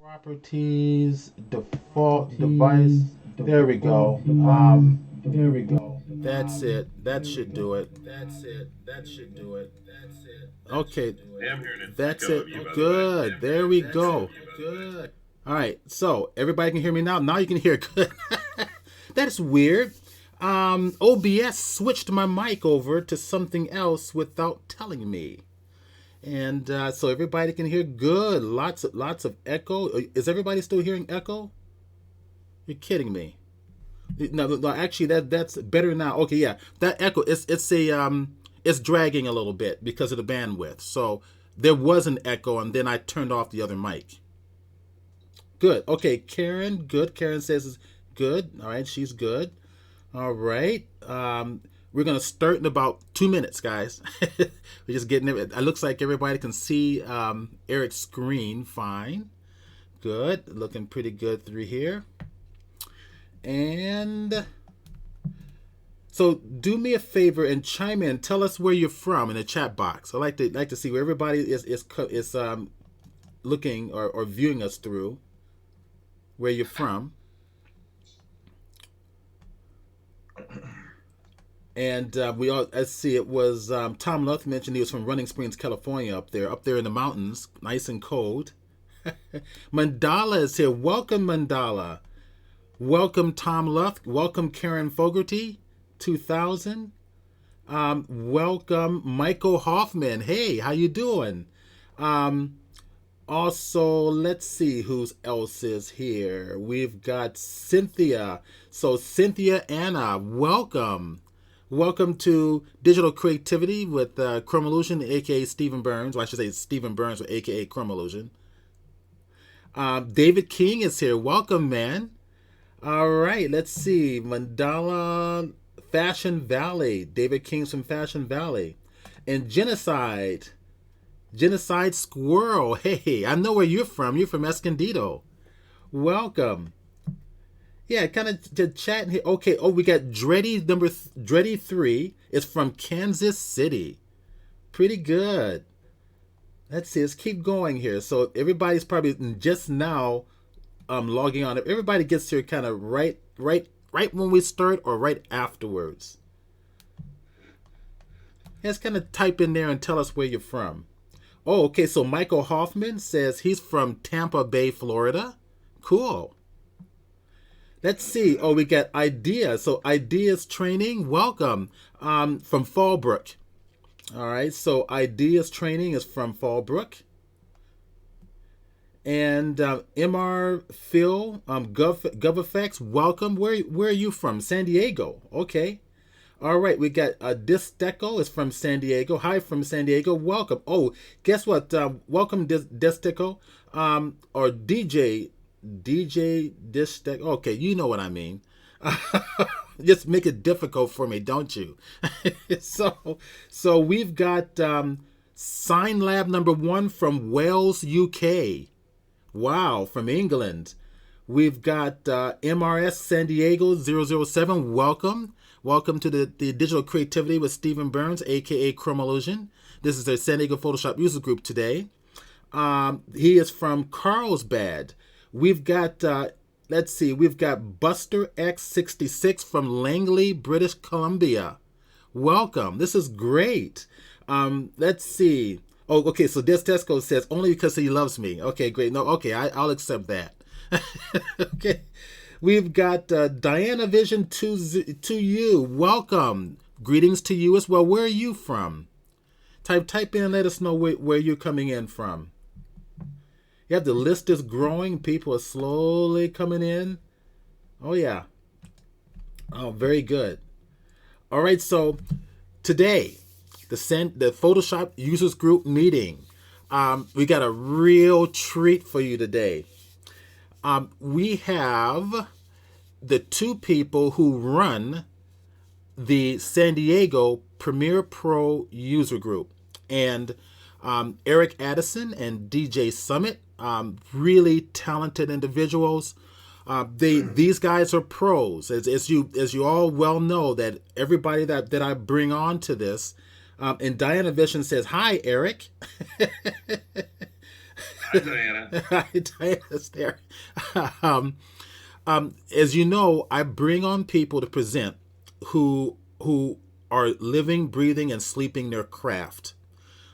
Properties, default device. There we go. There we go. That's it. That should do it. That's it. That should do it. That's it. Okay. Hey, I'm hearing an That's echo it. of you, by the way. Good. There we go. Good. All right. So everybody can hear me now. Now you can hear good. That's weird. OBS switched my mic over to something else without telling me. And so everybody can hear good. Lots of echo. Is everybody still hearing echo? You're kidding me. No, actually that's better now. Okay, yeah. That echo it's dragging a little bit because of the bandwidth. So there was an echo and then I turned off the other mic. Good. Okay, Karen, good. Karen says it's good. All right, she's good. All right. We're going to start in about 2 minutes, guys. We're just getting it. It looks like everybody can see Eric's screen fine. Good. Looking pretty good through here. And so do me a favor and chime in. Tell us where you're from in the chat box. I like to see where everybody is looking or viewing us through, where you're from. And let's see, it was Tom Luth mentioned he was from Running Springs, California, up there in the mountains, nice and cold. Mandala is here. Welcome, Mandala. Welcome, Tom Luth. Welcome, Karen Fogarty, 2000. Welcome, Michael Hoffman. Hey, how you doing? Also, let's see who else is here. We've got Cynthia. So, Cynthia Anna, welcome. Welcome to Digital Creativity with Chromolution, aka Stephen Burns. Well, I should say Stephen Burns, or aka Chromolution. David King is here. Welcome, man. All right, let's see. Mandala, Fashion Valley. David King's from Fashion Valley. And Genocide Squirrel. Hey, I know where you're from. You're from Escondido. Welcome. Yeah, kind of to chat here. Okay, we got Dreddy 3 is from Kansas City. Pretty good. Let's see, let's keep going here. So everybody's probably just now logging on. If everybody gets here kind of right when we start or right afterwards. Let's kind of type in there and tell us where you're from. Oh, okay, so Michael Hoffman says he's from Tampa Bay, Florida. Cool. Let's see. Oh, we got Ideas. So Ideas Training, welcome. From Fallbrook. All right, so Ideas Training is from Fallbrook. And MR Phil, GovEffects, welcome. Where are you from? San Diego. Okay. All right, we got Disteco is from San Diego. Hi from San Diego. Welcome. Oh, guess what? Welcome, Disteco. Or DJ Disteco. Okay, you know what I mean. Just make it difficult for me, don't you? So we've got Sign Lab number 1 from Wales, UK. Wow, from England. We've got MRS San Diego 007. Welcome. Welcome to the Digital Creativity with Stephen Burns, a.k.a. Chromolution. This is the San Diego Photoshop User Group today. He is from Carlsbad. We've got, let's see, we've got Buster X66 from Langley, British Columbia. Welcome. This is great. Let's see. Oh, okay, so Tesco says, only because he loves me. Okay, great. No, okay, I'll accept that. Okay. We've got Diana Vision to you. Welcome. Greetings to you as well. Where are you from? Type in and let us know where you're coming in from. You have the list is growing. People are slowly coming in. Oh, yeah. Oh, very good. All right, so today, the Photoshop Users Group meeting. We got a real treat for you today. We have the 2 people who run the San Diego Premiere Pro User Group. And Eric Addison and DJ Summit, really talented individuals. These guys are pros, as you all well know, that everybody that I bring on to this. And Diana Vision says, "Hi, Eric." Hi, Diana. Diana's there. um, as you know, I bring on people to present who are living, breathing, and sleeping their craft.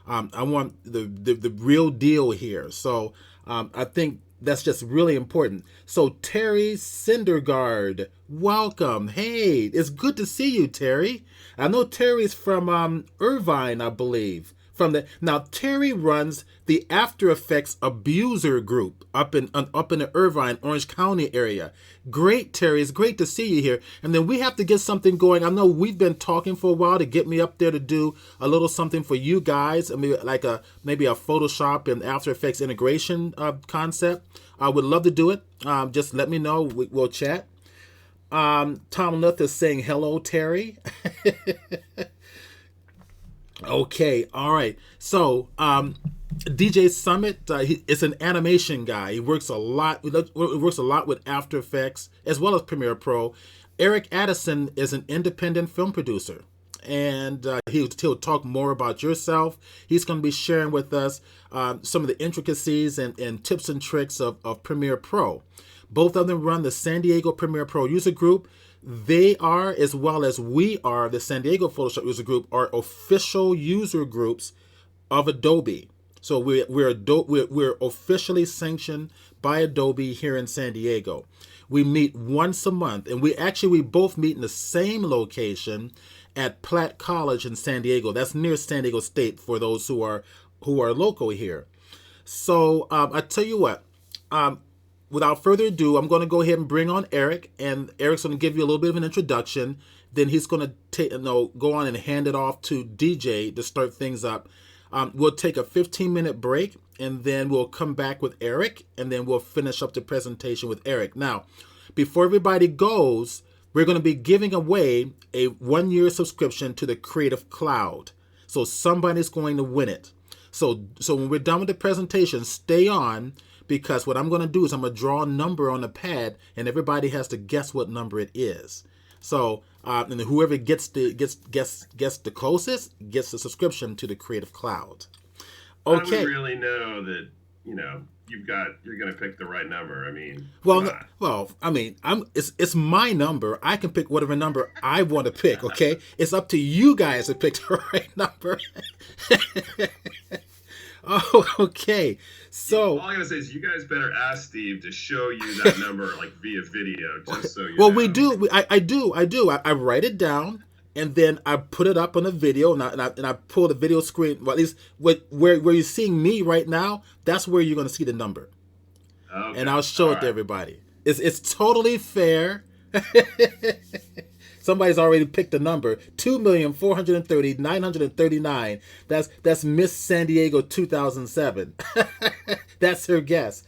I want the real deal here. So I think that's just really important. So Terry Syndergaard, welcome. Hey, it's good to see you, Terry. I know Terry's from Irvine, I believe. From the now Terry runs the After Effects Abuser Group up in the Irvine, Orange County area. Great, Terry. It's great to see you here. And then we have to get something going. I know we've been talking for a while to get me up there to do a little something for you guys. I mean, like maybe a Photoshop and After Effects integration concept. I would love to do it. Just let me know. We'll chat. Tom Nuth is saying hello, Terry. Okay, all right. So, DJ Summit he is an animation guy. He works a lot. He works a lot with After Effects as well as Premiere Pro. Eric Addison is an independent film producer, and he'll talk more about yourself. He's going to be sharing with us some of the intricacies and tips and tricks of Premiere Pro. Both of them run the San Diego Premiere Pro user group. They are, as well as we are, the San Diego Photoshop user group, are official user groups of Adobe. So we're officially sanctioned by Adobe here in San Diego. We meet once a month, and we both meet in the same location at Platt College in San Diego. That's near San Diego State for those who are local here. So I tell you what. Without further ado, I'm going to go ahead and bring on Eric, and Eric's going to give you a little bit of an introduction. Then he's going to go on and hand it off to DJ to start things up. We'll take a 15-minute break, and then we'll come back with Eric, and then we'll finish up the presentation with Eric. Now, before everybody goes, we're going to be giving away a 1-year subscription to the Creative Cloud. So somebody's going to win it. So when we're done with the presentation, stay on, because what I'm going to do is I'm going to draw a number on the pad, and everybody has to guess what number it is. So, and whoever gets the closest gets the subscription to the Creative Cloud. I would Okay. really know that, you're going to pick the right number. I mean, come on. I mean, it's my number. I can pick whatever number I want to pick. Okay, it's up to you guys to pick the right number. Oh, okay. So all I gotta say is you guys better ask Steve to show you that number like via video, just so you well, know. we do. I do. I write it down, and then I put it up on the video, and I pull the video screen. Well, at least where you're seeing me right now, that's where you're going to see the number, Okay. and I'll show it to everybody. It's totally fair. Somebody's already picked a number: 2,430,939. That's Miss San Diego 2007. That's her guess.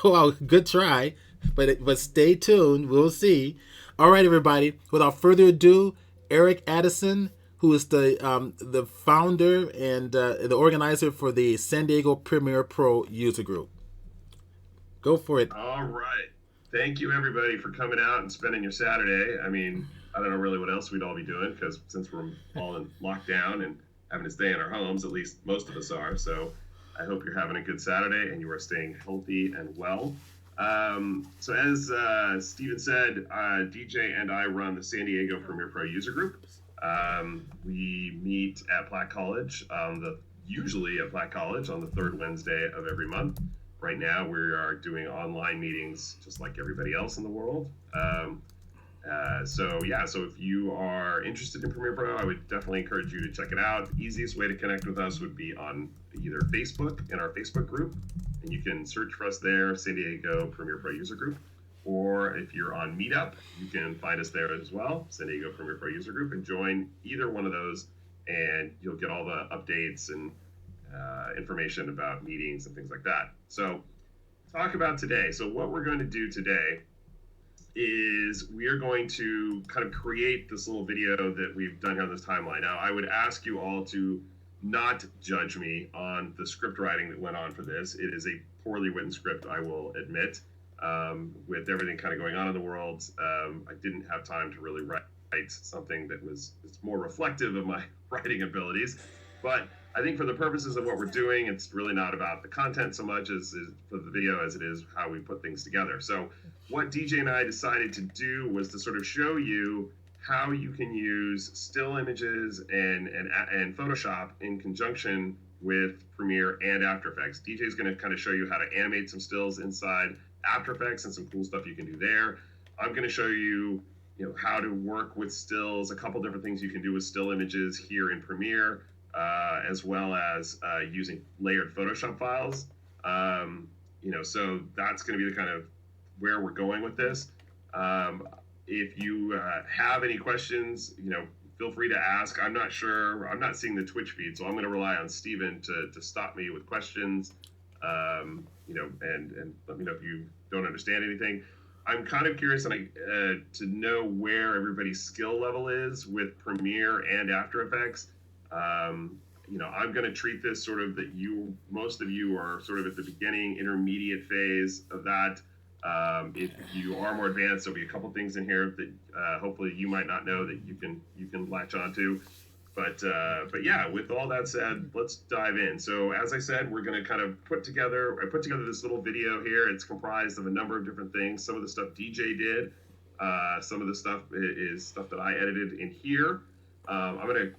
Well, good try, but stay tuned. We'll see. All right, everybody. Without further ado, Eric Addison, who is the founder and the organizer for the San Diego Premiere Pro user group. Go for it. All right. Thank you, everybody, for coming out and spending your Saturday. I mean, I don't know really what else we'd all be doing, because since we're all in lockdown and having to stay in our homes, at least most of us are. So I hope you're having a good Saturday and you are staying healthy and well. So as Steven said, DJ and I run the San Diego Premiere Pro user group. We meet at Platt College, usually at Platt College on the third Wednesday of every month. Right now, we are doing online meetings just like everybody else in the world. So if you are interested in Premiere Pro, I would definitely encourage you to check it out. The easiest way to connect with us would be on either Facebook, in our Facebook group, and you can search for us there, San Diego Premiere Pro user group. Or if you're on Meetup, you can find us there as well, San Diego Premiere Pro user group, and join either one of those, and you'll get all the updates and information about meetings and things like that. So talk about today. So what we're going to do today is we are going to kind of create this little video that we've done here on this timeline. Now, I would ask you all to not judge me on the script writing that went on for this. It is a poorly written script, I will admit. With everything kind of going on in the world, I didn't have time to really write something that was more reflective of my writing abilities. But I think for the purposes of what we're doing, it's really not about the content so much as for the video as it is how we put things together. So what DJ and I decided to do was to sort of show you how you can use still images and Photoshop in conjunction with Premiere and After Effects. DJ is going to kind of show you how to animate some stills inside After Effects and some cool stuff you can do there. I'm going to show you, how to work with stills, a couple different things you can do with still images here in Premiere, as well as using layered Photoshop files. So that's going to be the kind of where we're going with this. If you have any questions, feel free to ask. I'm not sure. I'm not seeing the Twitch feed, so I'm going to rely on Steven to stop me with questions, and let me know if you don't understand anything. I'm kind of curious to know where everybody's skill level is with Premiere and After Effects. I'm going to treat this sort of that most of you are sort of at the beginning, intermediate phase of that. If you are more advanced, there'll be a couple things in here that hopefully you might not know that you can latch onto. But yeah, with all that said, let's dive in. So as I said, we're going to kind of I put together this little video here. It's comprised of a number of different things. Some of the stuff DJ did. Some of the stuff is stuff that I edited in here. I'm going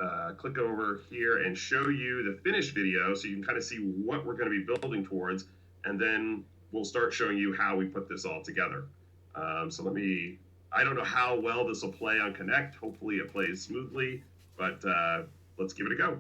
to click over here and show you the finished video so you can kind of see what we're going to be building towards. And then we'll start showing you how we put this all together. I don't know how well this will play on Connect. Hopefully it plays smoothly. But let's give it a go.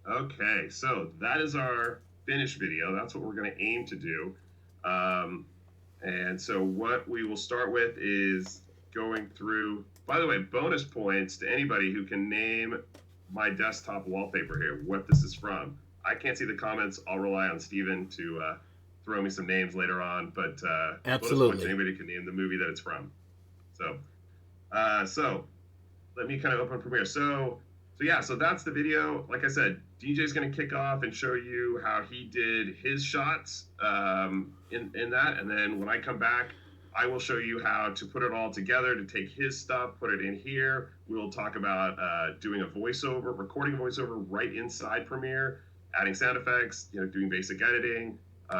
Okay, so that is our finished video. That's what we're going to aim to do. And so what we will start with is going through, by the way, bonus points to anybody who can name my desktop wallpaper here, what this is from. I can't see the comments. I'll rely on Steven to throw me some names later on, but absolutely, bonus points to anybody who can name the movie that it's from. So let me kind of open Premiere. So that's the video. Like I said, DJ's going to kick off and show you how he did his shots in that. And then when I come back, I will show you how to put it all together, to take his stuff, put it in here. We'll talk about doing a voiceover, recording a voiceover right inside Premiere, adding sound effects, doing basic editing,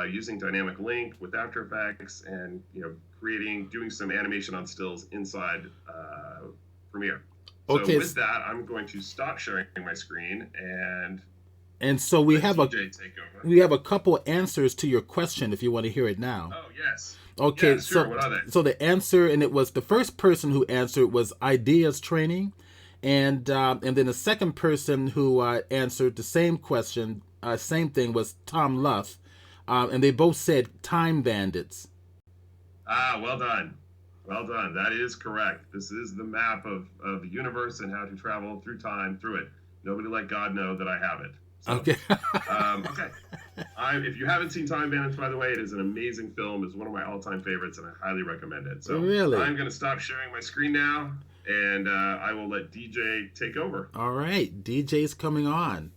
using dynamic link with After Effects, and, doing some animation on stills inside Premiere. Okay. So with that, I'm going to stop sharing my screen and so we have DJ take over. We have a couple answers to your question if you want to hear it now. Oh yes. Okay, yeah, sure. What are they? So the answer, and it was the first person who answered was Ideas Training, and then the second person who answered the same question, same thing, was Tom Luff, and they both said Time Bandits. Well done. Well done. That is correct. This is the map of the universe and how to travel through time through it. Nobody let God know that I have it. So, okay. Okay. If you haven't seen Time Bandits, by the way, it is an amazing film. It's one of my all-time favorites, and I highly recommend it. So really? I'm going to stop sharing my screen now, and I will let DJ take over. All right. DJ's coming on.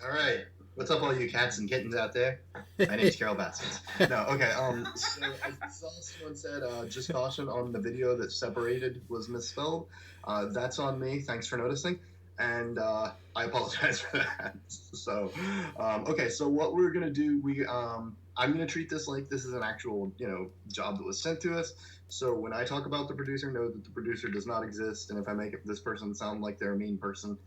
All right. What's up, all you cats and kittens out there? My name's Carol Baskins. No, okay. So I saw someone said, just caution on the video that separated was misspelled. That's on me. Thanks for noticing. And I apologize for that. So, okay. So what we're gonna do, I'm gonna treat this like this is an actual, job that was sent to us. So when I talk about the producer, know that the producer does not exist. And if I make this person sound like they're a mean person,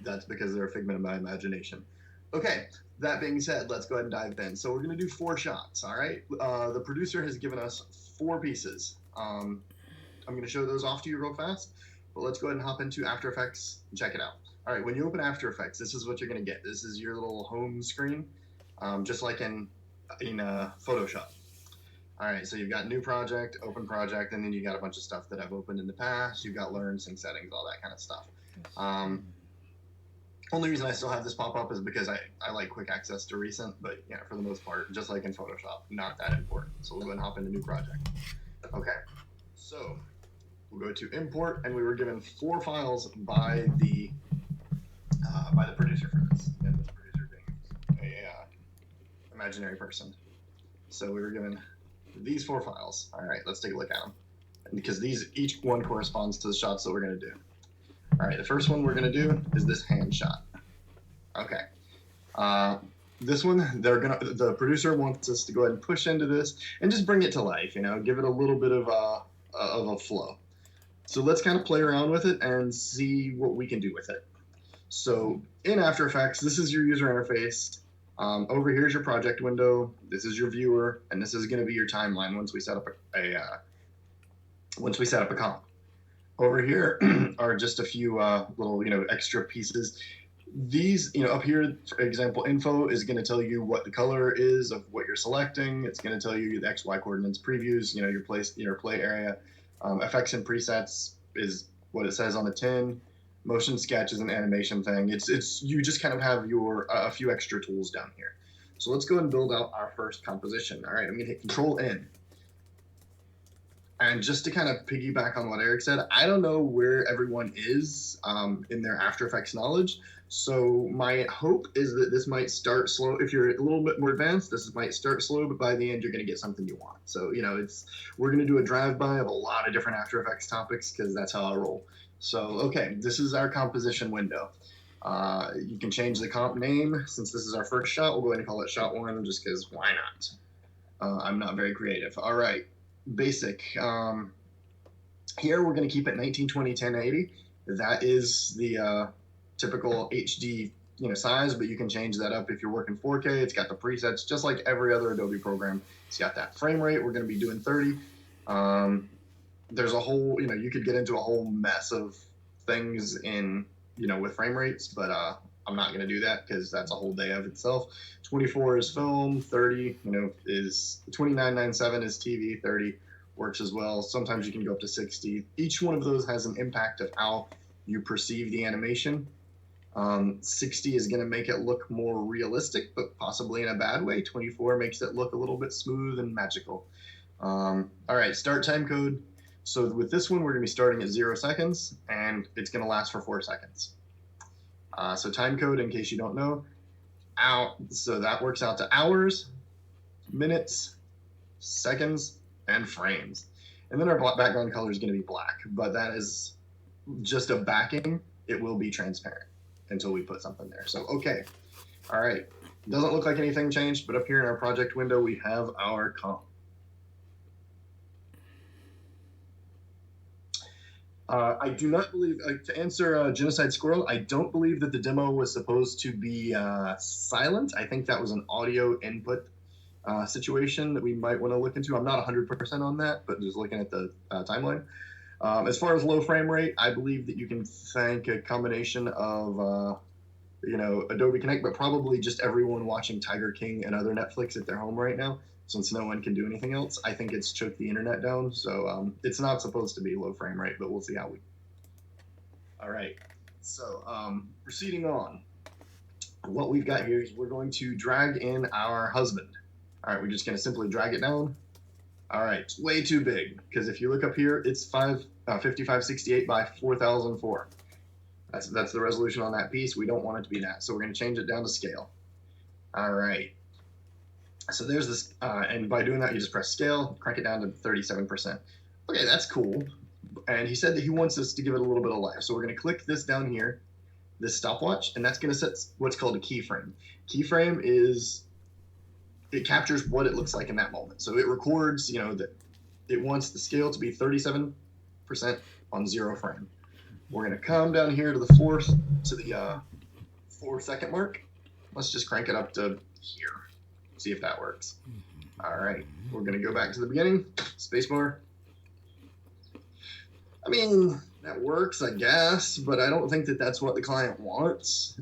that's because they're a figment of my imagination. Okay, that being said, let's go ahead and dive in. So we're going to do 4 shots, all right? The producer has given us 4 pieces. I'm going to show those off to you real fast. But let's go ahead and hop into After Effects and check it out. All right, when you open After Effects, this is what you're going to get. This is your little home screen, just like in Photoshop. All right, so you've got new project, open project, and then you got a bunch of stuff that I've opened in the past. You've got learn, sync settings, all that kind of stuff. Only reason I still have this pop up is because I like quick access to recent, but yeah, for the most part, just like in Photoshop, not that important. So we'll go and hop into new project. Okay, so we'll go to import, and we were given 4 files by the producer for this. And this producer being a imaginary person. So we were given these 4 files. All right, let's take a look at them, because each one corresponds to the shots that we're going to do. All right, the first one we're going to do is this hand shot. Okay. This one, the producer wants us to go ahead and push into this and just bring it to life, give it a little bit of a flow. So let's kind of play around with it and see what we can do with it. So in After Effects, this is your user interface. Over here is your project window. This is your viewer, and this is going to be your timeline once we set up a comp. Over here are just a few little, extra pieces. These, up here, for example, info is going to tell you what the color is of what you're selecting. It's going to tell you the XY coordinates, previews, your play area. Effects and presets is what it says on the tin. Motion sketch is an animation thing. It's you just kind of have a few extra tools down here. So let's go and build out our first composition. All right, I'm going to hit Control N. And just to kind of piggyback on what Eric said, I don't know where everyone is in their After Effects knowledge. So my hope is that this might start slow. If you're a little bit more advanced, this might start slow, but by the end, you're going to get something you want. So, we're going to do a drive-by of a lot of different After Effects topics because that's how I roll. So, okay, this is our composition window. You can change the comp name. Since this is our first shot, we'll go ahead and call it shot 1 just because why not? I'm not very creative. All right. Basic. Here we're going to keep it 1920 1080. That is the typical HD size, but you can change that up if you're working 4K. It's got the presets just like every other Adobe program. It's got that frame rate. We're going to be doing 30. There's a whole, you could get into a whole mess of things in with frame rates, but I'm not going to do that because that's a whole day of itself. 24 is film, 30, is 2997 is TV, 30 works as well. Sometimes you can go up to 60. Each one of those has an impact of how you perceive the animation. 60 is going to make it look more realistic, but possibly in a bad way. 24 makes it look a little bit smooth and magical. All right, start time code. So with this one, we're going to be starting at 0 seconds, and it's going to last for 4 seconds. So time code, in case you don't know, so that works out to hours, minutes, seconds, and frames. And then our background color is going to be black, but that is just a backing. It will be transparent until we put something there. So, okay. All right. Doesn't look like anything changed, but up here in our project window, we have our comp. I do not believe, to answer Genocide Squirrel, I don't believe that the demo was supposed to be silent. I think that was an audio input situation that we might want to look into. I'm not 100% on that, but just looking at the timeline. As far as low frame rate, I believe that you can thank a combination of, Adobe Connect, but probably just everyone watching Tiger King and other Netflix at their home right now, since no one can do anything else. I think it's choked the internet down, so it's not supposed to be low frame rate, but we'll see how we. All right, so proceeding on, what we've got here is we're going to drag in our husband. All right, we're just going to simply drag it down. All right, it's way too big, because if you look up here, it's 5568 by 4004. That's the resolution on that piece. We don't want it to be that, so we're going to change it down to scale. All right. So there's this, and by doing that, you just press scale, crank it down to 37%. Okay, that's cool. And he said that he wants us to give it a little bit of life. So we're going to click this down here, this stopwatch, and that's going to set what's called a keyframe. Keyframe is, it captures what it looks like in that moment. So it records, that it wants the scale to be 37% on 0 frame. We're going to come down here to the 4 second mark. Let's just crank it up to here. See if that works. All right, we're going to go back to the beginning. Spacebar. I mean, That works, I guess, but I don't think that that's what the client wants.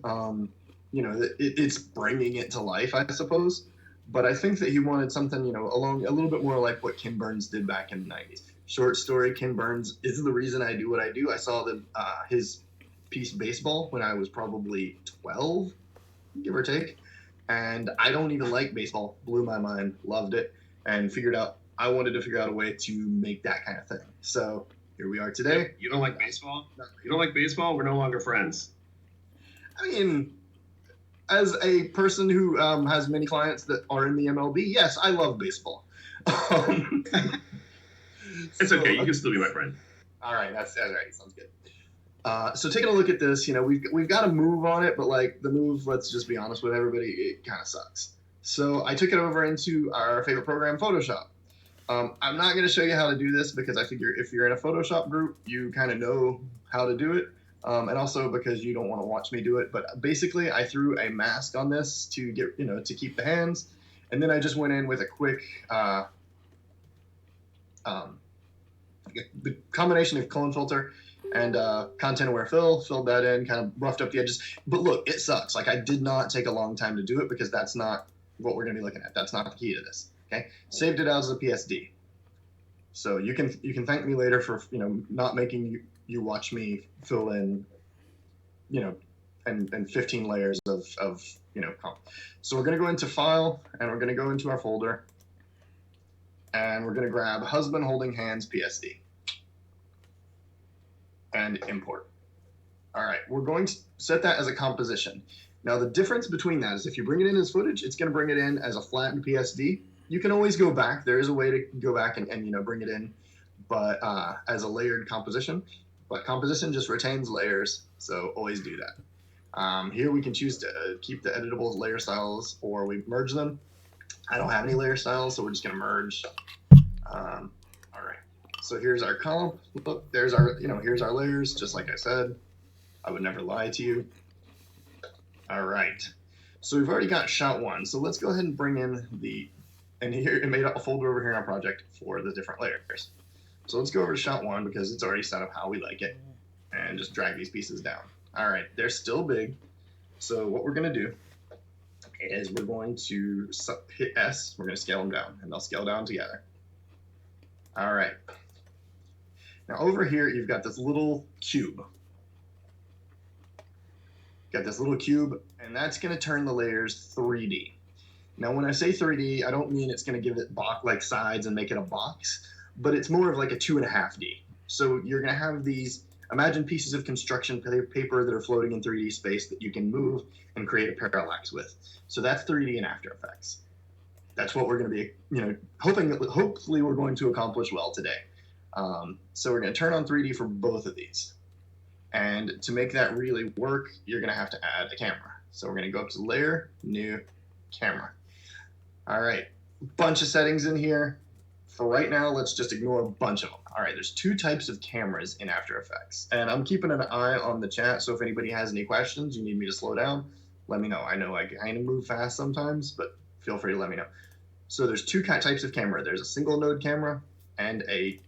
It's bringing it to life, I suppose. But I think that he wanted something, along a little bit more like what Ken Burns did back in the 90s. Short story, Ken Burns is the reason I do what I do. I saw his piece Baseball when I was probably 12, give or take. And I don't even like baseball. Blew my mind, loved it, and I wanted to figure out a way to make that kind of thing. So here we are today. You don't like baseball? You don't like baseball? We're no longer friends. I mean, as a person who has many clients that are in the MLB, yes, I love baseball. It's okay. You can still be my friend. All right. That's all right. Sounds good. So taking a look at this, we've got a move on it, but like the move, let's just be honest with everybody, it kind of sucks. So I took it over into our favorite program, Photoshop. I'm not going to show you how to do this because I figure if you're in a Photoshop group, you kind of know how to do it. And also because you don't want to watch me do it. But basically, I threw a mask on this to get, to keep the hands. And then I just went in with a quick the combination of clone filter and content aware fill, filled that in, kind of roughed up the edges. But look, it sucks. Like, I did not take a long time to do it because that's not what we're going to be looking at. That's not the key to this. Okay, saved it out as a PSD. So you can thank me later for not making you watch me fill in and 15 layers of comp. So we're going to go into file and we're going to go into our folder and we're going to grab husband holding hands PSD and import. All right, we're going to set that as a composition. Now the difference between that is if you bring it in as footage, it's going to bring it in as a flattened PSD. You can always go back. There is a way to go back and bring it in, but as a layered composition. But composition just retains layers, so always do that. Here we can choose to keep the editable layer styles, or we merge them. I don't have any layer styles, so we're just going to merge. All right. So here's our comp. Look, there's our here's our layers. Just like I said, I would never lie to you. All right. So we've already got shot one. So let's go ahead and bring in and here it made a folder over here in our project for the different layers. So let's go over to shot one because it's already set up how we like it, and just drag these pieces down. All right, they're still big. So what we're gonna do is we're going to hit S. We're gonna scale them down, and they'll scale down together. All right. Now over here, you've got this little cube. Got this little cube, and that's gonna turn the layers 3D. Now, when I say 3D, I don't mean it's going to give it like sides and make it a box, but it's more of like a 2.5D. So you're going to have these, imagine pieces of construction paper that are floating in 3D space that you can move and create a parallax with. So that's 3D in After Effects. That's what we're going to be, hopefully we're going to accomplish well today. So we're going to turn on 3D for both of these. And to make that really work, you're going to have to add a camera. So we're going to go up to Layer, New, Camera. All right, bunch of settings in here. For right now, let's just ignore a bunch of them. All right, there's two types of cameras in After Effects. And I'm keeping an eye on the chat, so if anybody has any questions, you need me to slow down, let me know. I know I kind of move fast sometimes, but feel free to let me know. So there's two types of camera. There's a single node camera and a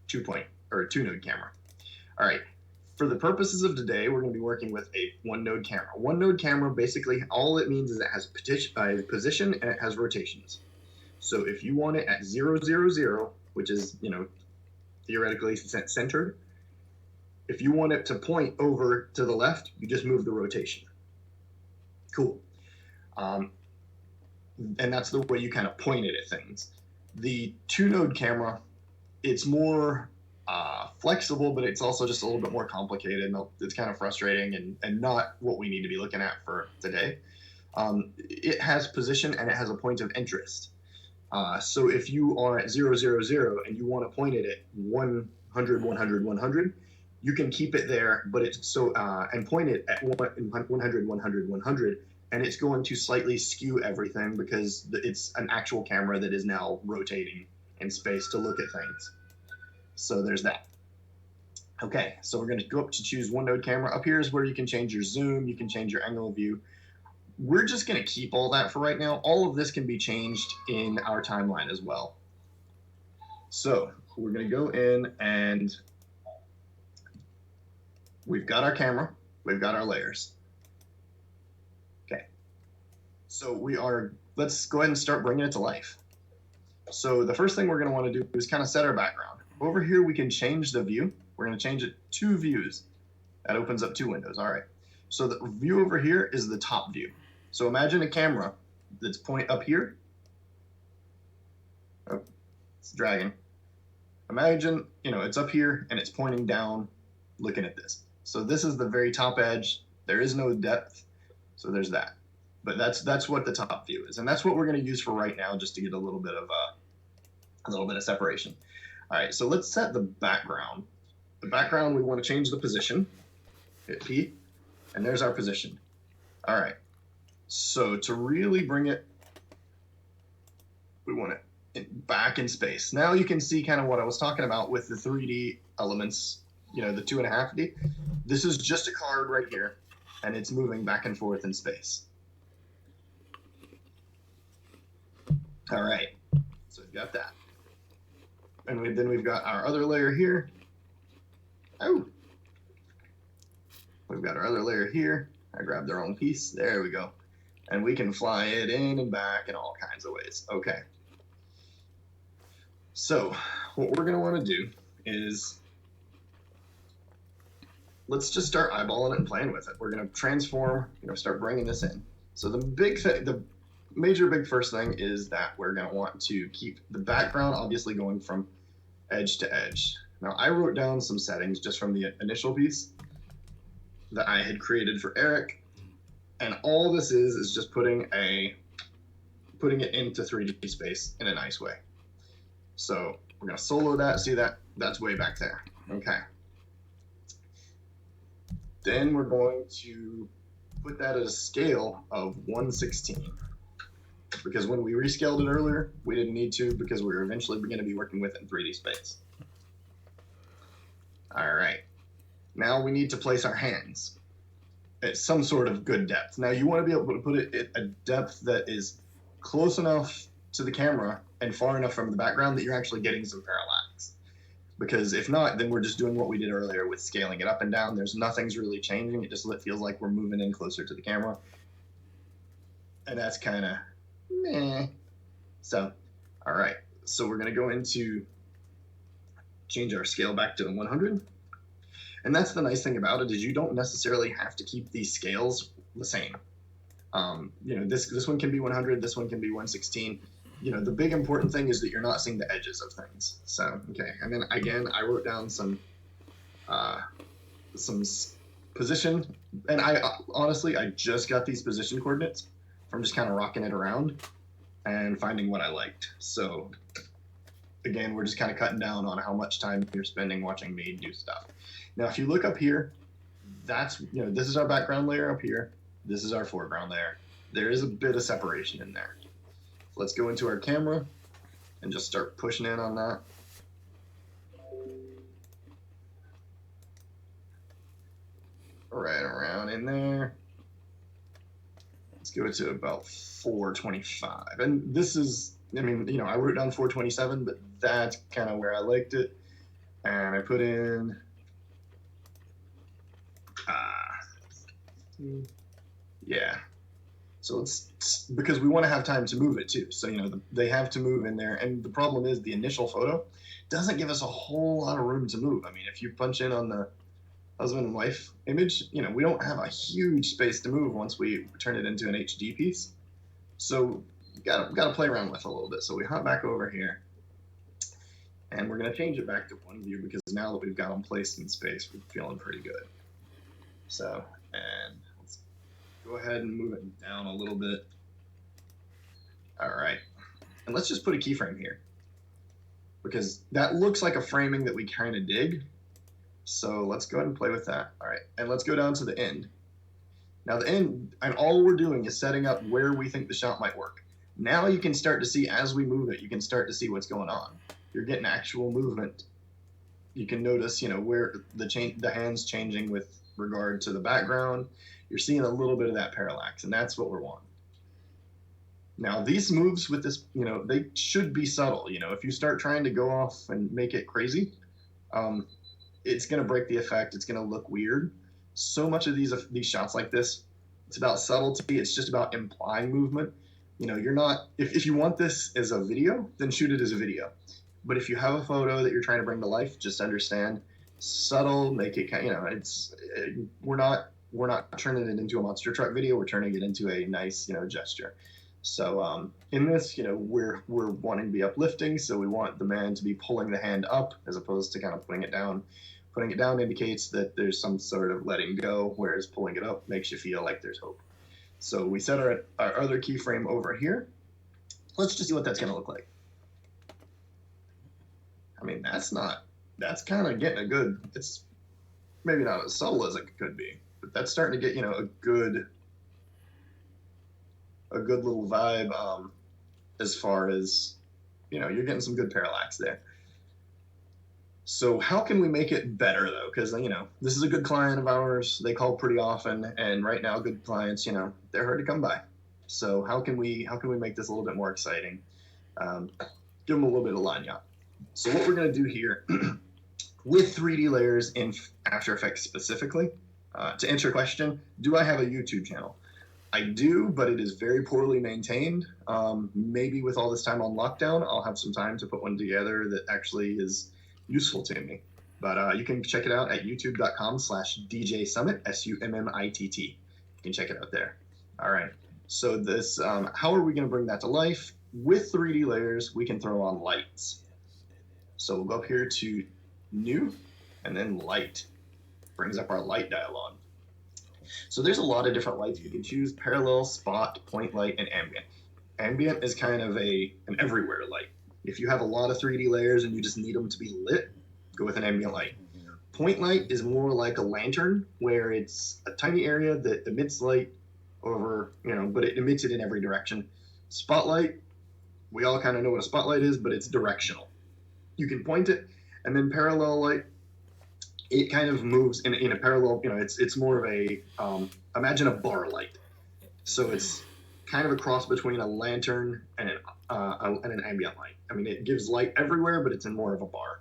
two node camera. All right. For the purposes of today, we're going to be working with a one node camera. One node camera, basically, all it means is it has position and it has rotations. So if you want it at 0, 0, 0, which is, theoretically centered, if you want it to point over to the left, you just move the rotation. Cool. And that's the way you kind of point it at things. The two node camera, it's more flexible, but it's also just a little bit more complicated. And it's kind of frustrating and not what we need to be looking at for today. It has position and it has a point of interest. So if you are at 0, 0, 0 and you want to point it at 100, 100, 100, you can keep it there, but it's so and point it at 100, 100, 100, and it's going to slightly skew everything because it's an actual camera that is now rotating in space to look at things. So there's that. Okay, so we're going to go up to choose one node camera. Up here is where you can change your zoom, you can change your angle of view. We're just going to keep all that for right now. All of this can be changed in our timeline as well. So we're going to go in and we've got our camera, we've got our layers. Okay. So let's go ahead and start bringing it to life. So the first thing we're going to want to do is kind of set our background. Over here, we can change the view. We're going to change it 2 views. That opens up 2 windows. All right. So the view over here is the top view. So imagine a camera that's point up here. Oh, it's dragging. Imagine, it's up here and it's pointing down, looking at this. So this is the very top edge. There is no depth. So there's that. But that's what the top view is. And that's what we're going to use for right now, just to get a little bit of separation. All right. So let's set the background. The background, we want to change the position. Hit P. And there's our position. All right. So to really bring it, we want it back in space. Now you can see kind of what I was talking about with the 3D elements, the 2.5D. This is just a card right here, and it's moving back and forth in space. All right. So we've got that. And then we've got our other layer here. Oh. We've got our other layer here. I grabbed the wrong piece. There we go. And we can fly it in and back in all kinds of ways. Okay. So what we're going to want to do is let's just start eyeballing it and playing with it. We're going to transform, start bringing this in. So the major big first thing is that we're going to want to keep the background obviously going from edge to edge. Now I wrote down some settings just from the initial piece that I had created for Eric, and all this is just putting it into 3D space in a nice way. So we're going to solo that. See that? That's way back there. Okay. Then we're going to put that at a scale of 1/16. Because when we rescaled it earlier, we didn't need to, because we were eventually going to be working with it in 3D space. All right. Now we need to place our hands at some sort of good depth. Now you want to be able to put it at a depth that is close enough to the camera and far enough from the background that you're actually getting some parallax. Because if not, then we're just doing what we did earlier with scaling it up and down. Nothing's really changing. It just feels like we're moving in closer to the camera. And that's kind of meh. So, all right. So we're going to go into change our scale back to 100. And that's the nice thing about it, is you don't necessarily have to keep these scales the same. This one can be 100, this one can be 1/16. The big important thing is that you're not seeing the edges of things. So, okay. And then again, I wrote down some position, and I just got these position coordinates from just kind of rocking it around and finding what I liked. So again, we're just kind of cutting down on how much time you're spending watching me do stuff. Now, if you look up here, this is our background layer up here. This is our foreground layer. There is a bit of separation in there. Let's go into our camera and just start pushing in on that. Right around in there. Let's go to about 425. And this is, I wrote down 427, but that's kind of where I liked it. And I put in, yeah. So it's because we want to have time to move it too. So, they have to move in there. And the problem is the initial photo doesn't give us a whole lot of room to move. If you punch in on the husband and wife image, we don't have a huge space to move once we turn it into an HD piece. So you gotta play around with it a little bit. So we hop back over here, and we're gonna change it back to one view, because now that we've got them placed in space, we're feeling pretty good. So, and let's go ahead and move it down a little bit. All right, and let's just put a keyframe here, because that looks like a framing that we kind of dig. So let's go ahead and play with that. All right, and let's go down to the end. Now the end, and all we're doing is setting up where we think the shot might work. Now you can start to see, as we move it, you can start to see what's going on. You're getting actual movement. You can notice, where the hands changing with regard to the background. You're seeing a little bit of that parallax, and that's what we're wanting. Now these moves with this, they should be subtle. If you start trying to go off and make it crazy, it's going to break the effect. It's going to look weird. So much of these shots like this, it's about subtlety. It's just about implying movement. You know, you're not, if you want this as a video, then shoot it as a video. But if you have a photo that you're trying to bring to life, just understand subtle, make it kind, you know, it's, we're not turning it into a monster truck video. We're turning it into a nice, you know, gesture. So in this, you know, we're wanting to be uplifting, so we want the man to be pulling the hand up as opposed to kind of putting it down. Putting it down indicates that there's some sort of letting go, whereas pulling it up makes you feel like there's hope. So we set our other keyframe over here. Let's just see what that's going to look like. I mean, that's kind of getting a good, it's maybe not as subtle as it could be, but that's starting to get, you know, a good little vibe as far as, you know, you're getting some good parallax there. So how can we make it better though? Because, you know, this is a good client of ours. They call pretty often, and right now good clients, you know, they're hard to come by. So how can we make this a little bit more exciting? Give them a little bit of lagniappe. So what we're going to do here with 3D layers in After Effects specifically, to answer your question, do I have a YouTube channel? I do, but it is very poorly maintained. Maybe with all this time on lockdown, I'll have some time to put one together that actually is useful to me. But you can check it out at youtube.com/DJ Summit, SUMMITT. You can check it out there. All right. So this, how are we going to bring that to life? With 3D layers, we can throw on lights. So we'll go up here to New, and then Light. Brings up our light dialog. So there's a lot of different lights you can choose: parallel, spot, point light, and ambient. Ambient is kind of an everywhere light. If you have a lot of 3D layers and you just need them to be lit, go with an ambient light. Point light is more like a lantern, where it's a tiny area that emits light over, you know, but it emits it in every direction. Spotlight, we all kind of know what a spotlight is, but it's directional. You can point it, and then parallel light, it kind of moves in a parallel, you know, it's more of a, imagine a bar light. So it's kind of a cross between a lantern and an ambient light. I mean, it gives light everywhere, but it's in more of a bar.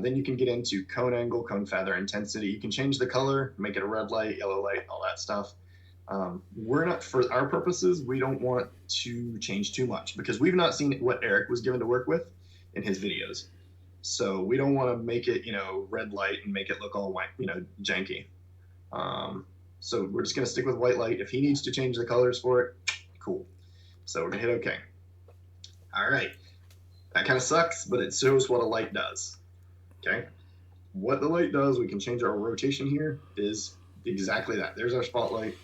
Then you can get into cone angle, cone feather, intensity. You can change the color, make it a red light, yellow light, all that stuff. We're not, for our purposes, we don't want to change too much because we've not seen what Eric was given to work with in his videos. So we don't want to make it, you know, red light and make it look all white, you know, janky. So we're just going to stick with white light. If he needs to change the colors for it, cool. So we're going to hit OK. All right. That kind of sucks, but it shows what a light does. Okay. What the light does, we can change our rotation here, is exactly that. There's our spotlight.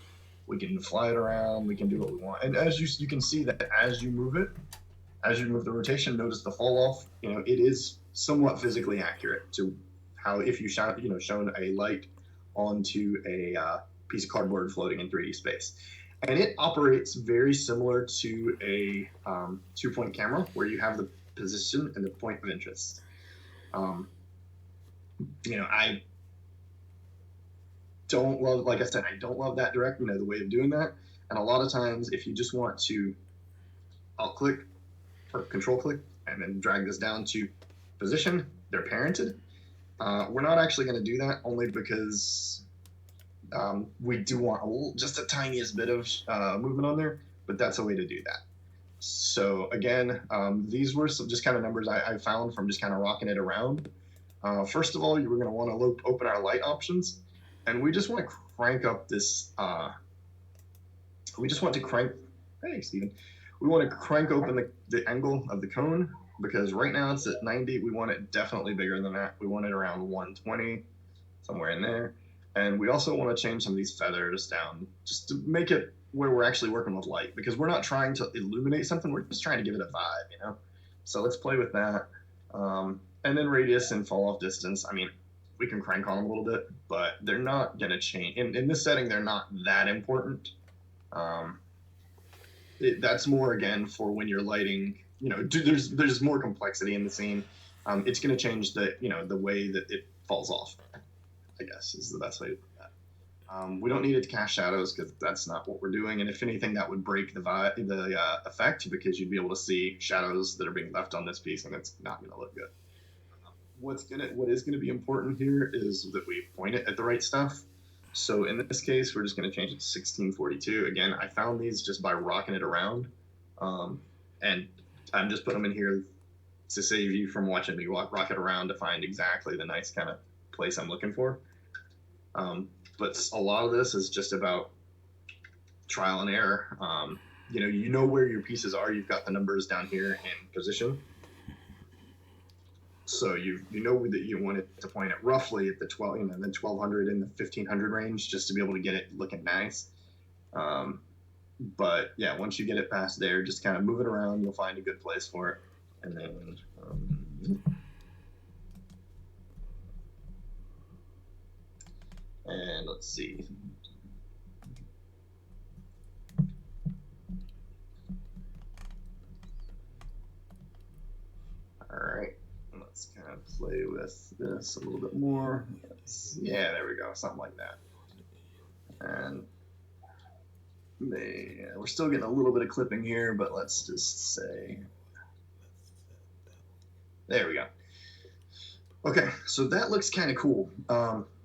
We can fly it around. We can do what we want. And as you can see that as you move it, as you move the rotation, notice the fall off. You know, it is somewhat physically accurate to how if you shown a light onto a piece of cardboard floating in 3D space. And it operates very similar to a 2-point camera where you have the position and the point of interest. You know, I don't love, like I said, I don't love that direct, you know, the way of doing that. And a lot of times if you just want to alt click or control click and then drag this down to position, they're parented. We're not actually going to do that only because we do want just a tiniest bit of movement on there, but that's a way to do that. So again, these were some just kind of numbers I found from just kind of rocking it around. First of all, you were going to want to open our light options, and we just want to crank up this. We just want to crank. Hey, Steven. We want to crank open the angle of the cone because right now it's at 90. We want it definitely bigger than that. We want it around 120, somewhere in there. And we also want to change some of these feathers down just to make it where we're actually working with light, because we're not trying to illuminate something. We're just trying to give it a vibe, you know? So let's play with that. And then radius and fall off distance. I mean, we can crank on them a little bit, but they're not going to change. In this setting, they're not that important. That's more, again, for when you're lighting, you know, there's more complexity in the scene. It's going to change the way that it falls off, I guess, is the best way to put that. We don't need it to cast shadows because that's not what we're doing. And if anything, that would break the effect because you'd be able to see shadows that are being left on this piece and it's not going to look good. what is gonna be important here is that we point it at the right stuff. So in this case, we're just gonna change it to 1642. Again, I found these just by rocking it around, and I'm just putting them in here to save you from watching me rock it around to find exactly the nice kind of place I'm looking for. But a lot of this is just about trial and error. You know where your pieces are. You've got the numbers down here in position. So you know that you want it to point at roughly at the 12, the 1200 and the 1500 range, just to be able to get it looking nice. But yeah, once you get it past there, just kind of move it around. You'll find a good place for it, and then. And let's see. All right, let's kind of play with this a little bit more. Yeah, there we go, something like that. And we're still getting a little bit of clipping here, but let's just say, there we go. Okay, so that looks kind of cool.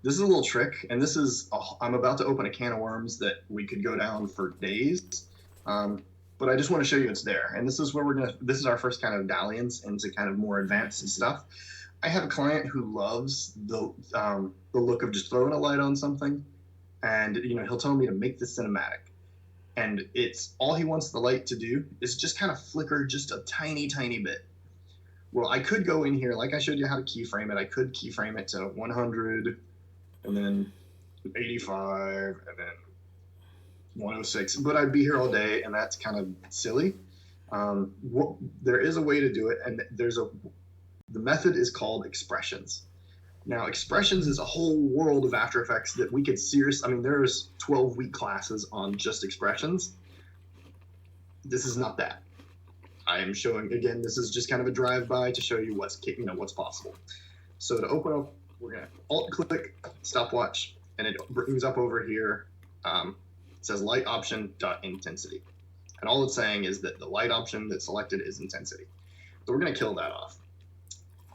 This is a little trick, and this is, I'm about to open a can of worms that we could go down for days. But I just want to show you it's there. And this is where this is our first kind of dalliance into kind of more advanced stuff. I have a client who loves the look of just throwing a light on something, and he'll tell me to make this cinematic. And it's all he wants the light to do is just kind of flicker just a tiny, tiny bit. Well, I could go in here, like I showed you how to keyframe it. I could keyframe it to 100, and then 85, and then 106, but I'd be here all day, and that's kind of silly. There is a way to do it, and the method is called expressions. Now, expressions is a whole world of After Effects that we could there's 12-week classes on just expressions. This is not that. I am showing, again, this is just kind of a drive-by to show you what's possible. So to open up, we're going to Alt-click stopwatch, and it brings up over here, it says light option dot intensity. And all it's saying is that the light option that's selected is intensity. So we're going to kill that off.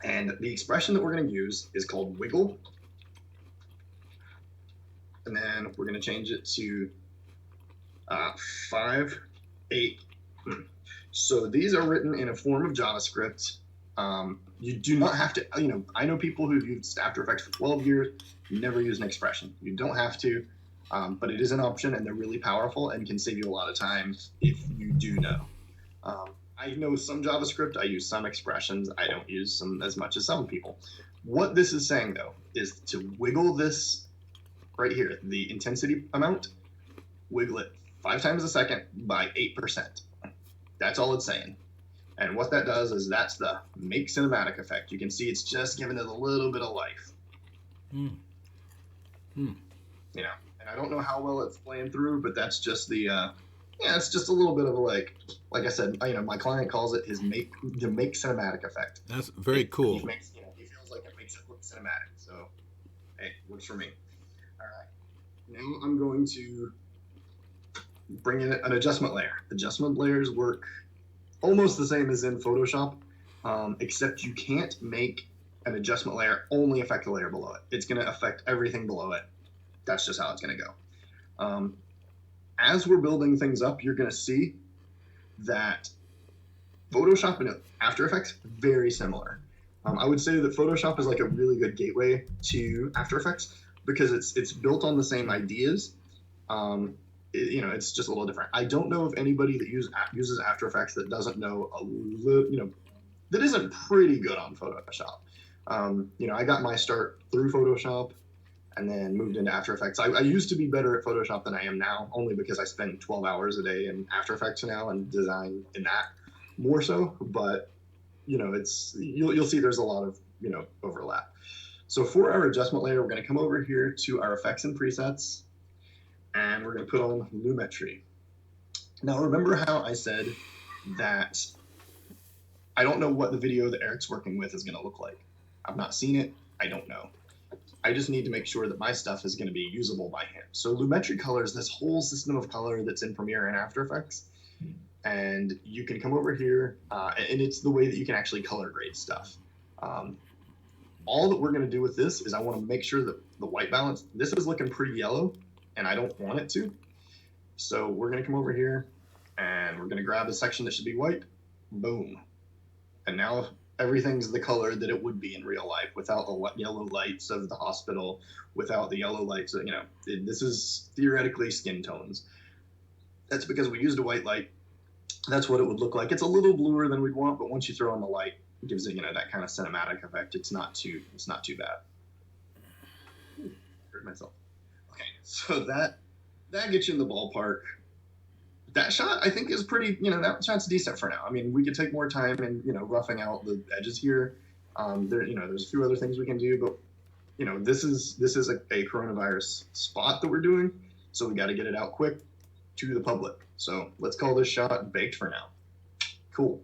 And the expression that we're going to use is called wiggle. And then we're going to change it to 5, 8. So these are written in a form of JavaScript. You do not have to, I know people who've used After Effects for 12 years, never use an expression. You don't have to, but it is an option, and they're really powerful and can save you a lot of time if you do know. I know some JavaScript, I use some expressions, I don't use them as much as some people. What this is saying, though, is to wiggle this right here, the intensity amount, wiggle it 5 times a second by 8%. That's all it's saying. And what that does is that's the make cinematic effect. You can see it's just giving it a little bit of life. And I don't know how well it's playing through, but that's just it's just a little bit of a like I said, my client calls it the make cinematic effect. That's very cool. He feels like it makes it look cinematic. So, hey, works for me. All right. Now I'm going to bring in an adjustment layer. Adjustment layers work almost the same as in Photoshop, except you can't make an adjustment layer only affect the layer below it. It's going to affect everything below it. That's just how it's going to go. As we're building things up, you're going to see that Photoshop and After Effects very similar. I would say that Photoshop is like a really good gateway to After Effects because it's built on the same ideas. It's just a little different. I don't know of anybody that uses After Effects that doesn't know that isn't pretty good on Photoshop. I got my start through Photoshop and then moved into After Effects. I used to be better at Photoshop than I am now, only because I spend 12 hours a day in After Effects now and design in that more so. But you'll see there's a lot of overlap. So for our adjustment layer, we're going to come over here to our effects and presets, and we're going to put on Lumetri. Now remember how I said that I don't know what the video that Eric's working with is going to look like. I've not seen it. I don't know. I just need to make sure that my stuff is going to be usable by him. So Lumetri color is this whole system of color that's in Premiere and After Effects. And you can come over here, and it's the way that you can actually color grade stuff. all that we're going to do with this is I want to make sure that the white balance, this is looking pretty yellow, and I don't want it to. So we're going to come over here, and we're going to grab a section that should be white. Boom. And now everything's the color that it would be in real life, without the yellow lights of the hospital, without the yellow lights. This is theoretically skin tones. That's because we used a white light. That's what it would look like. It's a little bluer than we'd want, but once you throw on the light, it gives it, that kind of cinematic effect. It's not too bad. Hurt myself. Okay, so that gets you in the ballpark. That shot, I think, is pretty, that shot's decent for now. I mean, we could take more time and, roughing out the edges here. There's a few other things we can do, but, this is a coronavirus spot that we're doing, so we got to get it out quick to the public. So let's call this shot baked for now. Cool.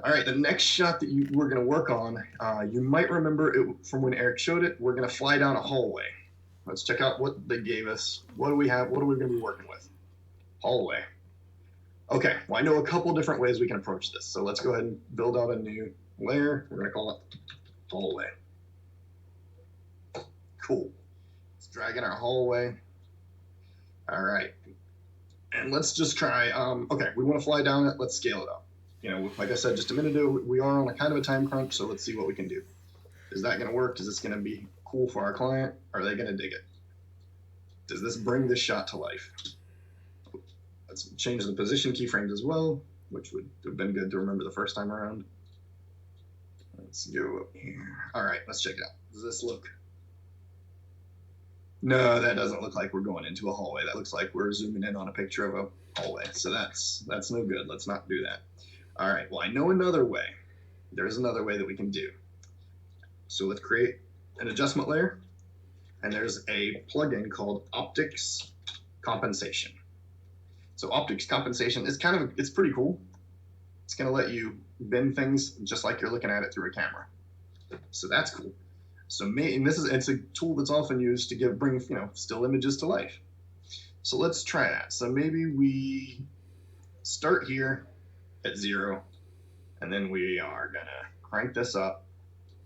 All right, the next shot that we're going to work on, you might remember it from when Eric showed it. We're going to fly down a hallway. Let's check out what they gave us. What do we have? What are we going to be working with? Hallway. Okay, well, I know a couple different ways we can approach this. So let's go ahead and build out a new layer. We're going to call it hallway. Cool. Let's drag in our hallway. All right. And let's just try, okay, we want to fly down it. Let's scale it up. Like I said just a minute ago, we are on a kind of a time crunch, so let's see what we can do. Is that going to work? Is this going to be cool for our client? Are they going to dig it? Does this bring this shot to life? Let's change the position keyframes as well, which would have been good to remember the first time around. Let's go up here. All right, let's check it out. Does this look? No, that doesn't look like we're going into a hallway. That looks like we're zooming in on a picture of a hallway. So that's no good. Let's not do that. All right, well, I know another way. There's another way that we can do. So let's create an adjustment layer, and there's a plugin called Optics Compensation. So Optics Compensation is it's pretty cool. It's going to let you bend things just like you're looking at it through a camera. So that's cool. So it's a tool that's often used to bring still images to life. So let's try that. So maybe we start here at 0, and then we are gonna crank this up.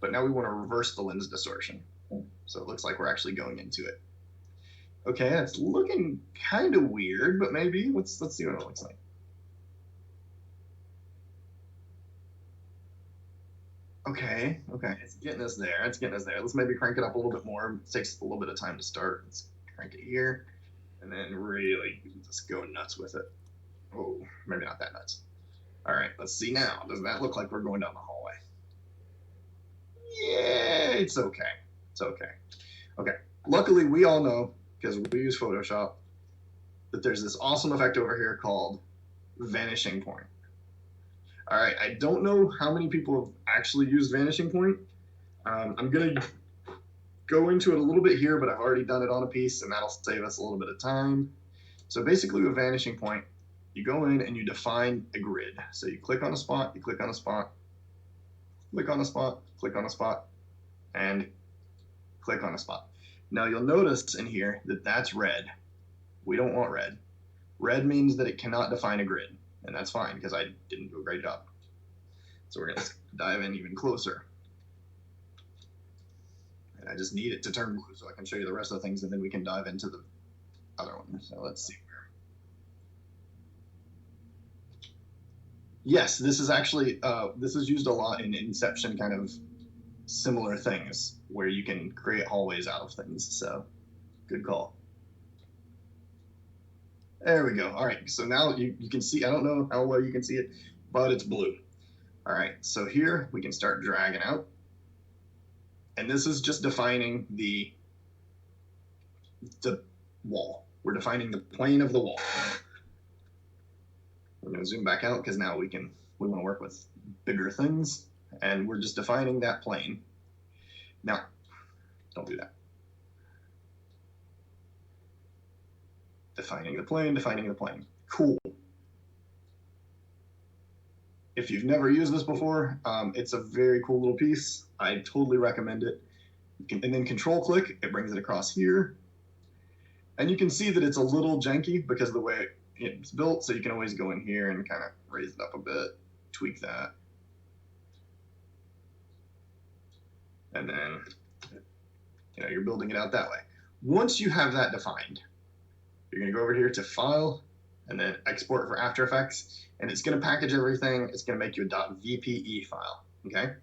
But now we want to reverse the lens distortion. So it looks like we're actually going into it. Okay, it's looking kind of weird, but maybe let's see what it looks like. Okay, it's getting us there. Let's maybe crank it up a little bit more. It takes a little bit of time to start. Let's crank it here, and then really just go nuts with it. Oh, maybe not that nuts. All right, let's see now. Does that look like we're going down the hallway? Yeah, it's okay. Okay, luckily we all know, because we use Photoshop, that there's this awesome effect over here called vanishing point. All right, I don't know how many people have actually used vanishing point. I'm going to go into it a little bit here, but I've already done it on a piece, and that'll save us a little bit of time. So basically with vanishing point, you go in and you define a grid. So you click on a spot, you click on a spot, click on a spot, click on a spot, and click on a spot. Now you'll notice in here that that's red. We don't want red. Red means that it cannot define a grid. And that's fine, because I didn't do a great job. So we're going to dive in even closer. And I just need it to turn blue so I can show you the rest of the things, and then we can dive into the other one. So let's see. Yes, this is actually, this is used a lot in Inception kind of similar things, where you can create hallways out of things. So good call. There we go. All right, so now you can see, I don't know how well you can see it, but it's blue. All right, so here we can start dragging out. And this is just defining the wall. We're defining the plane of the wall. We're gonna zoom back out because now we want to work with bigger things, and we're just defining that plane. Now, don't do that. Defining the plane. Cool. If you've never used this before, it's a very cool little piece. I totally recommend it. And then control click, it brings it across here. And you can see that it's a little janky because of the way it's built, so you can always go in here and kind of raise it up a bit, tweak that. And then, you're building it out that way. Once you have that defined, you're going to go over here to File, and then Export for After Effects, and it's going to package everything. It's going to make you a .vpe file, okay?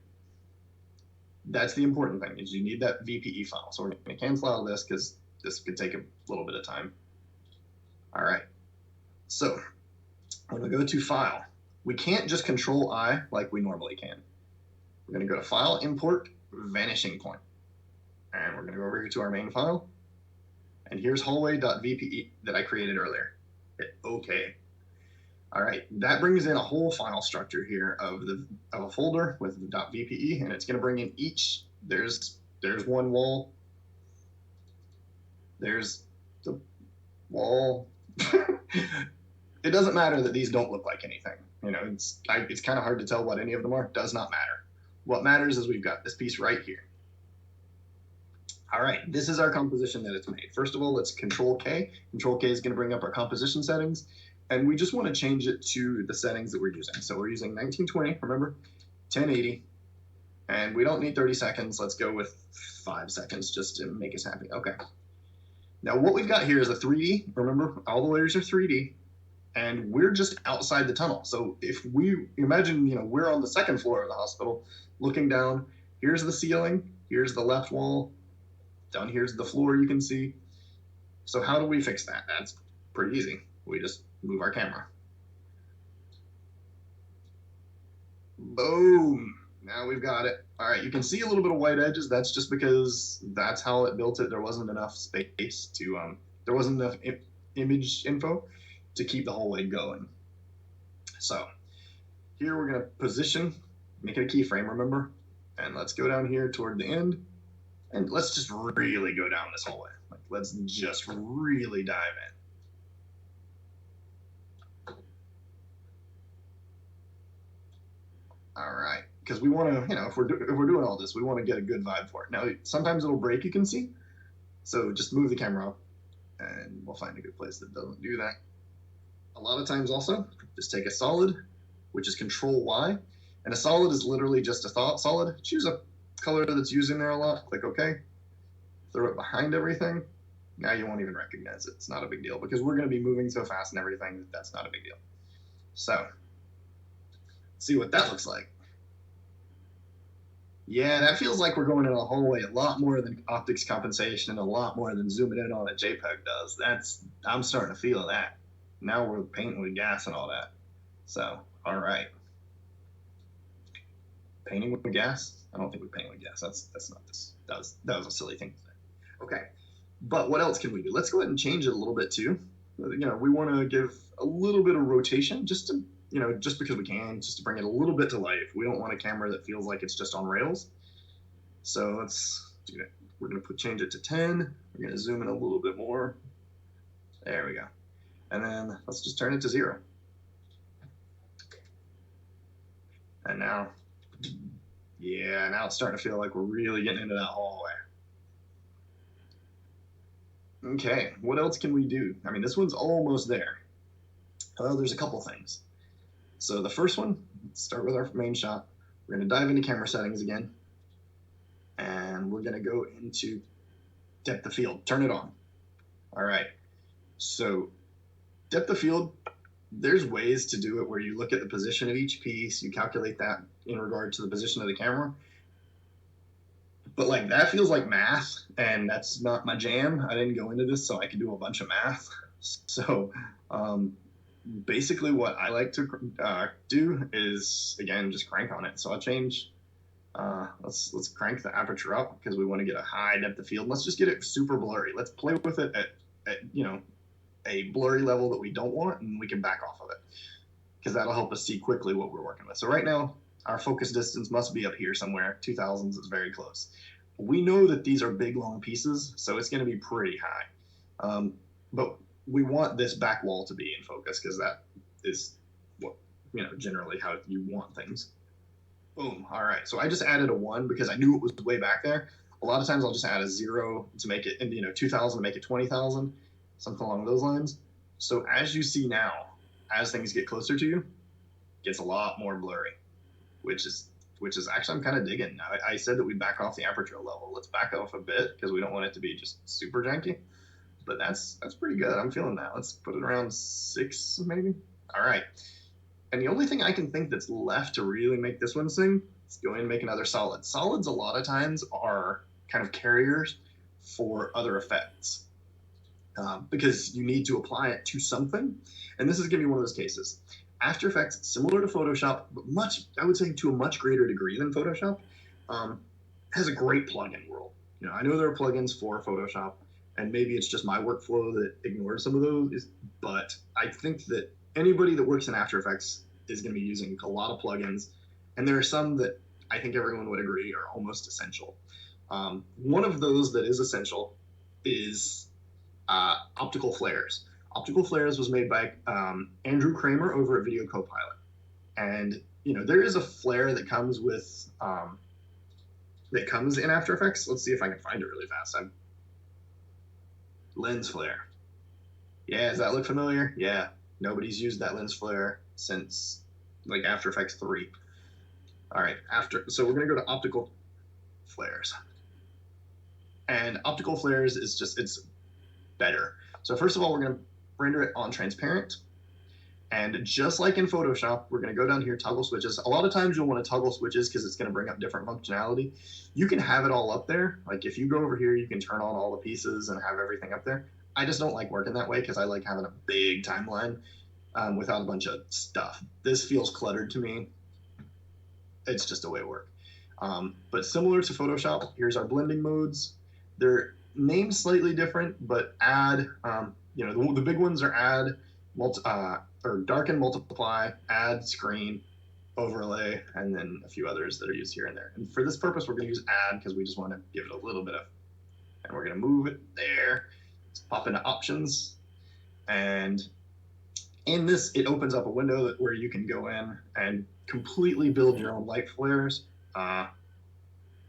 That's the important thing, is you need that VPE file. So we're going to cancel out of this because this could take a little bit of time. All right. So when we go to File, we can't just Control-I like we normally can. We're going to go to File, Import, Vanishing Point. And we're going to go over here to our main file. And here's hallway.vpe that I created earlier. Hit OK. All right, that brings in a whole file structure here of a folder with the .vpe, and it's going to bring in each. There's one wall. There's the wall. It doesn't matter that these don't look like anything. It's kind of hard to tell what any of them are. Does not matter. What matters is we've got this piece right here. All right, this is our composition that it's made. First of all, let's Control K. Control K is going to bring up our composition settings. And we just want to change it to the settings that we're using. So we're using 1920, remember, 1080, and we don't need 30 seconds. Let's go with 5 seconds just to make us happy. Okay. Now what we've got here is a 3D. Remember, all the layers are 3D, and we're just outside the tunnel. So if we imagine, we're on the second floor of the hospital, looking down. Here's the ceiling. Here's the left wall. Down here's the floor you can see. So how do we fix that? That's pretty easy. We just move our camera. Boom. Now we've got it. All right, you can see a little bit of white edges. That's just because that's how it built it. There wasn't enough space to, there wasn't enough image info to keep the whole way going. So here we're going to position, make it a keyframe, remember? And let's go down here toward the end. And let's just really go down this hallway. Let's just really dive in. All right, because we want to, if we're doing all this, we want to get a good vibe for it. Now, sometimes it'll break, you can see. So just move the camera up, and we'll find a good place that doesn't do that. A lot of times also, just take a solid, which is Control-Y, and a solid is literally just a solid. Choose a color that's used in there a lot, click OK. Throw it behind everything. Now you won't even recognize it. It's not a big deal, because we're going to be moving so fast and everything, that's not a big deal. So, see what that looks like. Yeah, that feels like we're going in a hallway a lot more than optics compensation and a lot more than zooming in on a JPEG does. I'm starting to feel that. Now we're painting with gas and all that. So, all right. Painting with gas? I don't think we paint with gas. That's not this. That was a silly thing to say. Okay. But what else can we do? Let's go ahead and change it a little bit too. We want to give a little bit of rotation just to, just because we can, just to bring it a little bit to life. We don't want a camera that feels like it's just on rails. So let's do that. We're going to change it to 10. We're going to zoom in a little bit more. There we go. And then let's just turn it to 0. And now, yeah, now it's starting to feel like we're really getting into that hallway. Okay, what else can we do? I mean, this one's almost there. Well, there's a couple things. So the first one, let's start with our main shot. We're going to dive into camera settings again. And we're going to go into depth of field. Turn it on. All right. So depth of field, there's ways to do it where you look at the position of each piece. You calculate that in regard to the position of the camera. But that feels like math, and that's not my jam. I didn't go into this so I could do a bunch of math. So basically what I like to do is, again, just crank on it. So I'll change, let's crank the aperture up because we want to get a high depth of field. Let's just get it super blurry. Let's play with it at a blurry level that we don't want, and we can back off of it because that'll help us see quickly what we're working with. So right now, our focus distance must be up here somewhere. 2000s is very close. We know that these are big, long pieces, so it's going to be pretty high. But we want this back wall to be in focus because that is what, generally how you want things. Boom. All right. So I just added a 1 because I knew it was way back there. A lot of times I'll just add a 0 to make it, 2,000 to make it 20,000, something along those lines. So as you see now, as things get closer to you, it gets a lot more blurry, which is which is actually I'm kind of digging. I said that we back off the aperture level. Let's back off a bit because we don't want it to be just super janky. But that's pretty good. I'm feeling that. Let's put it around 6 maybe. All right. And the only thing I can think that's left to really make this one sing is go in and make another solid. Solids a lot of times are kind of carriers for other effects because you need to apply it to something. And this is going to be one of those cases. After Effects, similar to Photoshop, but I would say to a much greater degree than Photoshop, has a great plugin world. I know there are plugins for Photoshop, and maybe it's just my workflow that ignores some of those, but I think that anybody that works in After Effects is going to be using a lot of plugins, and there are some that I think everyone would agree are almost essential. One of those that is essential is optical flares. Optical flares was made by Andrew Kramer over at Video Copilot, and there is a flare that comes with that comes in After Effects. Let's see if I can find it really fast. Lens flare. Yeah, does that look familiar? Yeah, nobody's used that lens flare since like After Effects 3. All right, so we're gonna go to optical flares, and optical flares is it's better. So first of all, we're gonna render it on transparent, and just like in Photoshop, we're gonna go down here, toggle switches. A lot of times you'll want to toggle switches because it's gonna bring up different functionality. You can have it all up there. Like if you go over here, you can turn on all the pieces and have everything up there. I just don't like working that way because I like having a big timeline without a bunch of stuff. This feels cluttered to me. It's just a way to work. But similar to Photoshop, here's our blending modes. They're named slightly different, but add, the big ones are add, or darken, multiply, add, screen, overlay, and then a few others that are used here and there. And for this purpose, we're going to use add because we just want to give it a little bit of, and we're going to move it there. Let's pop into options, and in this, it opens up a window where you can go in and completely build your own light flares.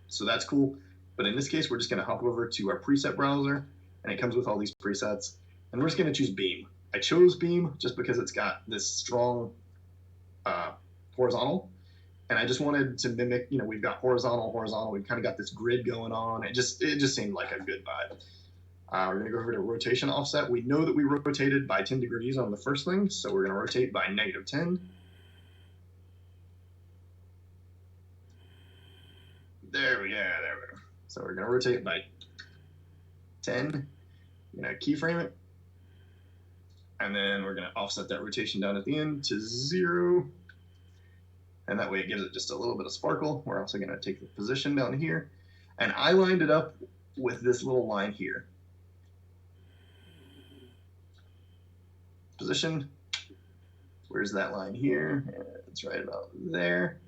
So that's cool. But in this case, we're just going to hop over to our preset browser, and it comes with all these presets. And we're just going to choose beam. I chose beam just because it's got this strong horizontal. And I just wanted to mimic, we've got horizontal. We've kind of got this grid going on. It just seemed like a good vibe. We're going to go over to rotation offset. We know that we rotated by 10 degrees on the first thing, so we're going to rotate by -10. There we go. So we're going to rotate by 10. We're going to keyframe it. And then we're going to offset that rotation down at the end to 0. And that way it gives it just a little bit of sparkle. We're also going to take the position down here. And I lined it up with this little line here. Position. Where's that line here? It's right about there.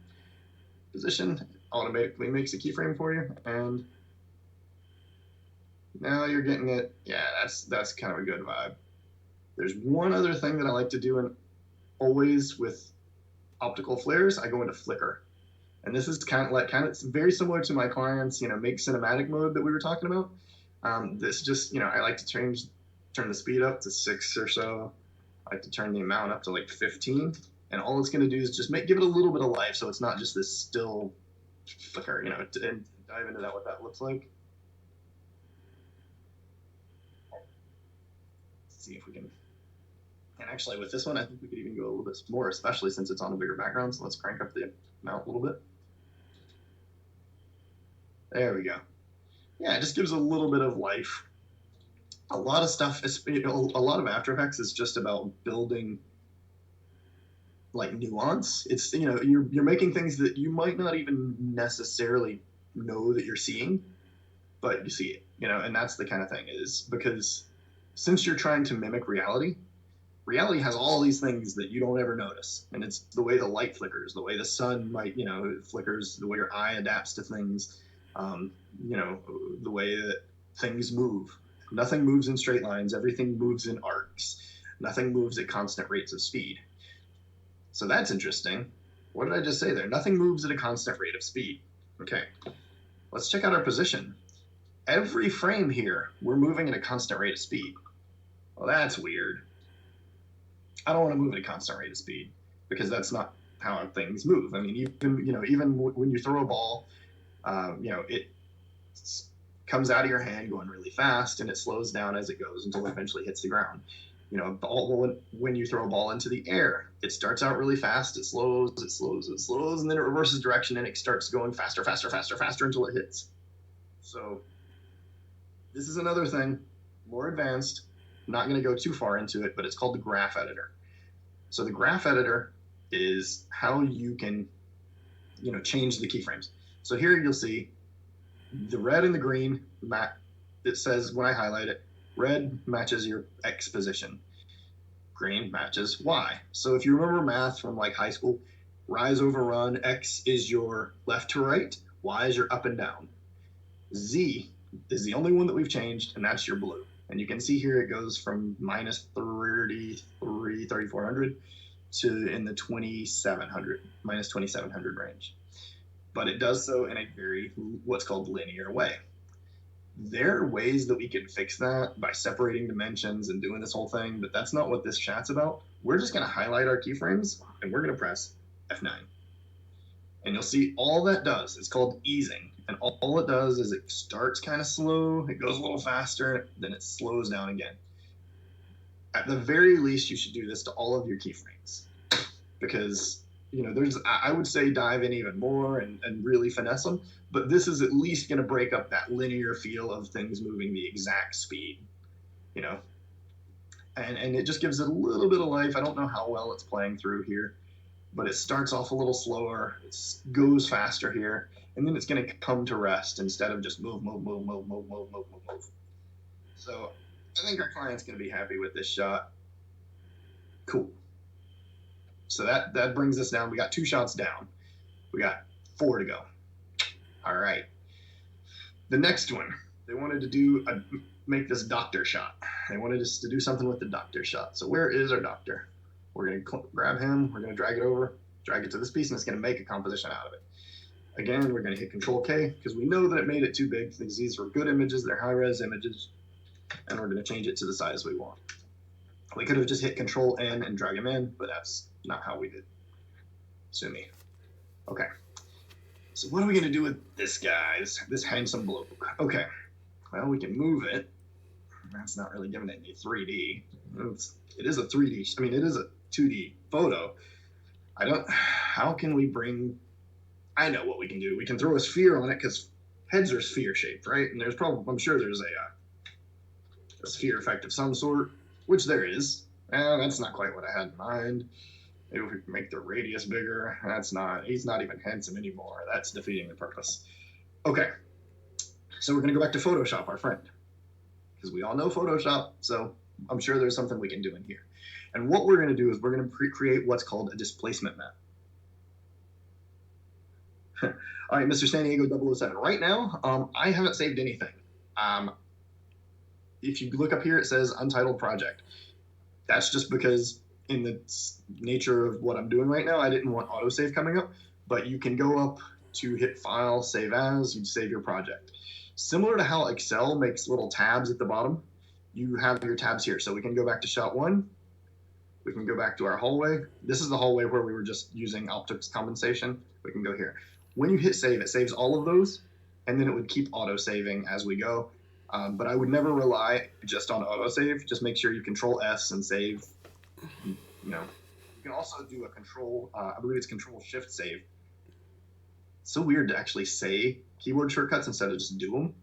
Position. Automatically makes a keyframe for you, and now you're getting it. Yeah, that's kind of a good vibe. There's one other thing that I like to do, and always with optical flares, I go into flicker, and this is kind of very similar to my clients, make cinematic mode that we were talking about. This just, I like to turn the speed up to 6 or so. I like to turn the amount up to like 15, and all it's going to do is just give it a little bit of life, so it's not just this still flicker, and dive into what that looks like. Let's see if we can. And actually, with this one, I think we could even go a little bit more, especially since it's on a bigger background. So let's crank up the amount a little bit. There we go. Yeah, it just gives a little bit of life. A lot of stuff, a lot of After Effects is just about building like nuance. It's you're making things that you might not even necessarily know that you're seeing, but you see it. And that's the kind of thing, is because since you're trying to mimic reality has all these things that you don't ever notice, and it's the way the light flickers, the way the sun might flickers, the way your eye adapts to things, the way that things move. Nothing moves in straight lines. Everything moves in arcs. Nothing moves at constant rates of speed. So that's interesting. What did I just say there? Nothing moves at a constant rate of speed. Okay, let's check out our position. Every frame here, we're moving at a constant rate of speed. Well, that's weird. I don't want to move at a constant rate of speed because that's not how things move. I mean, even when you throw a ball, it comes out of your hand going really fast, and it slows down as it goes until it eventually hits the ground. When you throw a ball into the air, it starts out really fast, it slows, and then it reverses direction and it starts going faster until it hits. So this is another thing, more advanced. I'm not going to go too far into it, but it's called the graph editor. So the graph editor is how you can, change the keyframes. So here you'll see the red and the green it says when I highlight it, red matches your X position, green matches Y. So if you remember math from like high school, rise over run, X is your left to right, Y is your up and down. Z is the only one that we've changed, and that's your blue. And you can see here it goes from minus 3,400 to in the 2,700, minus 2,700 range. But it does so in a very, what's called linear way. There are ways that we can fix that by separating dimensions and doing this whole thing, but that's not what this chat's about. We're just going to highlight our keyframes, and we're going to press F9. And you'll see all that does, it's called easing. And all it does is it starts kind of slow, it goes a little faster, then it slows down again. At the very least, you should do this to all of your keyframes. Because, I would say dive in even more and really finesse them, but this is at least going to break up that linear feel of things moving the exact speed, and it just gives it a little bit of life. I don't know how well it's playing through here, but it starts off a little slower, it goes faster here, and then it's going to come to rest instead of just move. So I think our client's going to be happy with this shot. Cool. So that brings us down. We got 2 shots down. We got 4 to go. All right. The next one, they wanted to make this doctor shot. They wanted us to do something with the doctor shot. So where is our doctor? We're going to grab him. We're going to drag it over, drag it to this piece, and it's going to make a composition out of it. Again, we're going to hit Control K because we know that it made it too big. These are good images. They're high-res images. And we're going to change it to the size we want. We could have just hit Control N and drag him in, but that's not how we did. Sue me. Okay. So what are we going to do with this guy, this handsome bloke? Okay. Well, we can move it. That's not really giving it any 3D. It is a 3D. I mean, it is a 2D photo. How can we bring... I know what we can do. We can throw a sphere on it because heads are sphere shaped, right? And I'm sure there's a sphere effect of some sort, which there is. That's not quite what I had in mind. Maybe we can make the radius bigger. He's not even handsome anymore. That's defeating the purpose. Okay. So we're going to go back to Photoshop, our friend. Because we all know Photoshop, so I'm sure there's something we can do in here. And what we're going to do is we're going to create what's called a displacement map. All right, Mr. San Diego 007. Right now, I haven't saved anything. If you look up here, it says Untitled Project. That's just because in the nature of what I'm doing right now, I didn't want autosave coming up, but you can go up to hit File, Save As, you'd save your project. Similar to how Excel makes little tabs at the bottom, you have your tabs here. So we can go back to shot 1. We can go back to our hallway. This is the hallway where we were just using optics compensation. We can go here. When you hit save, it saves all of those, and then it would keep auto-saving as we go. But I would never rely just on autosave. Just make sure you Control S and save. You can also do a Control, I believe it's Control Shift save. It's so weird to actually say keyboard shortcuts instead of just do them.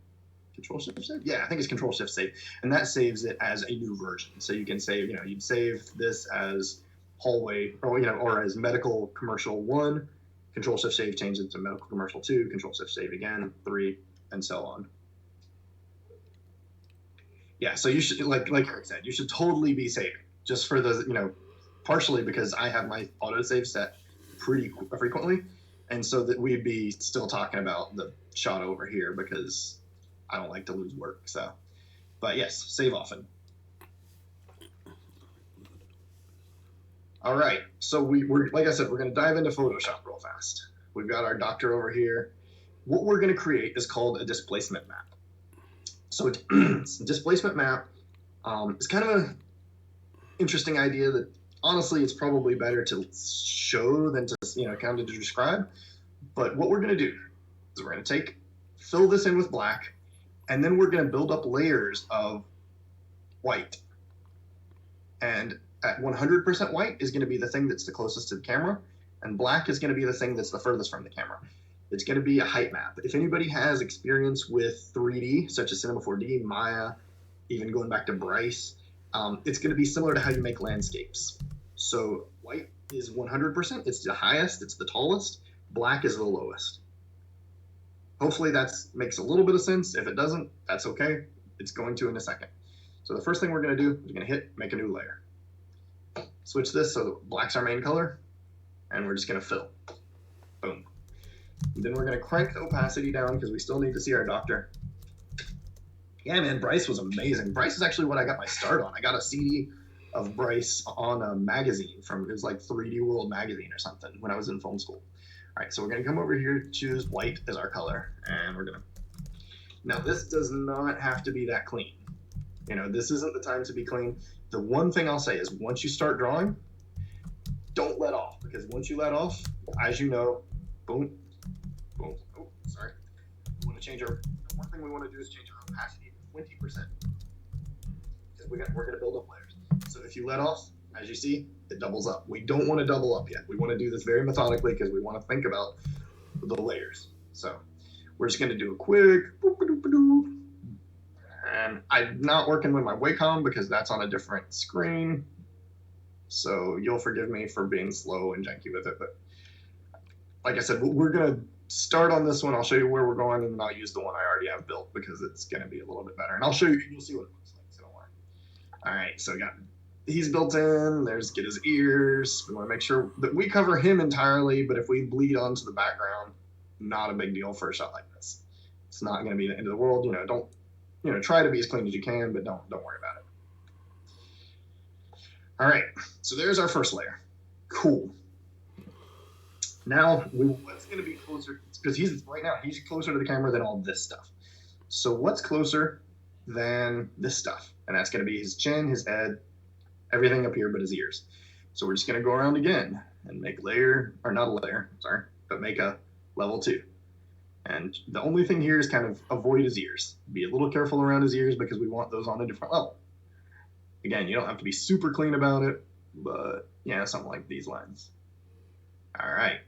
Control Shift save? Yeah, I think it's Control Shift save. And that saves it as a new version. So you can save, you'd save this as hallway, or as medical commercial 1. Control Shift save changes it to medical commercial 2. Control Shift save again, 3, and so on. Yeah, so you should, like Eric said, you should totally be saving. Just for the, partially because I have my autosave set pretty frequently. And so that we'd be still talking about the shot over here because I don't like to lose work. So, but yes, save often. All right, so we're like I said, we're going to dive into Photoshop real fast. We've got our doctor over here. What we're going to create is called a displacement map. So a displacement map is kind of an interesting idea that honestly, it's probably better to show than to, kind of describe. But what we're going to do is we're going to fill this in with black, and then we're going to build up layers of white. And at 100% white is going to be the thing that's the closest to the camera, and black is going to be the thing that's the furthest from the camera. It's going to be a height map. If anybody has experience with 3D, such as Cinema 4D, Maya, even going back to Bryce, it's going to be similar to how you make landscapes. So white is 100%. It's the highest. It's the tallest. Black is the lowest. Hopefully that makes a little bit of sense. If it doesn't, that's okay. It's going to in a second. So the first thing we're going to do is going to hit make a new layer. Switch this so that black's our main color, and we're just going to fill. Boom. And then we're going to crank the opacity down because we still need to see our doctor. Yeah, man, Bryce was amazing. Bryce is actually what I got my start on. I got a CD of Bryce on a magazine it was like 3D World magazine or something when I was in film school. All right, so we're going to come over here, choose white as our color, and we're going to... Now, this does not have to be that clean. This isn't the time to be clean. The one thing I'll say is once you start drawing, don't let off, because once you let off, as you know, boom, boom. Oh, sorry. We want to change the one thing we want to do is change our opacity to 20%. Because we're going to build up layers. So if you let off, as you see, it doubles up. We don't want to double up yet. We want to do this very methodically because we want to think about the layers. So we're just going to do a quick boop-a-doop-a-doo. And I'm not working with my Wacom because that's on a different screen. So you'll forgive me for being slow and janky with it. But like I said, we're going to start on this one. I'll show you where we're going, and then I'll use the one I already have built because it's going to be a little bit better. And I'll show you, you'll see what it looks like, so don't worry. All right, so he's built in. Get his ears. We want to make sure that we cover him entirely, but if we bleed onto the background, not a big deal for a shot like this. It's not going to be the end of the world. Don't try to be as clean as you can, but don't worry about it. All right, so there's our first layer. Cool. Now, what's going to be closer? Because he's closer to the camera than all this stuff. So what's closer than this stuff? And that's going to be his chin, his head, everything up here but his ears. So we're just going to go around again and make make a level 2. And the only thing here is kind of avoid his ears. Be a little careful around his ears because we want those on a different level. Again, you don't have to be super clean about it, but yeah, something like these lines. All right.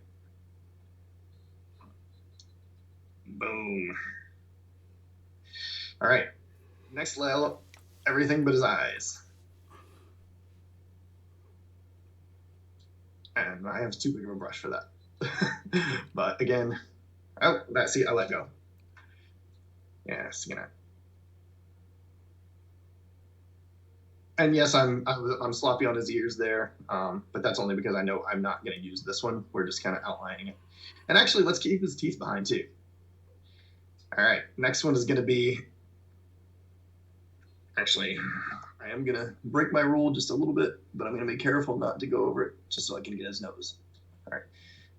Boom. All right. Next level, everything but his eyes. And I have too big of a brush for that. But again, I let go. Yeah, and yes, I'm sloppy on his ears there, but that's only because I know I'm not going to use this one. We're just kind of outlining it. And actually, let's keep his teeth behind too. All right, next one is going to be... Actually, I am going to break my rule just a little bit, but I'm going to be careful not to go over it just so I can get his nose. All right.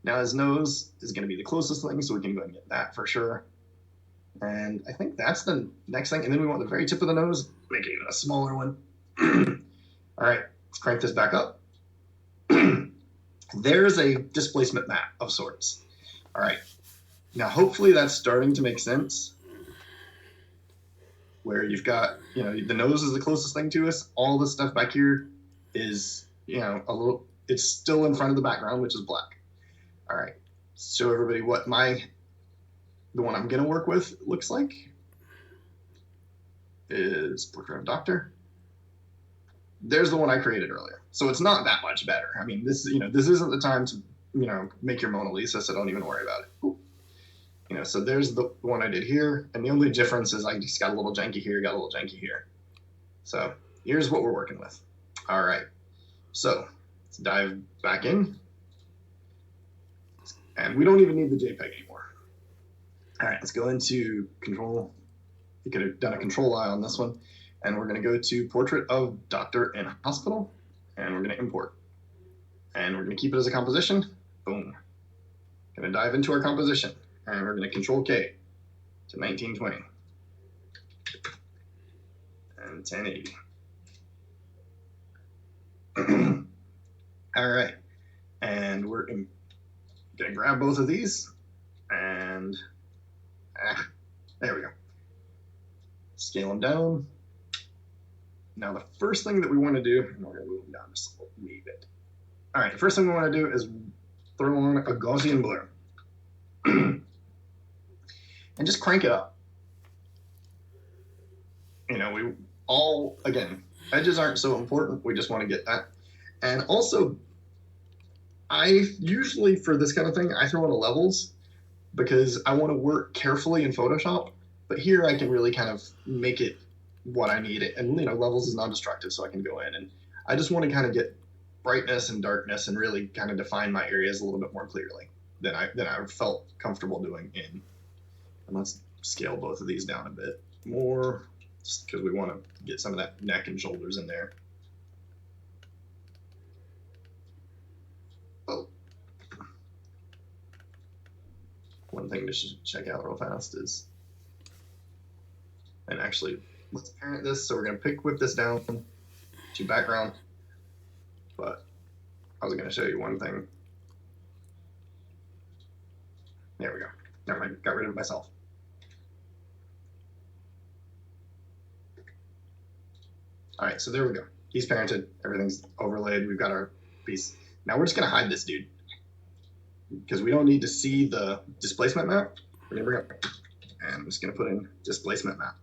Now his nose is going to be the closest thing, so we can go ahead and get that for sure. And I think that's the next thing. And then we want the very tip of the nose, make it even a smaller one. All right, let's crank this back up. There's a displacement map of sorts. All right. Now, hopefully that's starting to make sense. Where you've got, the nose is the closest thing to us. All this stuff back here is, it's still in front of the background, which is black. All right, show everybody what the one I'm gonna work with looks like. Is Portrait of Doctor. There's the one I created earlier. So it's not that much better. I mean, this isn't the time to, make your Mona Lisa, so don't even worry about it. Ooh. So there's the one I did here, and the only difference is I just got a little janky here, got a little janky here. So here's what we're working with. All right, so let's dive back in. And we don't even need the JPEG anymore. All right, let's go into control. You could have done a control I on this one. And we're going to go to Portrait of Doctor in Hospital. And we're going to import. And we're going to keep it as a composition. Boom. Going to dive into our composition. And we're going to Control K to 1920. And 1080. All right. And we're going to grab both of these. And there we go. Scale them down. Now, the first thing that we want to do, and we're going to move them down just a wee bit. All right, the first thing we want to do is throw on a Gaussian blur. And just crank it up. You know, we all, again, edges aren't so important. We just want to get that. And also, I usually, for this kind of thing, I throw in the levels because I want to work carefully in Photoshop. But here I can really kind of make it what I need it. And, you know, levels is non-destructive, so I can go in. And I just want to kind of get brightness and darkness and really kind of define my areas a little bit more clearly than I felt comfortable doing in. And let's scale both of these down a bit more just because we want to get some of that neck and shoulders in there. Oh. One thing to check out real fast is, and actually, let's parent this. So we're going to whip this down to background. But I was going to show you one thing. There we go. Never mind. Got rid of it myself. All right, so there we go. He's parented. Everything's overlaid. We've got our piece. Now we're just going to hide this dude because we don't need to see the displacement map. We're going to bring up, and I'm just going to put in displacement map.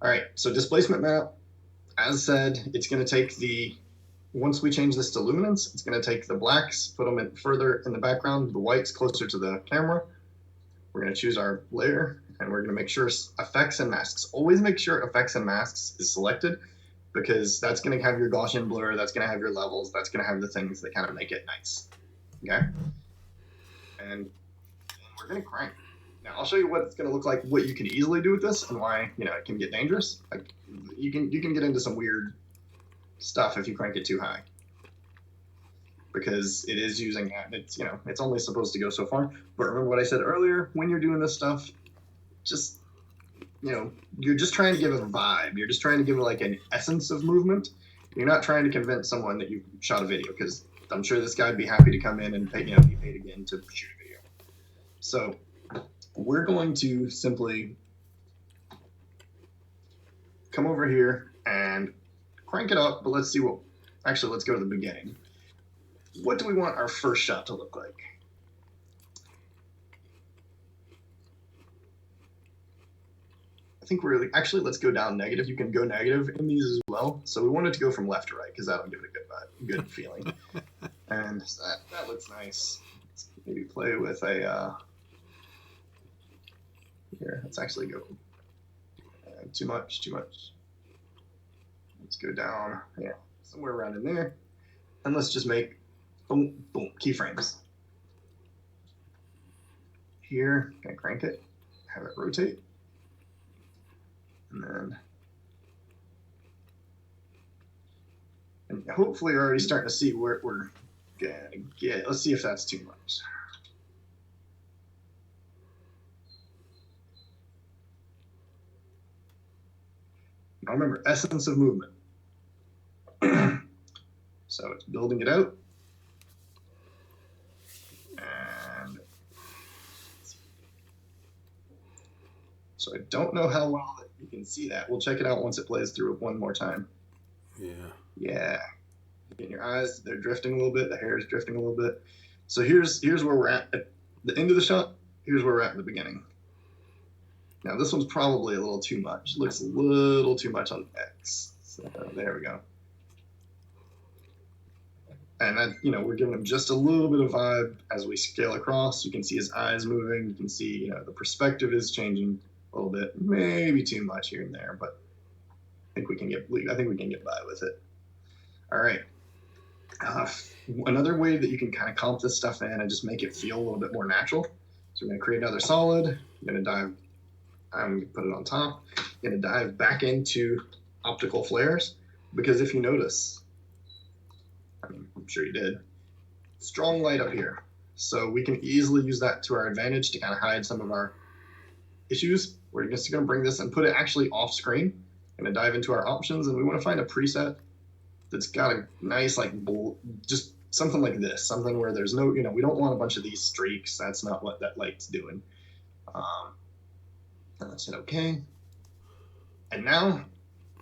All right, so displacement map, as said, it's going to take the, once we change this to luminance, it's going to take the blacks, put them in further in the background, the whites closer to the camera. We're going to choose our layer, and we're going to make sure effects and masks. Always make sure effects and masks is selected because that's going to have your Gaussian blur, that's going to have your levels, that's going to have the things that kind of make it nice. Okay? And we're going to crank. Now I'll show you what it's going to look like, what you can easily do with this, and why it can get dangerous. Like you can get into some weird stuff if you crank it too high, because it is using it's it's only supposed to go so far. But remember what I said earlier: when you're doing this stuff, just you're just trying to give it a vibe. You're just trying to give it like an essence of movement. You're not trying to convince someone that you shot a video, because I'm sure this guy'd be happy to come in and pay, be paid again to shoot a video. So we're going to simply come over here and crank it up, but let's see what, actually, let's go to the beginning. What do we want our first shot to look like? I think we're, actually, let's go down negative. You can go negative in these as well. So we want it to go from left to right, because that'll give it a good feeling. And that looks nice. Let's maybe play with a, here, let's actually go too much. Let's go down, somewhere around in there. And let's just make, boom, boom, keyframes. Here, gonna crank it, have it rotate. And hopefully you're already starting to see where we're gonna get. Let's see if that's too much. Now remember, essence of movement. So it's building it out. And so I don't know how well you can see that. We'll check it out once it plays through one more time. Yeah. In your eyes, they're drifting a little bit. The hair is drifting a little bit. So here's where we're at the end of the shot. Here's where we're at in the beginning. Now this one's probably a little too much. Looks a little too much on X. So there we go. And that, we're giving him just a little bit of vibe as we scale across. You can see his eyes moving. You can see, the perspective is changing a little bit. Maybe too much here and there, but I think we can get by with it. All right. Another way that you can kind of comp this stuff in and just make it feel a little bit more natural. So we're going to create another solid. I'm going to put it on top. I'm going to dive back into optical flares, because if you notice, I'm sure you did, strong light up here. So we can easily use that to our advantage to kind of hide some of our issues. We're just going to bring this and put it actually off screen. I'm going to dive into our options, and we want to find a preset that's got a nice, just something like this, something where there's no, we don't want a bunch of these streaks. That's not what that light's doing. And let's hit OK. And now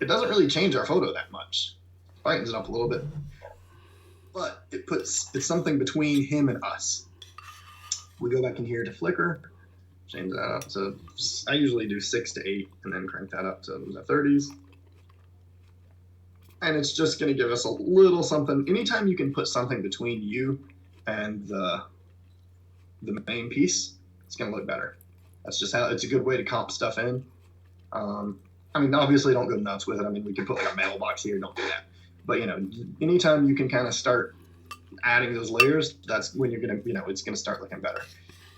it doesn't really change our photo that much. Brightens it up a little bit, but it's something between him and us. We go back in here to flicker, change that up to, I usually do 6 to 8, and then crank that up to the 30s. And it's just going to give us a little something. Anytime you can put something between you and the main piece, it's going to look better. That's just how, it's a good way to comp stuff in. I mean, obviously don't go nuts with it. I mean, we can put like a mailbox here, don't do that. But, anytime you can kind of start adding those layers, that's when you're going to, it's going to start looking better.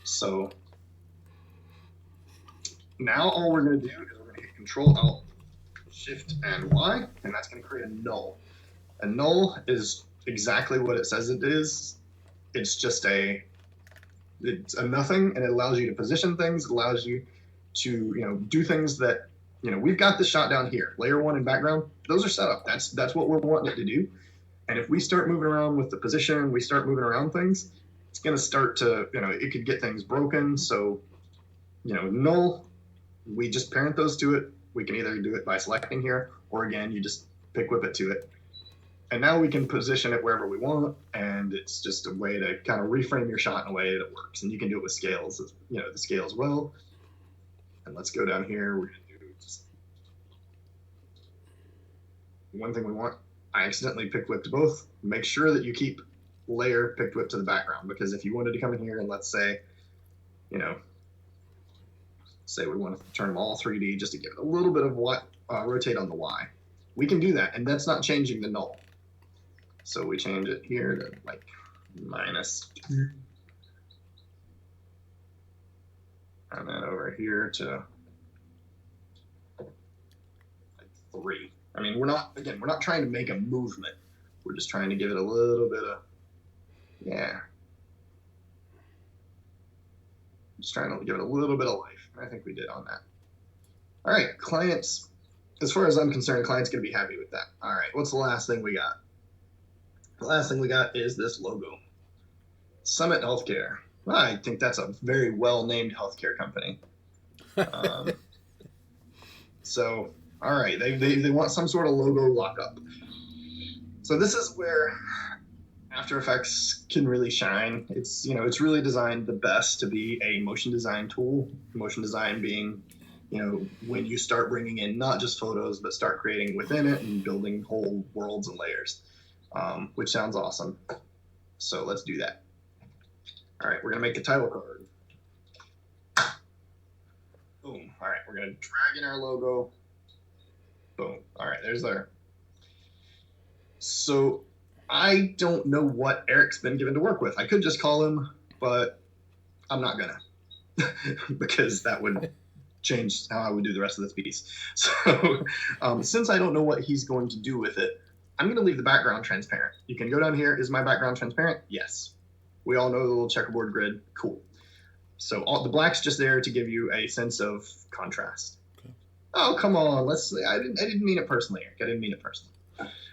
So now all we're going to do is we're going to hit Control Alt Shift and Y, and that's going to create a null. A null is exactly what it says it is. It's just it's a nothing, and it allows you to position things. It allows you to do things that we've got this shot down here, layer 1 and background. Those are set up. That's what we're wanting it to do. And if we start moving around with the position, we start moving around things, it's going to start to it could get things broken. So null, we just parent those to it. We can either do it by selecting here, or again, you just pick whip it to it. And now we can position it wherever we want, and it's just a way to kind of reframe your shot in a way that works. And you can do it with scales, the scale as well. And let's go down here. We're going to do just one thing we want. I accidentally pick whipped both. Make sure that you keep layer picked whip to the background, because if you wanted to come in here and let's say, say we want to turn them all 3D just to give it a little bit of rotate on the Y. We can do that, and that's not changing the null. So we change it here to like -2. And then over here to like 3. I mean, we're not trying to make a movement. We're just trying to give it a little bit of, just trying to give it a little bit of life. I think we did on that. All right, clients, as far as I'm concerned, client's going to be happy with that. All right, what's the last thing we got? The last thing we got is this logo. Summit Healthcare. Well, I think that's a very well-named healthcare company. So, all right, they want some sort of logo lockup. So this is where After Effects can really shine. It's really designed the best to be a motion design tool. Motion design being, when you start bringing in not just photos, but start creating within it and building whole worlds and layers, which sounds awesome. So let's do that. All right, we're gonna make a title card. Boom. All right, we're gonna drag in our logo. Boom. All right, there's our. So I don't know what Eric's been given to work with. I could just call him, but I'm not gonna, because that would change how I would do the rest of this piece. So since I don't know what he's going to do with it, I'm gonna leave the background transparent. You can go down here. Is my background transparent? Yes. We all know the little checkerboard grid. Cool. So the black's just there to give you a sense of contrast. Okay. Oh, come on. I didn't mean it personally, Eric. I didn't mean it personally.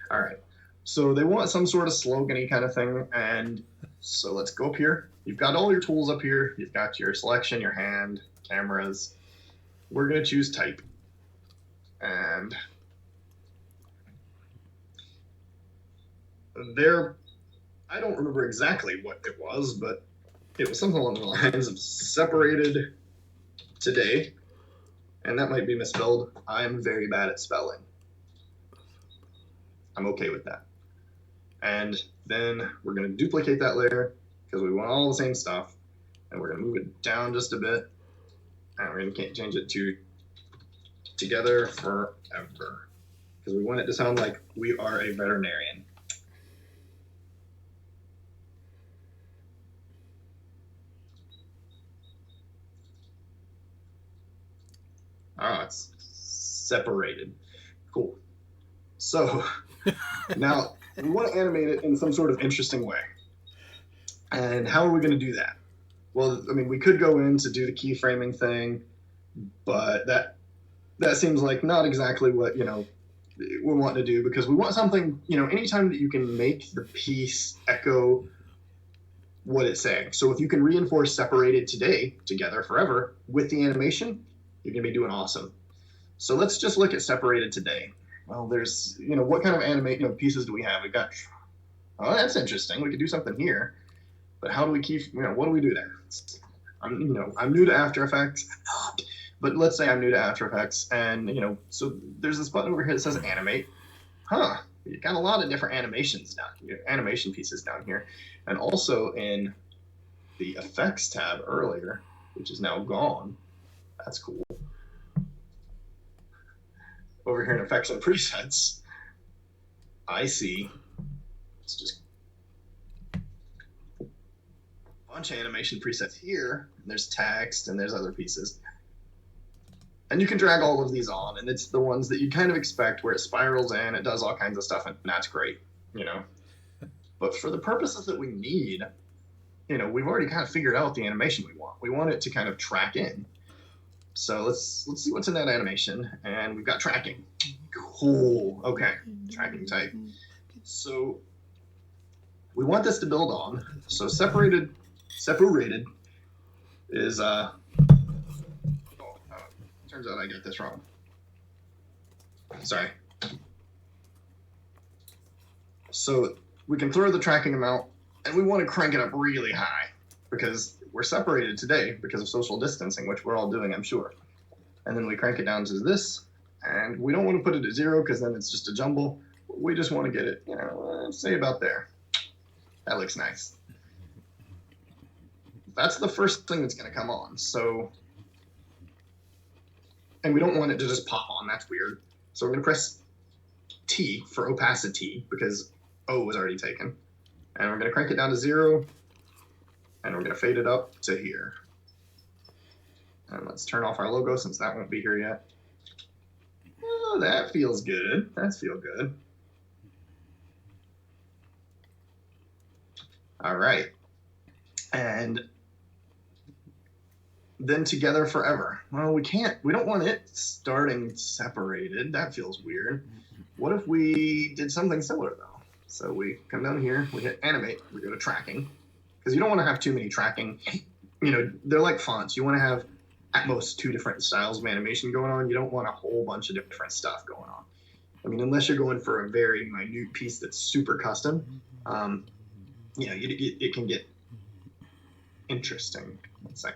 All right. So they want some sort of slogan-y kind of thing. And so let's go up here. You've got all your tools up here. You've got your selection, your hand, cameras. We're going to choose type. And I don't remember exactly what it was, but it was something along the lines of separated today. And that might be misspelled. I'm very bad at spelling. I'm okay with that. And then we're going to duplicate that layer because we want all the same stuff. And we're going to move it down just a bit. And we're going to change it to Together Forever, because we want it to sound like we are a veterinarian. Oh, it's separated. Cool. So now we want to animate it in some sort of interesting way. And how are we going to do that? Well, I mean, we could go in to do the keyframing thing, but that seems like not exactly what, we want to do, because we want something, anytime that you can make the piece echo what it's saying. So if you can reinforce separated today together forever with the animation, you're going to be doing awesome. So let's just look at separated today. Well, there's, what kind of pieces do we have? We got, oh, that's interesting. We could do something here, but how do we keep, what do we do there? I'm new to After Effects, but let's say I'm new to After Effects, and, so there's this button over here that says animate. You got a lot of different animations down here, animation pieces down here. And also in the effects tab earlier, which is now gone. That's cool. Over here in effects and presets, I see it's just a bunch of animation presets here. And there's text and there's other pieces. And you can drag all of these on, and it's the ones that you kind of expect where it spirals in, it does all kinds of stuff, and that's great, But for the purposes that we need, we've already kind of figured out the animation we want. We want it to kind of track in. So let's see what's in that animation, and we've got tracking. Cool. Okay, tracking type. So we want this to build on. So separated is turns out I get this wrong. Sorry. So we can throw the tracking amount, and we want to crank it up really high because we're separated today because of social distancing, which we're all doing, I'm sure. And then we crank it down to this, and we don't want to put it at 0 because then it's just a jumble. We just want to get it, say about there. That looks nice. That's the first thing that's going to come on. So, and we don't want it to just pop on. That's weird. So we're going to press T for opacity because O was already taken. And we're going to crank it down to 0. And we're going to fade it up to here. And let's turn off our logo since that won't be here yet. Oh, that feels good. That feels good. All right. And then together forever. Well, we don't want it starting separated. That feels weird. What if we did something similar though? So we come down here, we hit animate, we go to tracking. Because you don't want to have too many tracking. They're like fonts. You want to have at most 2 different styles of animation going on. You don't want a whole bunch of different stuff going on. I mean, unless you're going for a very minute piece that's super custom, it can get interesting. Let's say.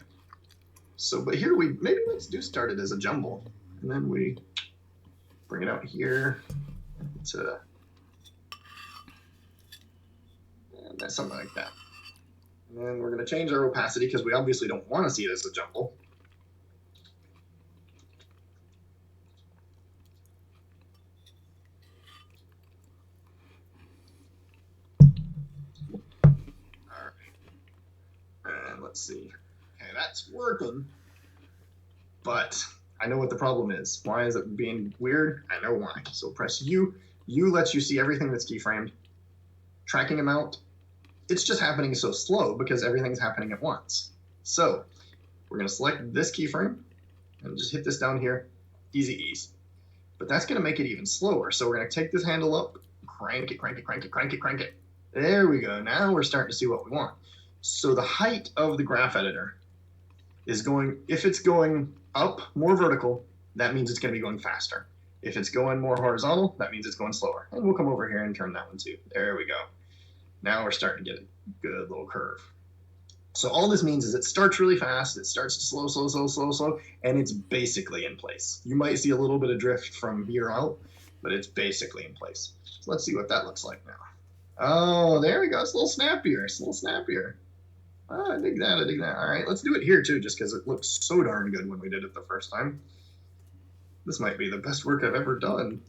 So, but here let's start it as a jumble, and then we bring it out here to and something like that. And then we're going to change our opacity because we obviously don't want to see it as a jumble. All right. And let's see. Okay, that's working. But I know what the problem is. Why is it being weird? I know why. So press U. U lets you see everything that's keyframed. Tracking amount. It's just happening so slow because everything's happening at once. So we're going to select this keyframe and just hit this down here. Easy ease. But that's going to make it even slower. So we're going to take this handle up, crank it, crank it, crank it, crank it, crank it. There we go. Now we're starting to see what we want. So the height of the graph editor is going, if it's going up more vertical, that means it's going to be going faster. If it's going more horizontal, that means it's going slower. And we'll come over here and turn that one too. There we go. Now we're starting to get a good little curve. So all this means is it starts really fast, it starts slow, slow, slow, slow, slow, and it's basically in place. You might see a little bit of drift from here out, but it's basically in place. So let's see what that looks like now. Oh, there we go. It's a little snappier. It's a little snappier. Oh, I dig that. I dig that. All right, let's do it here too, just because it looks so darn good when we did it the first time. This might be the best work I've ever done.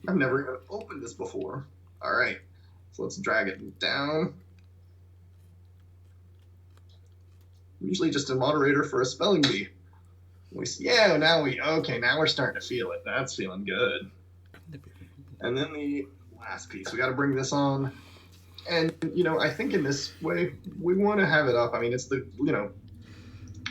I've never even opened this before. All right. So let's drag it down. Usually just a moderator for a spelling bee. Now we're starting to feel it. That's feeling good. And then the last piece, we got to bring this on. And, I think in this way, we want to have it up. I mean, it's the,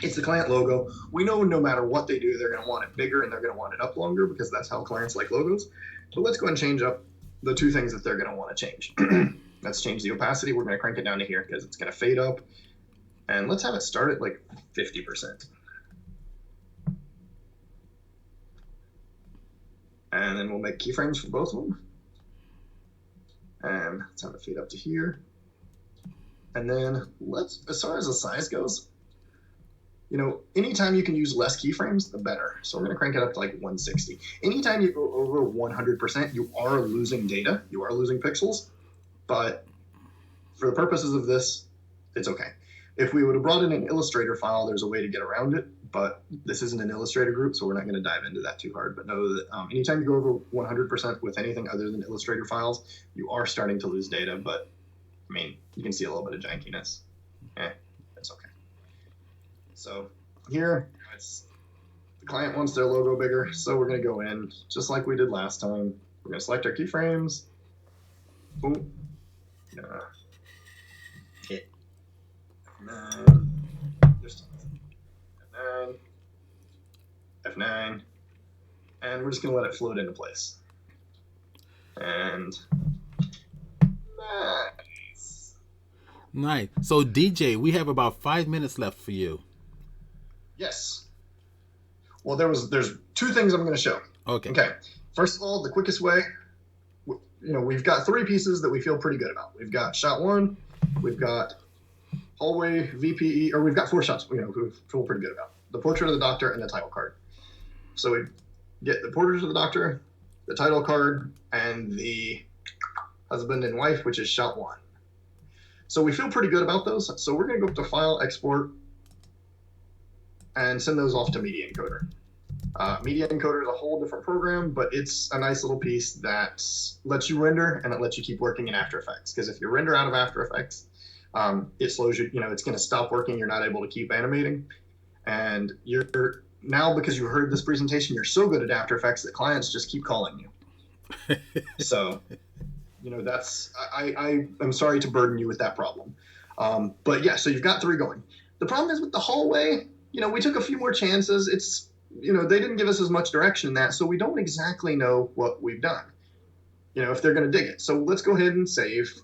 It's the client logo. We know no matter what they do, they're going to want it bigger and they're going to want it up longer because that's how clients like logos. But let's go and change up the two things that they're going to want to change. Let's change the opacity. We're going to crank it down to here because it's going to fade up. And let's have it start at like 50%. And then we'll make keyframes for both of them. And let's have it fade up to here. And then let's, as far as the size goes, you know, anytime you can use less keyframes, the better. So we're going to crank it up to like 160. Anytime you go over 100%, you are losing data. You are losing pixels. But for the purposes of this, it's okay. If we would have brought in an Illustrator file, there's a way to get around it. But this isn't an Illustrator group, so we're not going to dive into that too hard. But know that anytime you go over 100% with anything other than Illustrator files, you are starting to lose data. But, I mean, you can see a little bit of jankiness. That's okay. So here, the client wants their logo bigger, so we're going to go in, just like we did last time. We're going to select our keyframes. Boom. Hit. F9. F9. F9. And we're just going to let it float into place. And nice. So DJ, we have about 5 minutes left for you. Yes. Well, there's two things I'm going to show. Okay. First of all, the quickest way, we've got three pieces that we feel pretty good about. We've got shot one, we've got hallway VPE, or we've got four shots, we feel pretty good about. The portrait of the doctor and the title card. So we get the portrait of the doctor, the title card, and the husband and wife, which is shot one. So we feel pretty good about those. So we're going to go up to File, Export, and send those off to Media Encoder. Media Encoder is a whole different program, but it's a nice little piece that lets you render and it lets you keep working in After Effects. Because if you render out of After Effects, it slows you, it's going to stop working. You're not able to keep animating. And you're now, because you heard this presentation, you're so good at After Effects that clients just keep calling you. So, I'm sorry to burden you with that problem. But yeah, so you've got three going. The problem is with the hallway, we took a few more chances. It's, they didn't give us as much direction in that, so we don't exactly know what we've done, if they're going to dig it. So let's go ahead and save.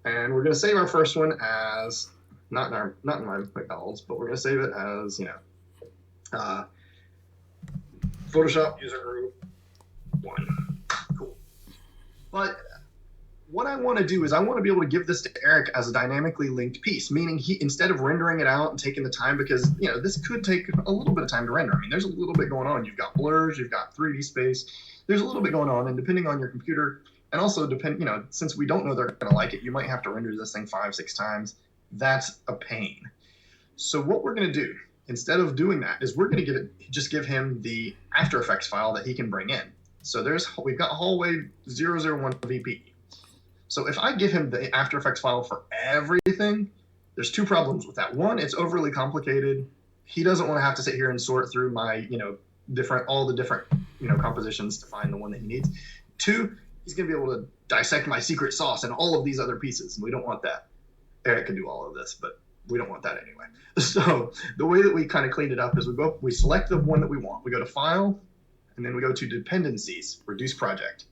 And we're going to save our first one as, not in my McDonald's, but we're going to save it as, Photoshop user group 1. Cool. But what I want to do is I want to be able to give this to Eric as a dynamically linked piece, meaning instead of rendering it out and taking the time, because this could take a little bit of time to render. I mean, there's a little bit going on. You've got blurs, you've got 3D space. There's a little bit going on, and depending on your computer, and also since we don't know they're going to like it, you might have to render this thing 5-6 times. That's a pain. So what we're going to do instead of doing that is we're going to give him the After Effects file that he can bring in. So we've got hallway 001 VP. So if I give him the After Effects file for everything, there's two problems with that. One, it's overly complicated. He doesn't want to have to sit here and sort through my, all the different, compositions to find the one that he needs. Two, he's going to be able to dissect my secret sauce and all of these other pieces. And we don't want that. Eric can do all of this, but we don't want that anyway. So the way that we kind of cleaned it up is we select the one that we want. We go to File, and then we go to Dependencies, Reduce Project.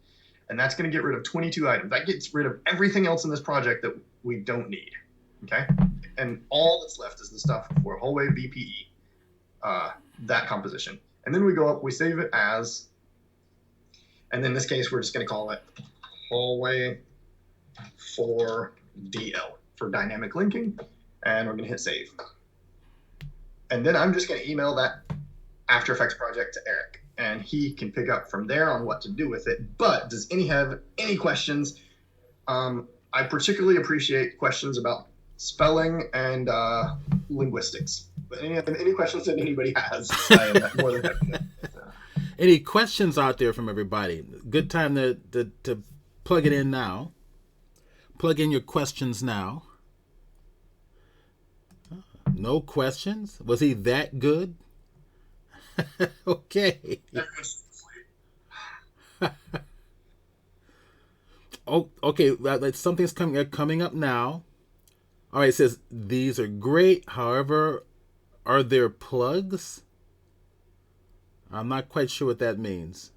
And that's going to get rid of 22 items. That gets rid of everything else in this project that we don't need, okay? And all that's left is the stuff for hallway VPE, that composition. And then we go up, we save it as, and in this case, we're just going to call it hallway for DL, for dynamic linking, and we're going to hit save. And then I'm just going to email that After Effects project to Eric. And he can pick up from there on what to do with it. But does have any questions? I particularly appreciate questions about spelling and linguistics. But any questions that anybody has, I am more than happy to. Any questions out there from everybody? Good time to plug it in now. Plug in your questions now. No questions? Was he that good? Okay. Oh, okay. Something's coming up now. All right. It says these are great. However, are there plugs? I'm not quite sure what that means.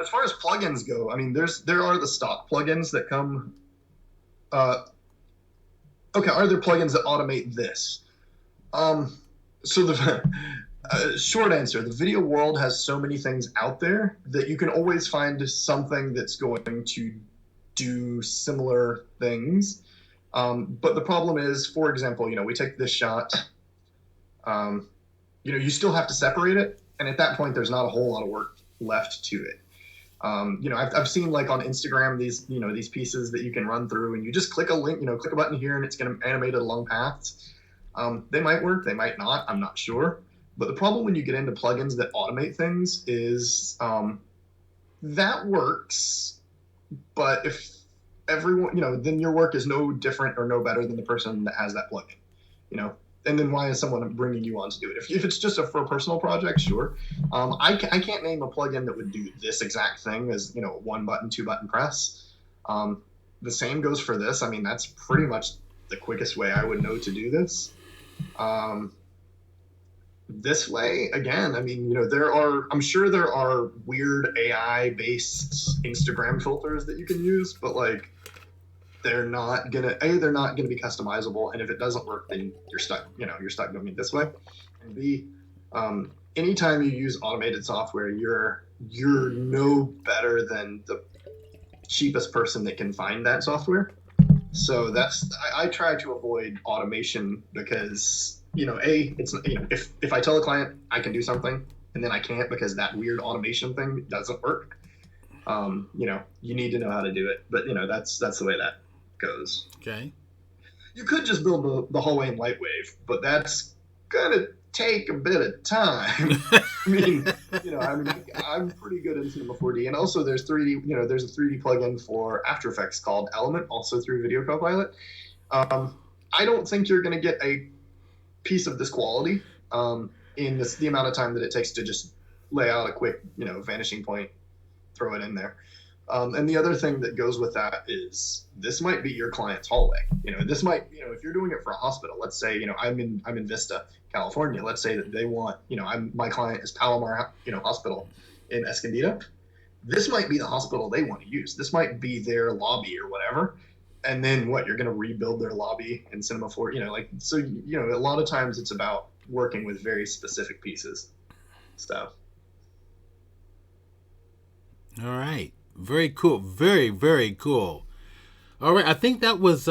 As far as plugins go, I mean, there are the stock plugins that come. Okay, are there plugins that automate this? So the short answer: the video world has so many things out there that you can always find something that's going to do similar things. But the problem is, for example, we take this shot. You still have to separate it, and at that point, there's not a whole lot of work left to it. I've seen like on Instagram these pieces that you can run through, and you just click a link, click a button here, and it's going to animate it along paths. They might work, they might not. I'm not sure. But the problem when you get into plugins that automate things is that works, but if everyone, then your work is no different or no better than the person that has that plugin, And then why is someone bringing you on to do it? If it's just for a personal project, sure. I can't name a plugin that would do this exact thing as, one button, two button press. The same goes for this. I mean, that's pretty much the quickest way I would know to do this. This way, again, I mean, I'm sure there are weird AI-based Instagram filters that you can use, but like, they're not gonna be customizable, and if it doesn't work, then you're stuck. You're stuck doing it this way. And B, anytime you use automated software, you're no better than the cheapest person that can find that software. So I try to avoid automation because it's if I tell a client I can do something and then I can't because that weird automation thing doesn't work. You need to know how to do it, but that's the way that goes. Okay. You could just build the hallway in Lightwave, but that's gonna take a bit of time. I mean, I'm pretty good in Cinema 4D, and also there's 3D. There's a 3D plugin for After Effects called Element, also through Video Copilot. I don't think you're gonna get a piece of this quality in the amount of time that it takes to just lay out a quick, vanishing point, throw it in there. And the other thing that goes with that is this might be your client's hallway. This might, if you're doing it for a hospital, let's say, I'm in Vista, California. Let's say that they want, my client is Palomar, Hospital in Escondido. This might be the hospital they want to use. This might be their lobby or whatever. And then you're going to rebuild their lobby in Cinema 4, so, a lot of times it's about working with very specific pieces. So. All right. Very cool. Very, very cool. All right. I think that was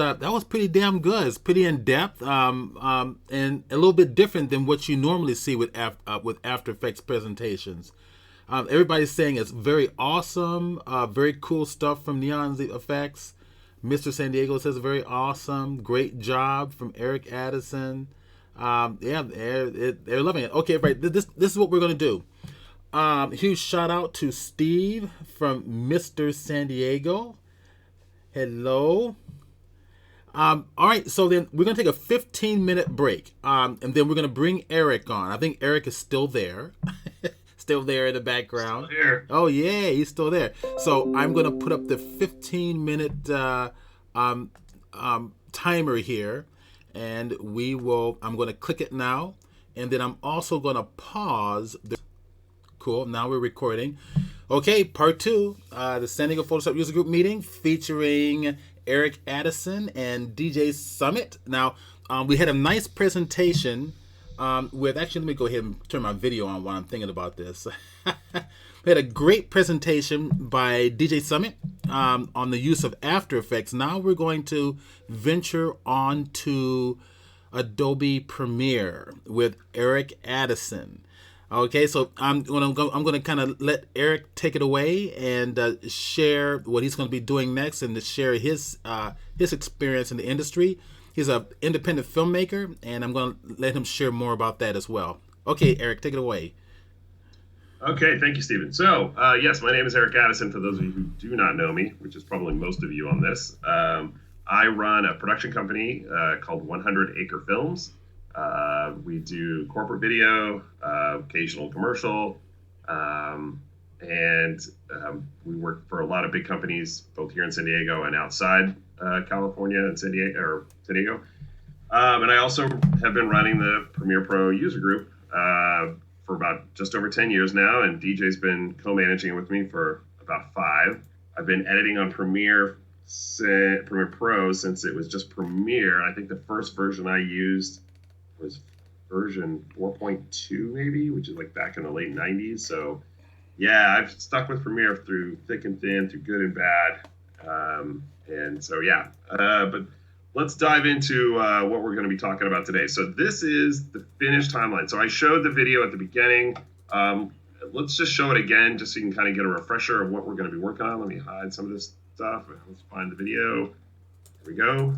pretty damn good. It's pretty in depth, and a little bit different than what you normally see with After Effects presentations. Everybody's saying it's very awesome. Very cool stuff from Neon Effects. Mr. San Diego says very awesome. Great job from Eric Addison. They're loving it. Okay, right. This is what we're gonna do. Huge shout out to Steve from Mr. San Diego. Hello. All right, so then we're going to take a 15-minute break, and then we're going to bring Eric on. I think Eric is still there. Still there in the background. Still here. Oh, yeah, he's still there. So I'm going to put up the 15-minute timer here, and I'm going to click it now, and then I'm also going to pause the... Cool. Now we're recording. Okay, part 2, the San Diego Photoshop User Group meeting featuring Eric Addison and DJ Summit. Now, we had a nice presentation with... Actually, let me go ahead and turn my video on while I'm thinking about this. We had a great presentation by DJ Summit on the use of After Effects. Now we're going to venture on to Adobe Premiere with Eric Addison. Okay, so I'm gonna kind of let Eric take it away and share what he's going to be doing next, and to share his experience in the industry. He's an independent filmmaker, and I'm going to let him share more about that as well. Okay, Eric, take it away. Okay, thank you, Stephen. So, yes, my name is Eric Addison. For those of you who do not know me, which is probably most of you on this, I run a production company called 100 Acre Films. We do corporate video, occasional commercial, and we work for a lot of big companies, both here in San Diego and outside California and San Diego. And I also have been running the Premiere Pro user group for about just over 10 years now, and DJ's been co-managing it with me for about 5. I've been editing on Premiere Pro since it was just Premiere. I think the first version I used was version 4.2 maybe, which is like back in the late 90s. So yeah, I've stuck with Premiere through thick and thin, through good and bad. And so yeah, but let's dive into what we're going to be talking about today. So this is the finished timeline. So I showed the video at the beginning. Let's just show it again, just so you can kind of get a refresher of what we're going to be working on. Let me hide some of this stuff. Let's find the video. Here we go.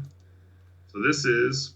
So this is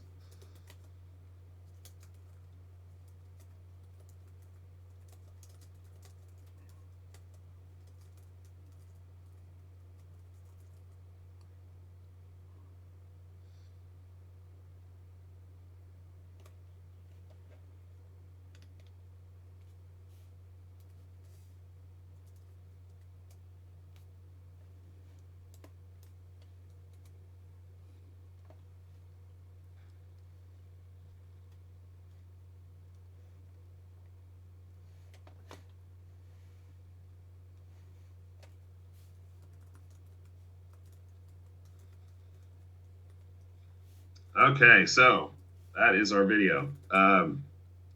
okay. So that is our video.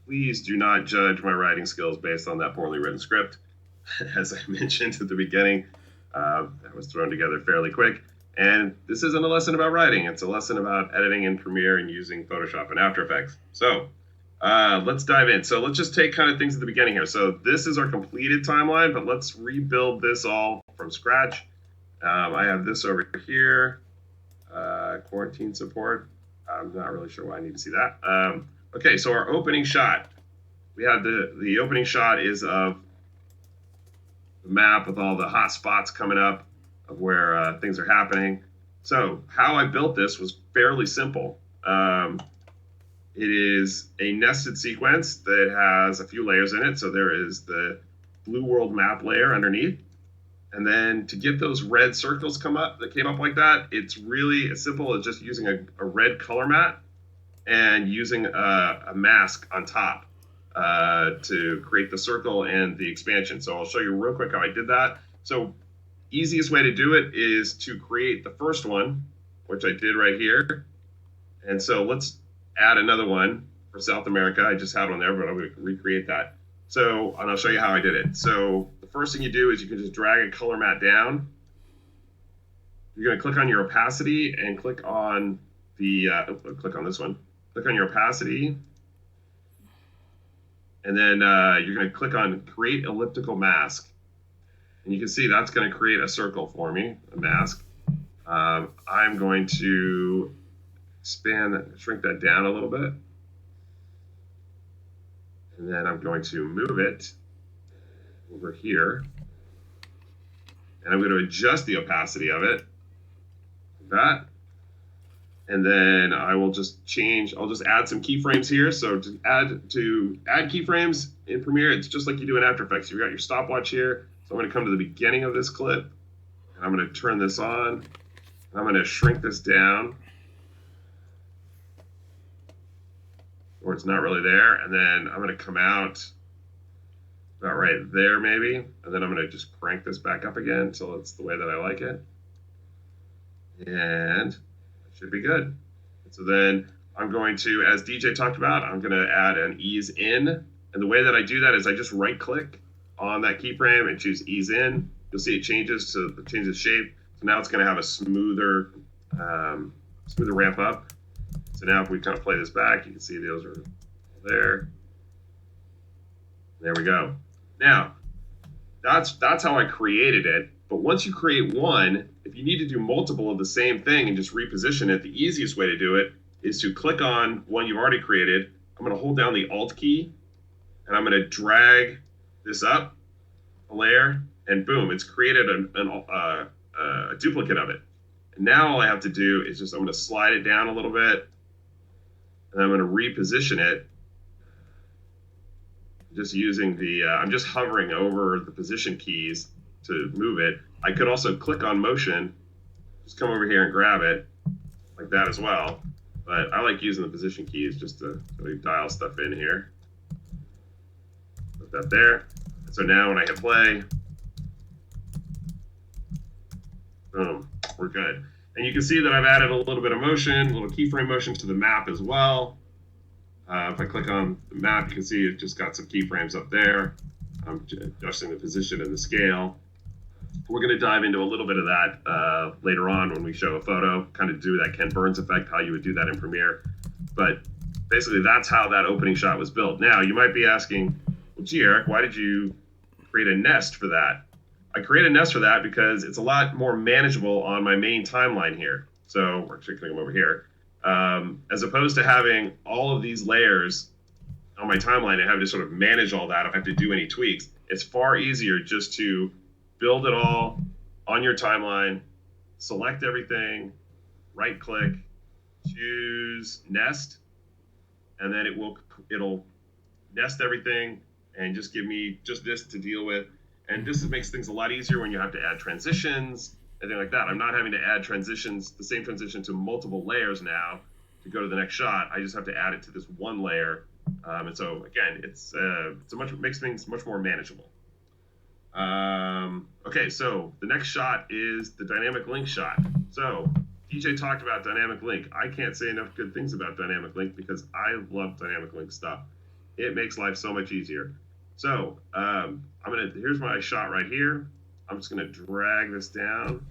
Please do not judge my writing skills based on that poorly written script. As I mentioned at the beginning, that was thrown together fairly quick. And this isn't a lesson about writing. It's a lesson about editing in Premiere and using Photoshop and After Effects. So let's dive in. So let's just take kind of things at the beginning here. So this is our completed timeline, but let's rebuild this all from scratch. I have this over here, quarantine support. I'm not really sure why I need to see that. Okay, so our opening shot. We have the opening shot is of the map with all the hot spots coming up of where things are happening. So how I built this was fairly simple. It is a nested sequence that has a few layers in it. So there is the blue world map layer underneath. And then to get those red circles that came up like that, it's really as simple as just using a red color mat and using a mask on top to create the circle and the expansion. So I'll show you real quick how I did that. So easiest way to do it is to create the first one, which I did right here. And so let's add another one for South America. I just had one there, but I'm going to recreate that. So, and I'll show you how I did it. So the first thing you do is you can just drag a color mat down. You're going to click on your opacity and click on the, click on this one. Click on your opacity. And then you're going to click on create elliptical mask. And you can see that's going to create a circle for me, a mask. I'm going to shrink that down a little bit. And then I'm going to move it over here. And I'm going to adjust the opacity of it, like that. And then I will just I'll just add some keyframes here. So to add keyframes in Premiere, it's just like you do in After Effects. You've got your stopwatch here. So I'm going to come to the beginning of this clip, and I'm going to turn this on, and I'm going to shrink this down, or it's not really there, and then I'm going to come out about right there maybe, and then I'm going to just crank this back up again until it's the way that I like it, and it should be good. So then I'm going to, as DJ talked about, I'm going to add an ease in, and the way that I do that is I just right click on that keyframe and choose ease in. You'll see it changes shape. So now it's going to have a smoother ramp up. So now if we kind of play this back, you can see those are there. There we go. Now, that's how I created it. But once you create one, if you need to do multiple of the same thing and just reposition it, the easiest way to do it is to click on one you've already created. I'm going to hold down the Alt key, and I'm going to drag this up a layer, and boom, it's created a duplicate of it. And now all I have to do is I'm going to slide it down a little bit, and I'm going to reposition it. Just using I'm just hovering over the position keys to move it. I could also click on motion, just come over here and grab it like that as well. But I like using the position keys just to really dial stuff in here. Put that there. So now when I hit play, boom, we're good. And you can see that I've added a little bit of motion, a little keyframe motion to the map as well. If I click on the map, you can see it just got some keyframes up there. I'm adjusting the position and the scale. We're going to dive into a little bit of that later on when we show a photo, kind of do that Ken Burns effect, how you would do that in Premiere. But basically, that's how that opening shot was built. Now, you might be asking, well, gee, Eric, why did you create a nest for that? I create a nest for that because it's a lot more manageable on my main timeline here. So we're actually clicking over here. As opposed to having all of these layers on my timeline and having to sort of manage all that if I have to do any tweaks, it's far easier just to build it all on your timeline, select everything, right click, choose nest, and then it'll nest everything and just give me just this to deal with. And this makes things a lot easier when you have to add transitions, anything like that. I'm not having to add transitions, the same transition to multiple layers now to go to the next shot. I just have to add it to this one layer. And so again, makes things much more manageable. Okay, so the next shot is the dynamic link shot. So DJ talked about dynamic link. I can't say enough good things about dynamic link because I love dynamic link stuff. It makes life so much easier. So here's my shot right here. I'm just gonna drag this down.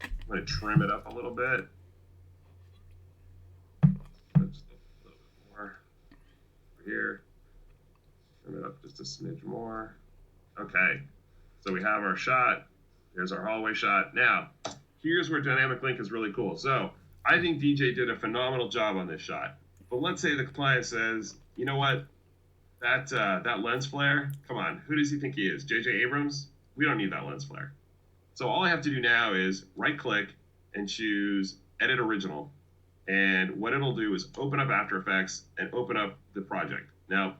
I'm gonna trim it up a little bit. Just a little bit more over here. Trim it up just a smidge more. Okay, so we have our shot. Here's our hallway shot. Now, here's where dynamic link is really cool. So I think DJ did a phenomenal job on this shot. But let's say the client says, you know what? That lens flare, come on, who does he think he is? J.J. Abrams? We don't need that lens flare. So all I have to do now is right-click and choose Edit Original. And what it'll do is open up After Effects and open up the project. Now,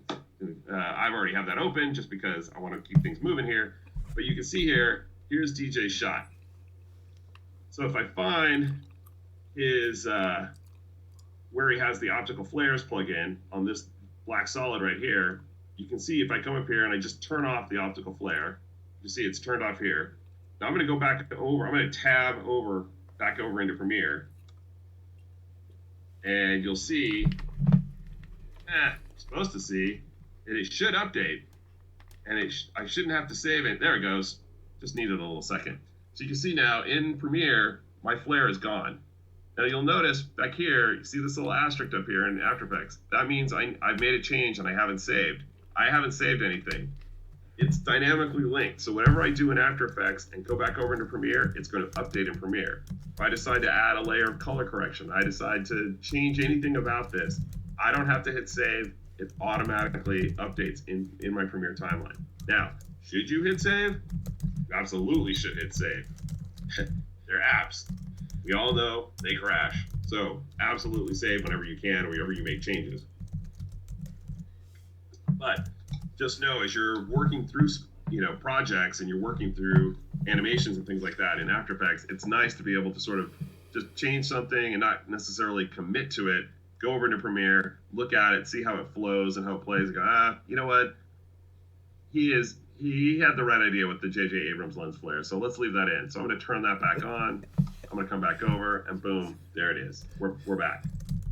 I've already have that open just because I want to keep things moving here. But you can see here, here's DJ's shot. So if I find his, where he has the optical flares plug in on this black solid right here, you can see if I come up here and I just turn off the optical flare, you see it's turned off here. Now I'm going to go back over, I'm going to tab over, back over into Premiere, and you'll see, you're supposed to see, it should update, and I shouldn't have to save it. There it goes. Just needed a little second. So you can see now in Premiere, my flare is gone. Now you'll notice back here, you see this little asterisk up here in After Effects. That means I've made a change and I haven't saved. I haven't saved anything. It's dynamically linked. So whatever I do in After Effects and go back over into Premiere, it's going to update in Premiere. If I decide to add a layer of color correction, I decide to change anything about this, I don't have to hit save. It automatically updates in my Premiere timeline. Now, should you hit save? You absolutely should hit save. They're apps. We all know they crash. So absolutely save whenever you can or whenever you make changes. But just know as you're working through projects and you're working through animations and things like that in After Effects, it's nice to be able to sort of just change something and not necessarily commit to it. Go over into Premiere, look at it, see how it flows and how it plays, and go, you know what? He had the right idea with the J.J. Abrams lens flare, so let's leave that in. So I'm going to turn that back on. I'm going to come back over, and boom, there it is. We're back.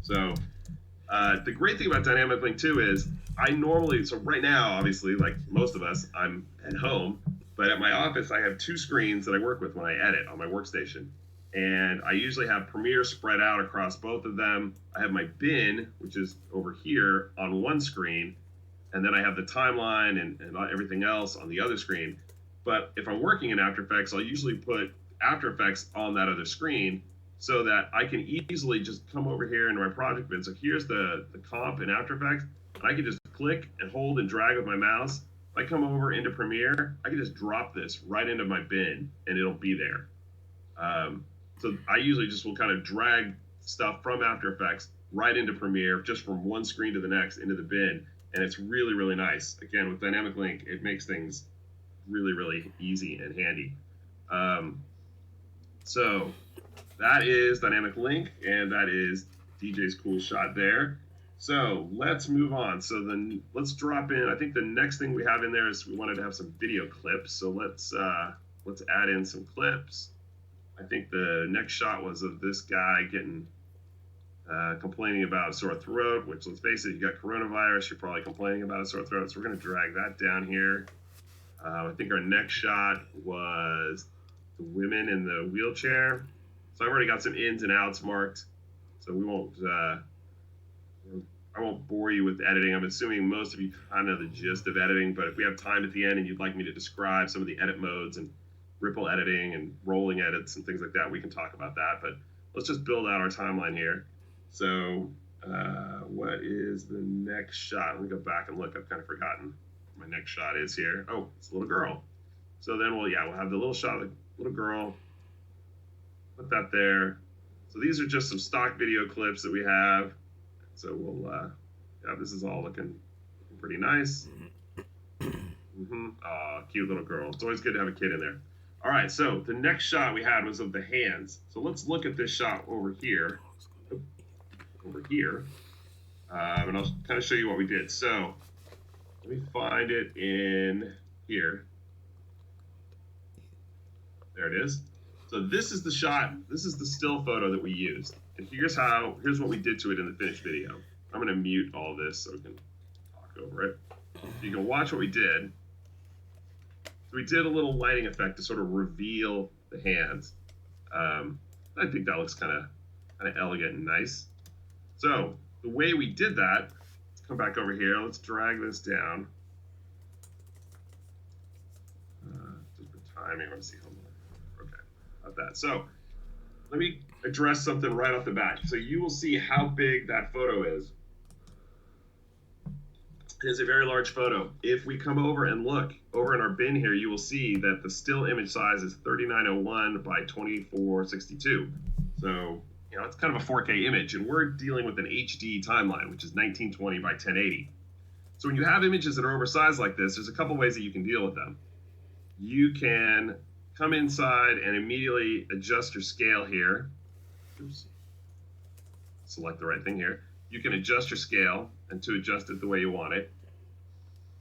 So the great thing about Dynamic Link, too, is so right now, obviously, like most of us, I'm at home, but at my office, I have two screens that I work with when I edit on my workstation. And I usually have Premiere spread out across both of them. I have my bin, which is over here on one screen, and then I have the timeline and everything else on the other screen. But if I'm working in After Effects, I'll usually put After Effects on that other screen so that I can easily just come over here into my project bin. So here's the comp in After Effects. And I can just click and hold and drag with my mouse. If I come over into Premiere, I can just drop this right into my bin, and it'll be there. So I usually just will kind of drag stuff from After Effects right into Premiere, just from one screen to the next into the bin. And it's really, really nice. Again, with Dynamic Link, it makes things really, really easy and handy. So that is Dynamic Link, and that is DJ's cool shot there. So let's move on. So then let's drop in. I think the next thing we have in there is we wanted to have some video clips. So let's add in some clips. I think the next shot was of this guy getting complaining about a sore throat, which, let's face it, you got coronavirus, you're probably complaining about a sore throat. So we're going to drag that down here. I think our next shot was the women in the wheelchair. So I've already got some ins and outs marked, so we won't. I won't bore you with editing. I'm assuming most of you kind of know the gist of editing, but if we have time at the end and you'd like me to describe some of the edit modes and ripple editing and rolling edits and things like that, we can talk about that. But let's just build out our timeline here. So what is the next shot? Let me go back and look. I've kind of forgotten what my next shot is here. Oh, it's a little girl. So then we'll have the little shot of the little girl. Put that there. So these are just some stock video clips that we have. So we'll, this is all looking pretty nice. Cute little girl. It's always good to have a kid in there. All right, so the next shot we had was of the hands. So let's look at this shot over here. And I'll kind of show you what we did. So let me find it in here. There it is. So this is the shot. This is the still photo that we used. And here's what we did to it in the finished video. I'm going to mute all this so we can talk over it. So you can watch what we did. So we did a little lighting effect to sort of reveal the hands. I think that looks kind of elegant and nice. So the way we did that, let's come back over here. Let's drag this down. Just for timing, let's see. Okay, about that. So let me address something right off the bat. So you will see how big that photo is. It is a very large photo. If we come over and look over in our bin here, you will see that the still image size is 3901 by 2462. So, it's kind of a 4K image, and we're dealing with an HD timeline, which is 1920 by 1080. So when you have images that are oversized like this, there's a couple ways that you can deal with them. You can come inside and immediately adjust your scale here. Oops. Select the right thing here. You can adjust your scale and to adjust it the way you want it.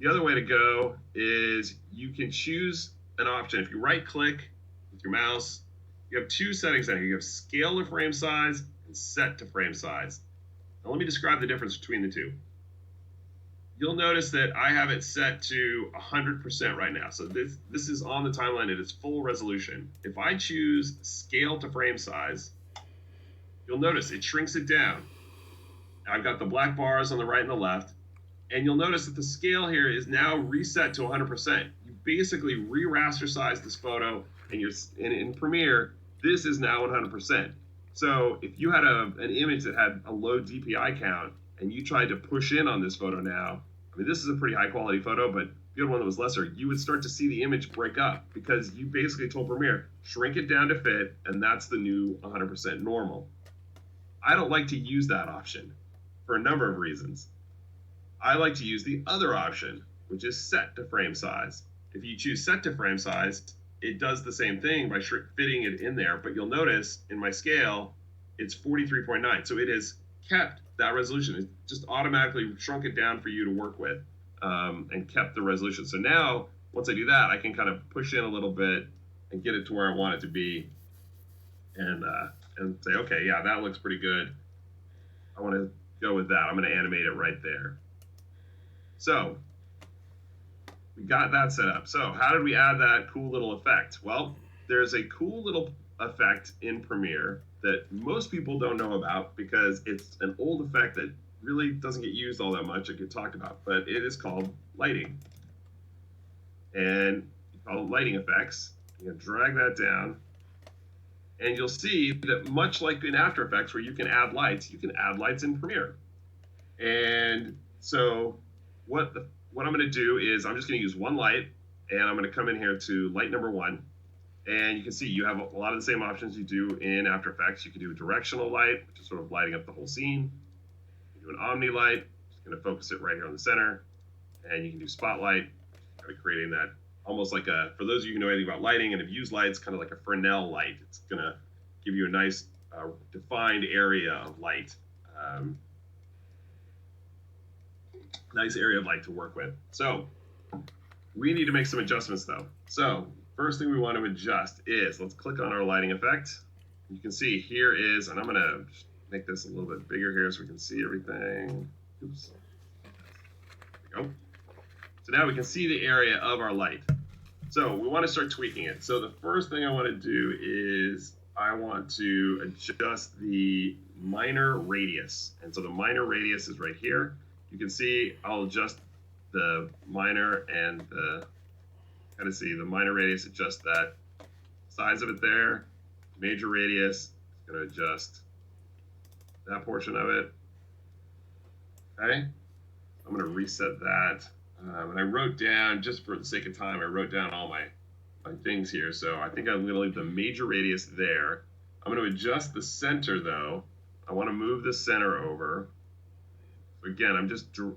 The other way to go is you can choose an option. If you right click with your mouse, you have two settings there. You have scale to frame size and set to frame size. Now let me describe the difference between the two. You'll notice that I have it set to 100% right now. So this is on the timeline at its full resolution. If I choose scale to frame size, you'll notice it shrinks it down. I've got the black bars on the right and the left, and you'll notice that the scale here is now reset to 100%. You basically re-raster this photo, and in Premiere, this is now 100%. So if you had an image that had a low DPI count, and you tried to push in on this photo now, this is a pretty high quality photo, but if you had one that was lesser, you would start to see the image break up because you basically told Premiere, shrink it down to fit, and that's the new 100% normal. I don't like to use that option for a number of reasons. I like to use the other option, which is set to frame size. If you choose set to frame size, it does the same thing by fitting it in there, but you'll notice in my scale, it's 43.9. So it has kept that resolution. It just automatically shrunk it down for you to work with and kept the resolution. So now, once I do that, I can kind of push in a little bit and get it to where I want it to be and say, okay, yeah, that looks pretty good. I want to go with that. I'm going to animate it right there. So we got that set up. So how did we add that cool little effect? Well, there's a cool little effect in Premiere that most people don't know about because it's an old effect that really doesn't get used all that much. It gets talked about, but it is called lighting. And you call it lighting effects. You can drag that down. And you'll see that much like in After Effects where you can add lights, you can add lights in Premiere. And so what I'm going to do is I'm just going to use one light, and I'm going to come in here to light number 1. And you can see you have a lot of the same options you do in After Effects. You can do a directional light, which is sort of lighting up the whole scene. You can do an omni light, just going to focus it right here on the center. And you can do spotlight, kind of creating that almost like for those of you who know anything about lighting and have used lights, kind of like a Fresnel light. It's going to give you a nice defined area of light. Um, nice area of light to work with. So we need to make some adjustments though. So first thing we want to adjust is, let's click on our lighting effect. You can see here is, and I'm going to make this a little bit bigger here so we can see everything. Oops. There we go. So now we can see the area of our light. So we want to start tweaking it. So the first thing I want to do is I want to adjust the minor radius. And so the minor radius is right here. You can see I'll adjust the minor and the, kind of see the minor radius, adjust that size of it there. Major radius is going to adjust that portion of it. Okay, I'm going to reset that. And I wrote down, just for the sake of time, I wrote down all my things here. So I think I'm going to leave the major radius there. I'm going to adjust the center though. I want to move the center over. So again,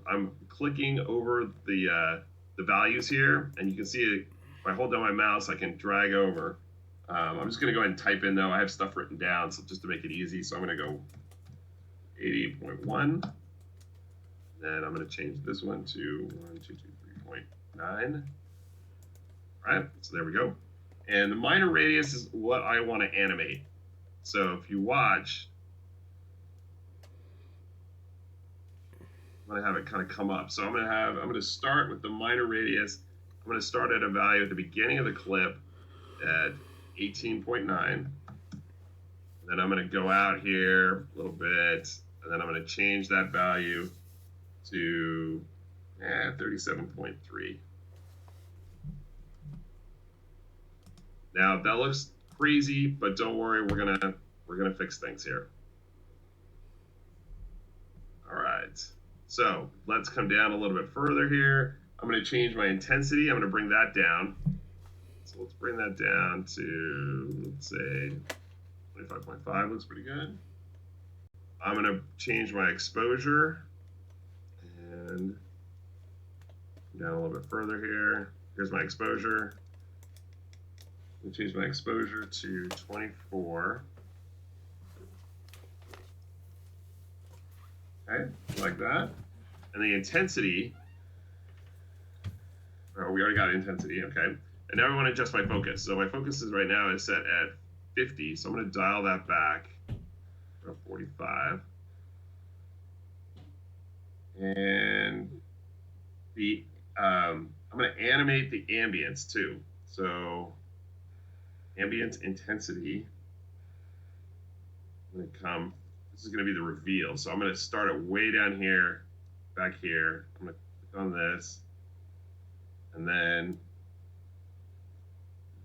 I'm clicking over the values here, and you can see it, if I hold down my mouse, I can drag over. I'm just going to go ahead and type in though. I have stuff written down, so just to make it easy. So I'm going to go 80.1. Then I'm going to change this one to 122.3.9. All right, so there we go. And the minor radius is what I want to animate. So if you watch, I'm going to have it kind of come up. So I'm going to start with the minor radius. I'm going to start at a value at the beginning of the clip at 18.9. Then I'm going to go out here a little bit, and then I'm going to change that value to 37.3. Now that looks crazy, but don't worry, we're gonna fix things here. All right, so let's come down a little bit further here. I'm gonna change my intensity. I'm gonna bring that down. So let's bring that down to, let's say 25.5. Looks pretty good. I'm gonna change my exposure and down a little bit further here. Here's my exposure. I'm gonna change my exposure to 24. Okay, like that. And the intensity, oh, we already got intensity, okay. And now I want to adjust my focus. So my focus is right now is set at 50. So I'm going to dial that back to 45. And the I'm going to animate the ambience too. So ambient intensity, I'm going to come, this is going to be the reveal. So I'm going to start it way down here, back here. I'm going to click on this, and then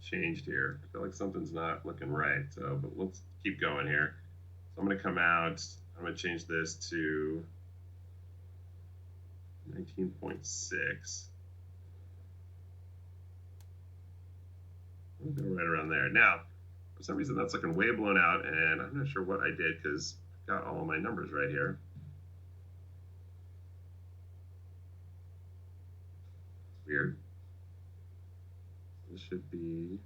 changed here. I feel like something's not looking right. So, but let's keep going here. So I'm going to come out. I'm going to change this to 19.6. We'll go right around there. Now, for some reason, that's looking way blown out, and I'm not sure what I did because I've got all of my numbers right here. Weird. This should be,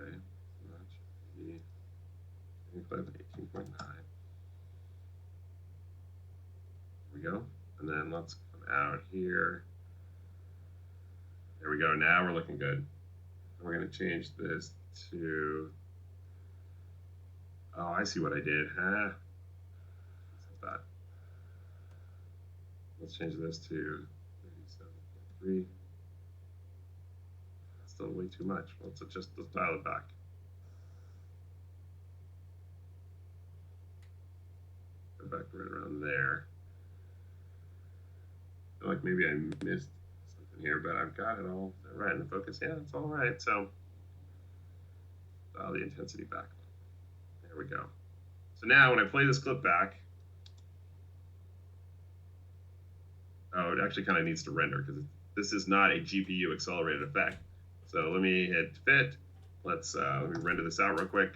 okay, that should be 18.9. There we go. And then let's come out here. There we go. Now we're looking good. We're going to change this to, oh, I see what I did. Huh? That. Let's change this to 37.3. That's still way too much. Let's dial it back. Go back right around there. I feel like maybe I missed something here, but I've got it all right in the focus. Yeah, it's all right. So dial the intensity back. There we go. So now when I play this clip back, oh, it actually kind of needs to render because this is not a GPU accelerated effect. So let me hit fit. Let me render this out real quick.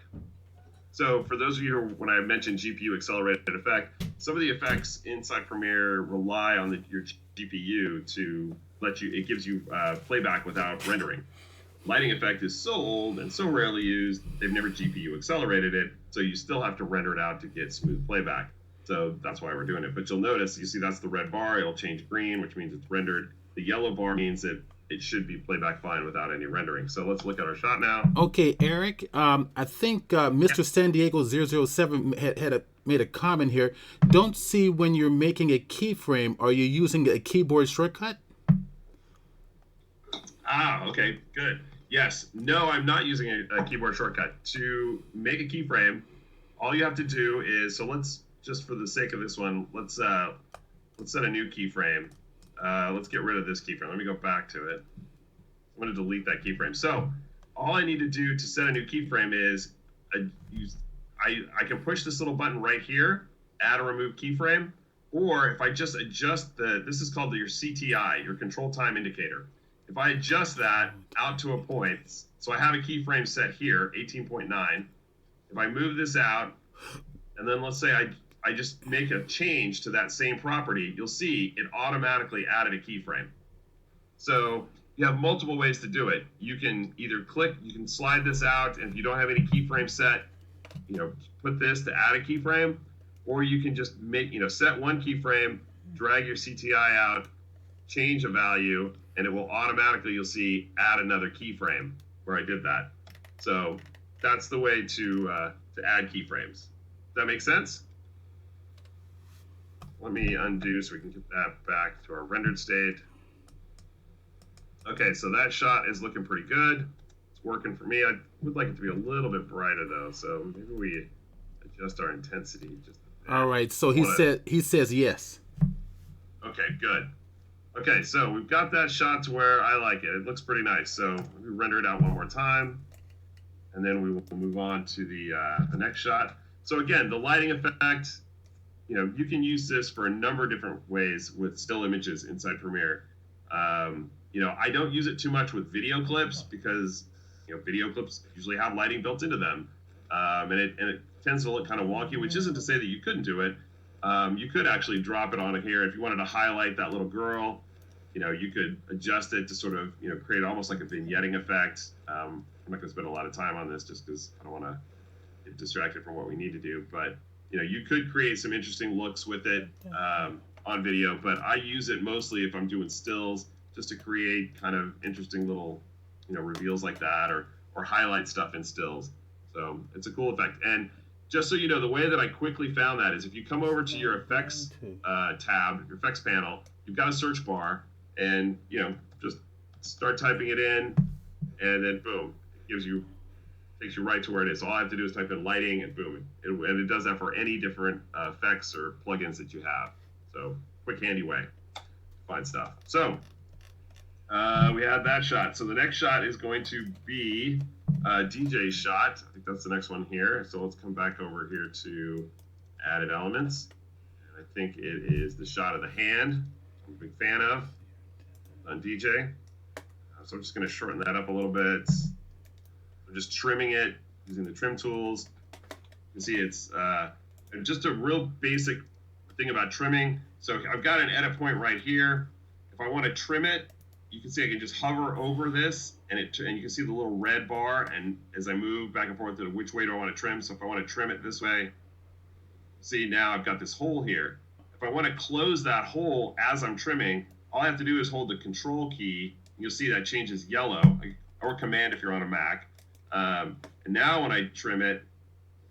So for those of you who, when I mentioned GPU accelerated effect, some of the effects inside Premiere rely on your GPU to let you, it gives you playback without rendering. lighting effect is so old and so rarely used, they've never GPU accelerated it, so you still have to render it out to get smooth playback. So that's why we're doing it. But you'll notice, you see that's the red bar, it'll change green, which means it's rendered. The yellow bar means that it should be playback fine without any rendering. So let's look at our shot now. Okay, Eric. I think Mr. San Diego 007 made a comment here. Don't see when you're making a keyframe. Are you using a keyboard shortcut? Ah, okay, good. Yes. No, I'm not using a keyboard shortcut. To make a keyframe, all you have to do is, so let's, just for the sake of this one, let's set a new keyframe. Let's get rid of this keyframe. Let me go back to it. I'm going to delete that keyframe. So all I need to do to set a new keyframe is I can push this little button right here, add or remove keyframe, or if I just adjust this is called your CTI, your control time indicator. If I adjust that out to a point, so I have a keyframe set here, 18.9. If I move this out, and then let's say I just make a change to that same property, you'll see it automatically added a keyframe. So you have multiple ways to do it. You can either you can slide this out, and if you don't have any keyframe set, put this to add a keyframe, or you can just make, set one keyframe, drag your CTI out, change a value, and it will automatically, you'll see, add another keyframe where I did that. So that's the way to add keyframes. Does that make sense? Let me undo so we can get that back to our rendered state. Okay, so that shot is looking pretty good. It's working for me. I would like it to be a little bit brighter though, so maybe we adjust our intensity just a bit. All right, so he says yes. Okay, good. Okay, so we've got that shot to where I like it. It looks pretty nice. So let me render it out one more time, and then we will move on to the next shot. So again, the lighting effect, you can use this for a number of different ways with still images inside Premiere. I don't use it too much with video clips because video clips usually have lighting built into them, and it tends to look kind of wonky. Which isn't to say that you couldn't do it. You could actually drop it on here if you wanted to highlight that little girl. You could adjust it to sort of create almost like a vignetting effect. I'm not going to spend a lot of time on this just because I don't want to get distracted from what we need to do. But you could create some interesting looks with it on video. But I use it mostly if I'm doing stills, just to create kind of interesting little reveals like that, or highlight stuff in stills. So it's a cool effect. And just so you know, the way that I quickly found that is if you come over to your effects tab, your effects panel, you've got a search bar, and just start typing it in, and then boom, it takes you right to where it is. So all I have to do is type in lighting, and boom, and it does that for any different effects or plugins that you have. So quick, handy way to find stuff. So we had that shot. So the next shot is going to be DJ's shot. I think that's the next one here. So let's come back over here to added elements. And I think it is the shot of the hand. I'm a big fan of on DJ. So I'm just going to shorten that up a little bit. I'm just trimming it using the trim tools. You can see it's just a real basic thing about trimming. So I've got an edit point right here. If I want to trim it, you can see I can just hover over this, and you can see the little red bar, and as I move back and forth to which way do I want to trim. So if I want to trim it this way, see now I've got this hole here. If I want to close that hole as I'm trimming, all I have to do is hold the control key. You'll see that changes yellow, or command if you're on a Mac. And now when I trim it,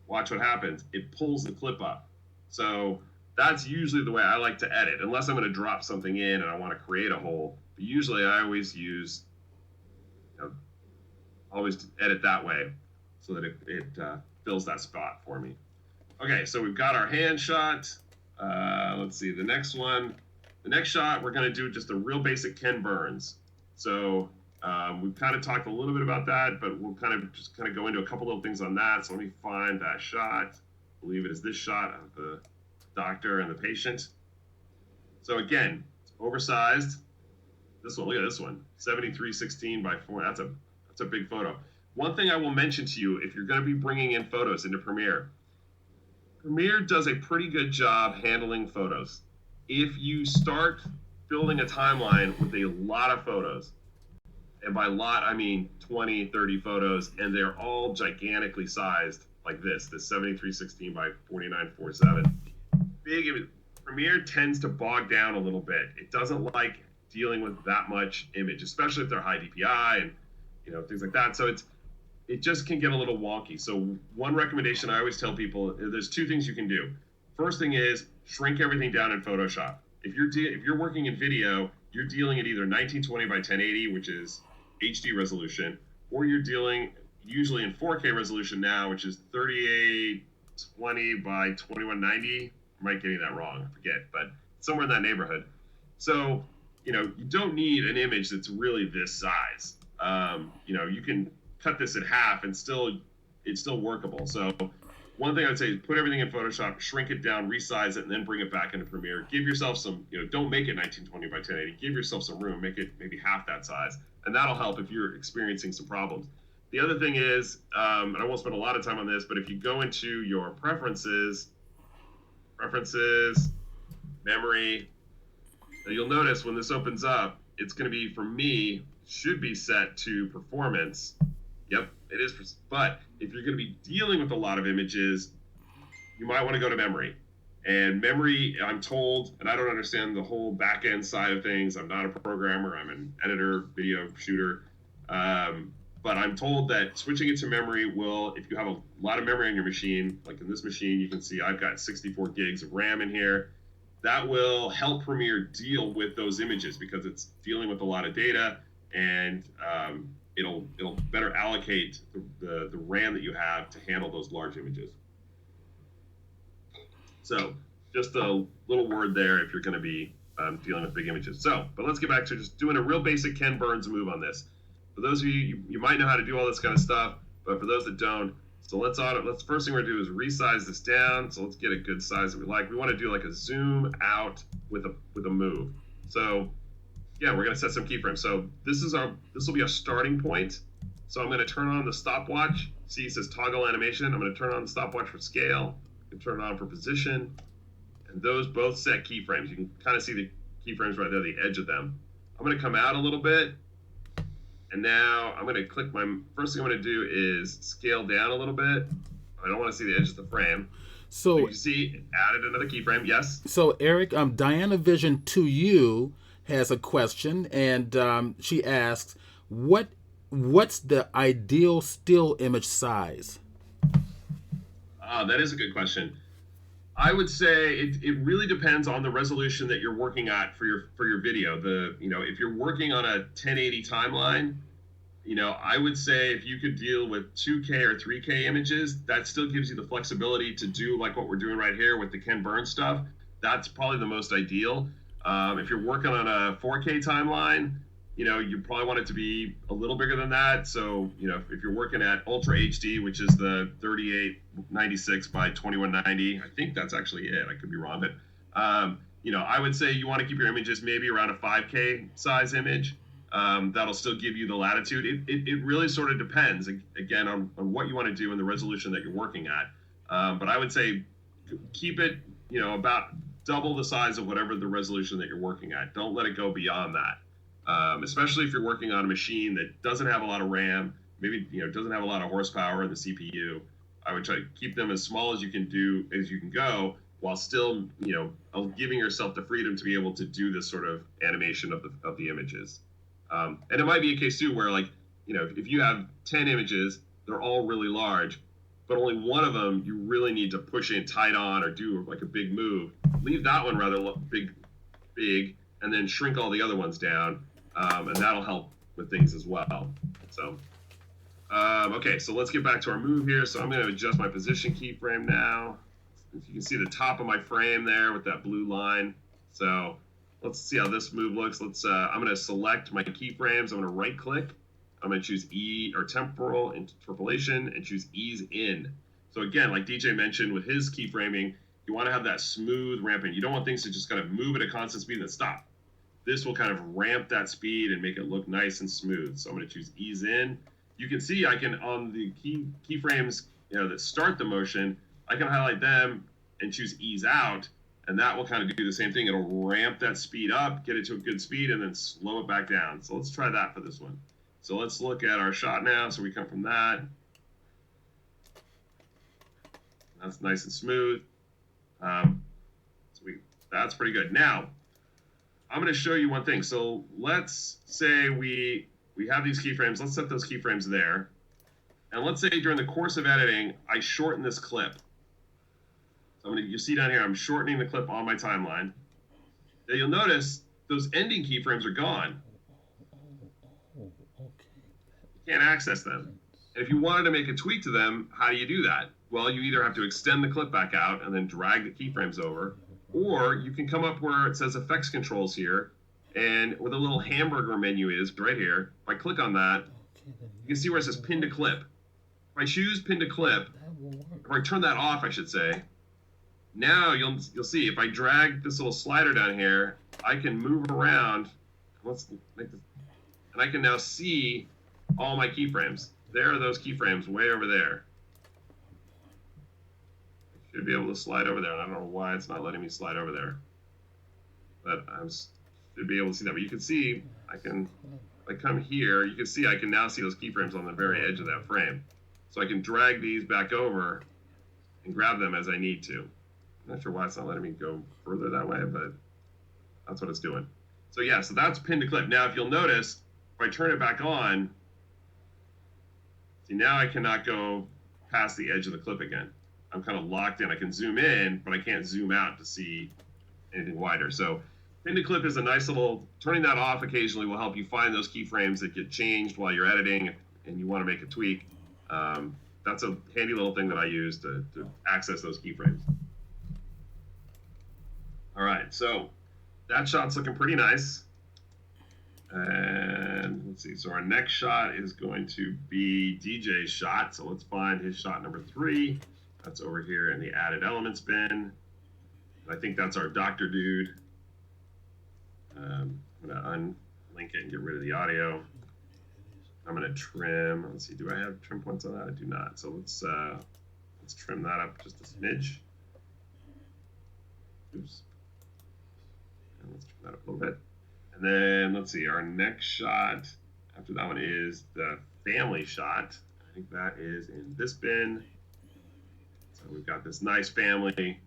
watch what happens. It pulls the clip up. So that's usually the way I like to edit, unless I'm going to drop something in and I want to create a hole. But usually I always use, always edit that way so that it fills that spot for me. Okay, so we've got our hand shot. Let's see, the next one. The next shot, we're going to do just a real basic Ken Burns. So we've kind of talked a little bit about that, but we'll kind of go into a couple little things on that. So let me find that shot. I believe it is this shot of the doctor and the patient. So again, it's oversized. This one, look at this one, 7316 by 4. That's a big photo. One thing I will mention to you, if you're going to be bringing in photos into Premiere, Premiere does a pretty good job handling photos. If you start building a timeline with a lot of photos, And by lot, I mean 20, 30 photos, and they're all gigantically sized like this 7316 by 4947. Big image. Premiere tends to bog down a little bit. It doesn't like dealing with that much image, especially if they're high DPI and things like that. So it just can get a little wonky. So one recommendation I always tell people, there's two things you can do. First thing is shrink everything down in Photoshop. If you're working in video, you're dealing at either 1920 by 1080, which is HD resolution, or you're dealing usually in 4K resolution now, which is 3820 by 2190. I might getting that wrong, I forget, but somewhere in that neighborhood. So, you don't need an image that's really this size. You can cut this in half and it's still workable. So one thing I'd say is put everything in Photoshop, shrink it down, resize it, and then bring it back into Premiere. Give yourself some, don't make it 1920 by 1080. Give yourself some room, make it maybe half that size. And that'll help if you're experiencing some problems. The other thing is, and I won't spend a lot of time on this, but if you go into your preferences, memory, you'll notice when this opens up, it's going to be, for me, should be set to performance. Yep, it is. But if you're going to be dealing with a lot of images, you might want to go to memory. And memory, I'm told, and I don't understand the whole back end side of things. I'm not a programmer. I'm an editor, video shooter. But I'm told that switching it to memory will, if you have a lot of memory on your machine, like in this machine, you can see I've got 64 gigs of RAM in here. That will help Premiere deal with those images because it's dealing with a lot of data, and it'll better allocate the RAM that you have to handle those large images. So just a little word there if you're going to be dealing with big images. But let's get back to just doing a real basic Ken Burns move on this. For those of you might know how to do all this kind of stuff, but for those that don't, so let's first thing we're going to do is resize this down. So let's get a good size that we like. We want to do like a zoom out with a move. So yeah, we're going to set some keyframes. So this will be our starting point. So I'm going to turn on the stopwatch. See, it says toggle animation. I'm going to turn on the stopwatch for scale. I can turn it on for position. And those both set keyframes. You can kind of see the keyframes right there, the edge of them. I'm going to come out a little bit. And now I'm going to click first thing I'm going to do is scale down a little bit. I don't want to see the edge of the frame. So you see, added another keyframe. Yes? So Eric, Diana Vision to you has a question, and she asks, what's the ideal still image size? That is a good question. I would say it really depends on the resolution that you're working at for your video. If you're working on a 1080 timeline, I would say if you could deal with 2K or 3K images, that still gives you the flexibility to do like what we're doing right here with the Ken Burns stuff. That's probably the most ideal. If you're working on a 4K timeline, you probably want it to be a little bigger than that. So, if you're working at Ultra HD, which is the 3896 by 2190, I think that's actually it. I could be wrong, but, I would say you want to keep your images maybe around a 5K size image. That'll still give you the latitude. It really sort of depends, again, on what you want to do and the resolution that you're working at. But I would say keep it, about double the size of whatever the resolution that you're working at. Don't let it go beyond that. Especially if you're working on a machine that doesn't have a lot of RAM, maybe doesn't have a lot of horsepower in the CPU. I would try to keep them as small as you can go, while still giving yourself the freedom to be able to do this sort of animation of the images. And it might be a case too where if you have 10 images, they're all really large, but only one of them you really need to push in tight on or do like a big move. Leave that one rather big, and then shrink all the other ones down. And that'll help with things as well. So, okay, so let's get back to our move here. So I'm going to adjust my position keyframe now. If you can see the top of my frame there with that blue line. So let's see how this move looks. I'm going to select my keyframes. I'm going to right click. I'm going to choose E or temporal interpolation and choose ease in. So again, like DJ mentioned with his keyframing, you want to have that smooth ramping. You don't want things to just kind of move at a constant speed and then stop. This will kind of ramp that speed and make it look nice and smooth. So I'm going to choose ease in. You can see I can, on the keyframes that start the motion, I can highlight them and choose ease out, and that will kind of do the same thing. It'll ramp that speed up, get it to a good speed, and then slow it back down. So let's try that for this one. So let's look at our shot now. So we come from that. That's nice and smooth. That's pretty good. Now, I'm going to show you one thing. So let's say we have these keyframes. Let's set those keyframes there. And let's say during the course of editing, I shorten this clip. So you see down here, I'm shortening the clip on my timeline. Now you'll notice those ending keyframes are gone. You can't access them. And if you wanted to make a tweak to them, how do you do that? Well, you either have to extend the clip back out and then drag the keyframes over, or you can come up where it says effects controls here, and where the little hamburger menu is right here. If I click on that, you can see where it says pin to clip. If I choose pin to clip, or I turn that off, I should say, now you'll see if I drag this little slider down here, I can move around. Let's make this, and I can now see all my keyframes. There are those keyframes way over there. I should be able to slide over there. I don't know why it's not letting me slide over there, but I should be able to see that. But you can see I come here. You can see I can now see those keyframes on the very edge of that frame. So I can drag these back over and grab them as I need to. I'm not sure why it's not letting me go further that way, but that's what it's doing. So yeah, so that's pin to clip. Now, if you'll notice, if I turn it back on, see, now I cannot go past the edge of the clip again. I'm kind of locked in. I can zoom in, but I can't zoom out to see anything wider. So pin to clip is a nice little, turning that off occasionally will help you find those keyframes that get changed while you're editing and you want to make a tweak. That's a handy little thing that I use to access those keyframes. All right, so that shot's looking pretty nice. And let's see, so our next shot is going to be DJ's shot. So let's find his shot number 3. That's over here in the added elements bin. I think that's our doctor dude. I'm gonna unlink it and get rid of the audio. I'm gonna trim, let's see, do I have trim points on that? I do not. So let's trim that up just a smidge. Oops. And let's trim that up a little bit. And then let's see, our next shot after that one is the family shot. I think that is in this bin. So we've got this nice family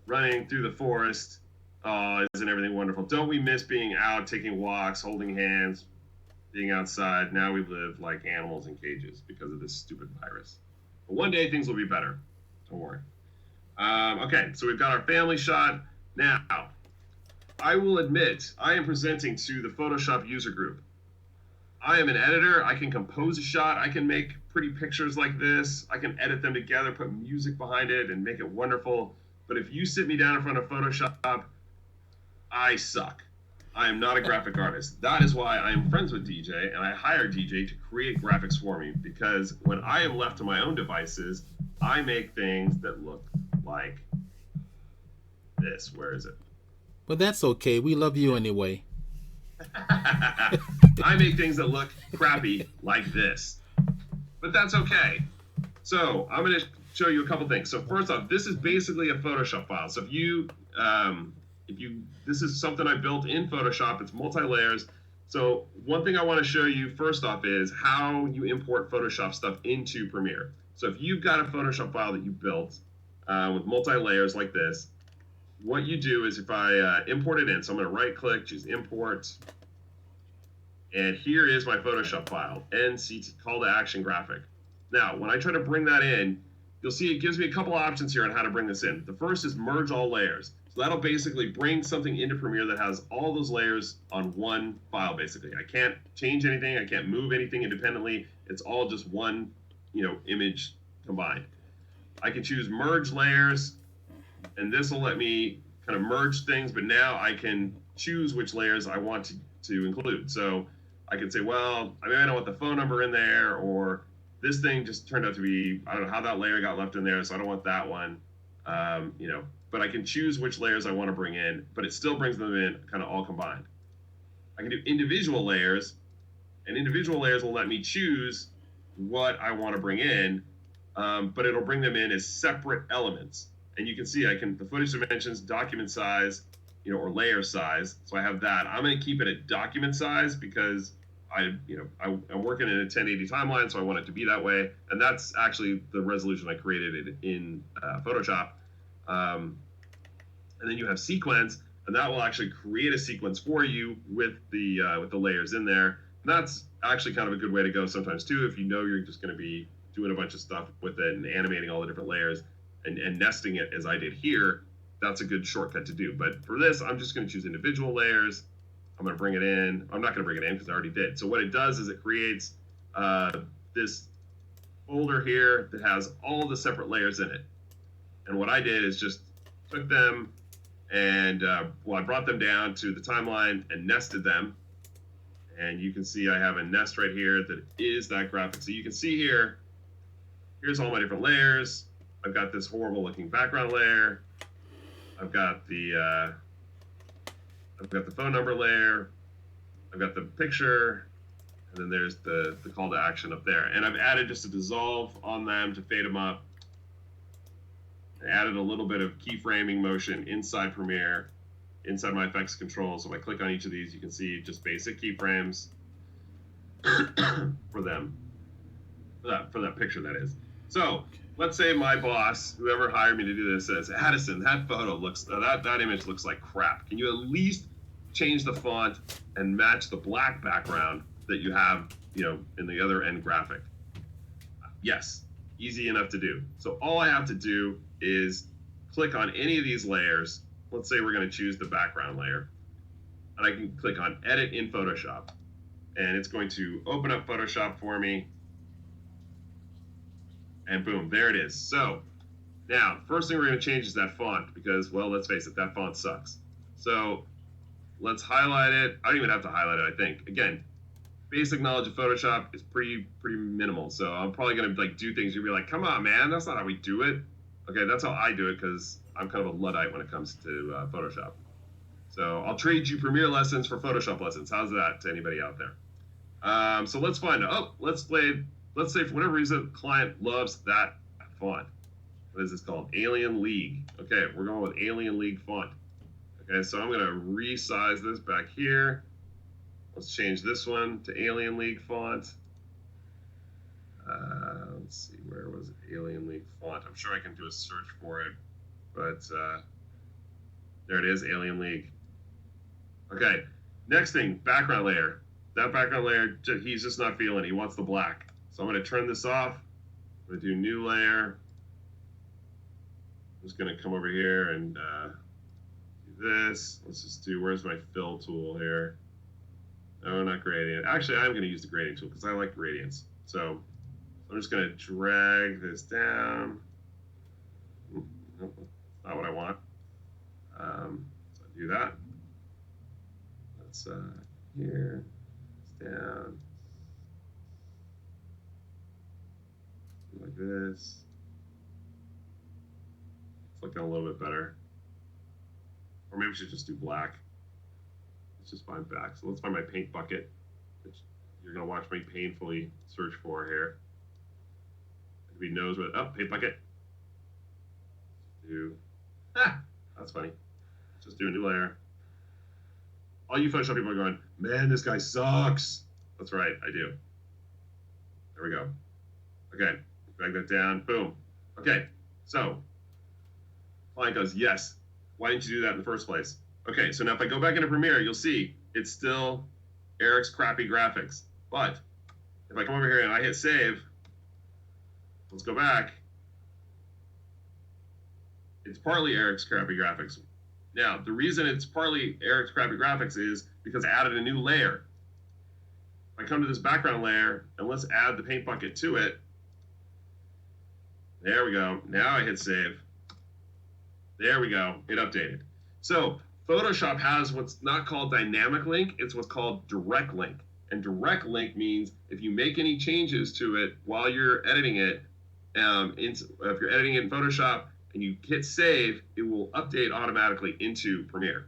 running through the forest. Oh, isn't everything wonderful? Don't we miss being out, taking walks, holding hands, being outside? Now we live like animals in cages because of this stupid virus. But one day things will be better. Don't worry. Okay, so we've got our family shot. Now, I will admit, I am presenting to the Photoshop user group. I am an editor. I can compose a shot. I can make pretty pictures like this. I can edit them together, put music behind it, and make it wonderful. But if you sit me down in front of Photoshop, I suck. I am not a graphic artist. That is why I am friends with DJ, and I hire DJ to create graphics for me, because when I am left to my own devices, I make things that look like this. Where is it? But that's okay. We love you anyway. I make things that look crappy like this. But that's okay. So I'm going to show you a couple things. So first off, this is basically a Photoshop file. So this is something I built in Photoshop. It's multi-layers. So one thing I want to show you first off is how you import Photoshop stuff into Premiere. So if you've got a Photoshop file that you built with multi-layers like this, what you do is if I import it in, so I'm going to right-click, choose Import, and here is my Photoshop file, NCT, Call to Action Graphic. Now, when I try to bring that in, you'll see it gives me a couple options here on how to bring this in. The first is Merge All Layers. So that'll basically bring something into Premiere that has all those layers on one file, basically. I can't change anything. I can't move anything independently. It's all just one, image combined. I can choose Merge Layers, and this will let me kind of merge things, but now I can choose which layers I want to include. So I can say, well, I don't want the phone number in there, or this thing just turned out to be, I don't know how that layer got left in there, so I don't want that one, but I can choose which layers I want to bring in, but it still brings them in kind of all combined. I can do individual layers, and individual layers will let me choose what I want to bring in, but it'll bring them in as separate elements. And you can see the footage dimensions, document size, or layer size. So I have that. I'm going to keep it at document size because I'm working in a 1080 timeline, so I want it to be that way, and that's actually the resolution I created in Photoshop. And then you have sequence, and that will actually create a sequence for you with the layers in there. And that's actually kind of a good way to go sometimes too, if you know you're just going to be doing a bunch of stuff with it and animating all the different layers and nesting it as I did here. That's a good shortcut to do. But for this, I'm just going to choose individual layers. I'm going to bring it in. I'm not going to bring it in because I already did. So what it does is it creates this folder here that has all the separate layers in it. And what I did is just took them and I brought them down to the timeline and nested them. And you can see I have a nest right here that is that graphic. So you can see here, here's all my different layers. I've got this horrible looking background layer. I've got the phone number layer. I've got the picture, and then there's the call to action up there. And I've added just a dissolve on them to fade them up. I added a little bit of keyframing motion inside Premiere, inside my effects control. So if I click on each of these, you can see just basic keyframes for them, for that picture, that is. So let's say my boss, whoever hired me to do this, says, Addison, that photo looks, that image looks like crap. Can you at least change the font and match the black background that you have, in the other end graphic? Yes, easy enough to do. So all I have to do is click on any of these layers. Let's say we're going to choose the background layer, and I can click on Edit in Photoshop, and it's going to open up Photoshop for me, and boom, there it is. So now, first thing we're going to change is that font, because, well, let's face it, that font sucks. So let's highlight it. I don't even have to highlight it, I think. Again, basic knowledge of Photoshop is pretty minimal, so I'm probably going to do things you'll be like, come on, man, that's not how we do it. Okay, that's how I do it, because I'm kind of a Luddite when it comes to Photoshop. So I'll trade you Premiere lessons for Photoshop lessons. How's that to anybody out there? So let's find out. Let's say for whatever reason, client loves that font. What is this called? Alien League. Okay, we're going with Alien League font. Okay, so I'm going to resize this back here. Let's change this one to Alien League font. Let's see, where was it? Alien League font. I'm sure I can do a search for it, but there it is, Alien League. Okay, next thing, background layer. That background layer, he's just not feeling it. He wants the black. So I'm going to turn this off. I'm going to do new layer. I'm just going to come over here and do this. Let's just do, where's my fill tool here? No, not gradient. Actually, I'm going to use the gradient tool because I like gradients. So I'm just going to drag this down. Nope, not what I want. So I do that. That's here, it's down. Like this. It's looking a little bit better. Or maybe we should just do black. Let's just find back. So let's find my paint bucket, which you're going to watch me painfully search for here. Everybody knows what, paint bucket. That's funny. Just do a new layer. All you Photoshop people are going, man, this guy sucks. That's right, I do. There we go. Okay, drag that down, boom. Okay, so client goes, yes. Why didn't you do that in the first place? Okay, so now if I go back into Premiere, you'll see it's still Eric's crappy graphics. But if I come over here and I hit save, let's go back. It's partly Eric's crappy graphics. Now, the reason it's partly Eric's crappy graphics is because I added a new layer. If I come to this background layer and let's add the paint bucket to it. There we go. Now I hit save. There we go. It updated. So Photoshop has what's not called dynamic link. It's what's called direct link. And direct link means if you make any changes to it while you're editing it, if you're editing it in Photoshop and you hit save, it will update automatically into Premiere.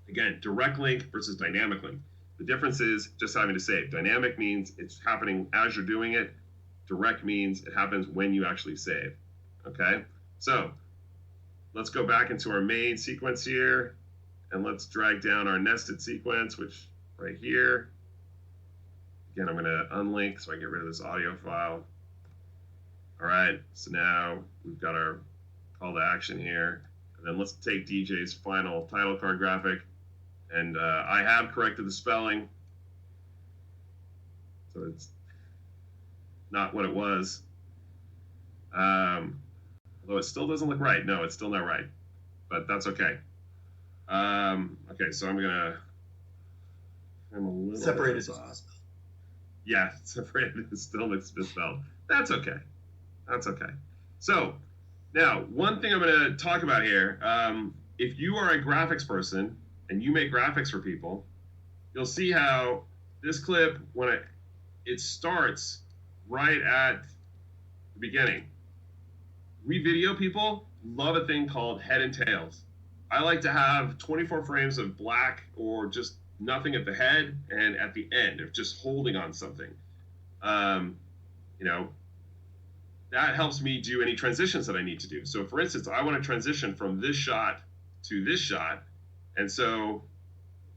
Again, direct link versus dynamic link. The difference is just having to save. Dynamic means it's happening as you're doing it. Direct means it happens when you actually save. Okay? So let's go back into our main sequence here, and let's drag down our nested sequence, which right here. again, I'm going to unlink so I get rid of this audio file. All right, so now we've got our call to action here. And then let's take DJ's final title card graphic. And I have corrected the spelling. So it's not what it was. Although it still doesn't look right. No, it's still not right. But that's okay. Okay, so I'm going to... Separated. Yeah, separated. It still looks misspelled. That's okay. That's okay. So now, one thing I'm going to talk about here, if you are a graphics person and you make graphics for people, you'll see how this clip, when it starts right at the beginning. We video people love a thing called head and tails. I like to have 24 frames of black or just nothing at the head and at the end of just holding on something. You know, that helps me do any transitions that I need to do. So for instance, I want to transition from this shot to this shot. And so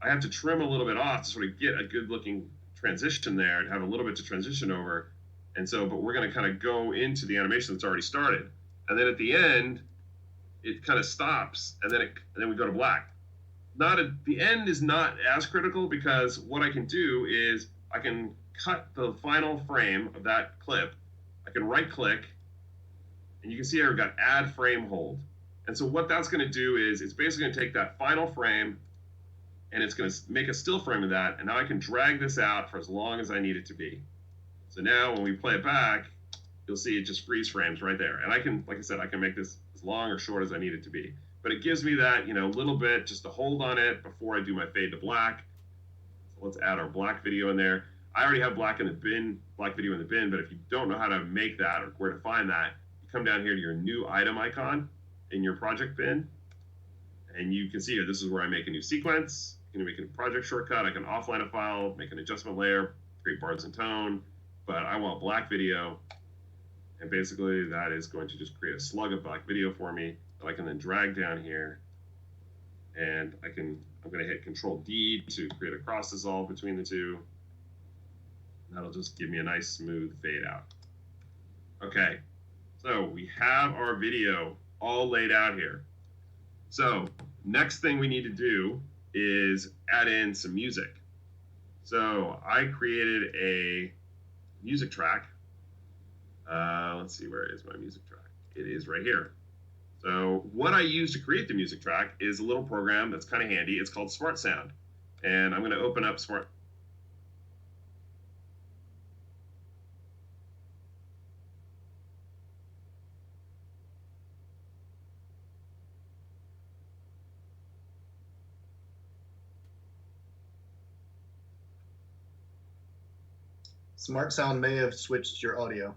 I have to trim a little bit off to sort of get a good looking transition there and have a little bit to transition over. And so, but we're going to kind of go into the animation that's already started. And then at the end, it kind of stops and then we go to black. The end is not as critical because what I can do is I can cut the final frame of that clip. I can right click and you can see I've got add frame hold. And so what that's going to do is it's basically going to take that final frame and it's going to make a still frame of that. And now I can drag this out for as long as I need it to be. So now when we play it back, you'll see it just freeze frames right there. And I can, like I said, I can make this as long or short as I need it to be. But it gives me that, little bit just to hold on it before I do my fade to black. So let's add our black video in there. I already have black video in the bin, but if you don't know how to make that or where to find that, you come down here to your new item icon in your project bin. And you can see here, this is where I make a new sequence. You can make a project shortcut. I can offline a file, make an adjustment layer, create bars and tone, but I want black video. And basically that is going to just create a slug of black video for me that I can then drag down here. And I'm going to hit Control D to create a cross dissolve between the two. That'll just give me a nice smooth fade out. Okay, so we have our video all laid out here. So next thing we need to do is add in some music. So I created a music track. Let's see, where is my music track? It is right here. So what I use to create the music track is a little program that's kind of handy. It's called Smart Sound. And I'm going to open up Smart Sound may have switched your audio.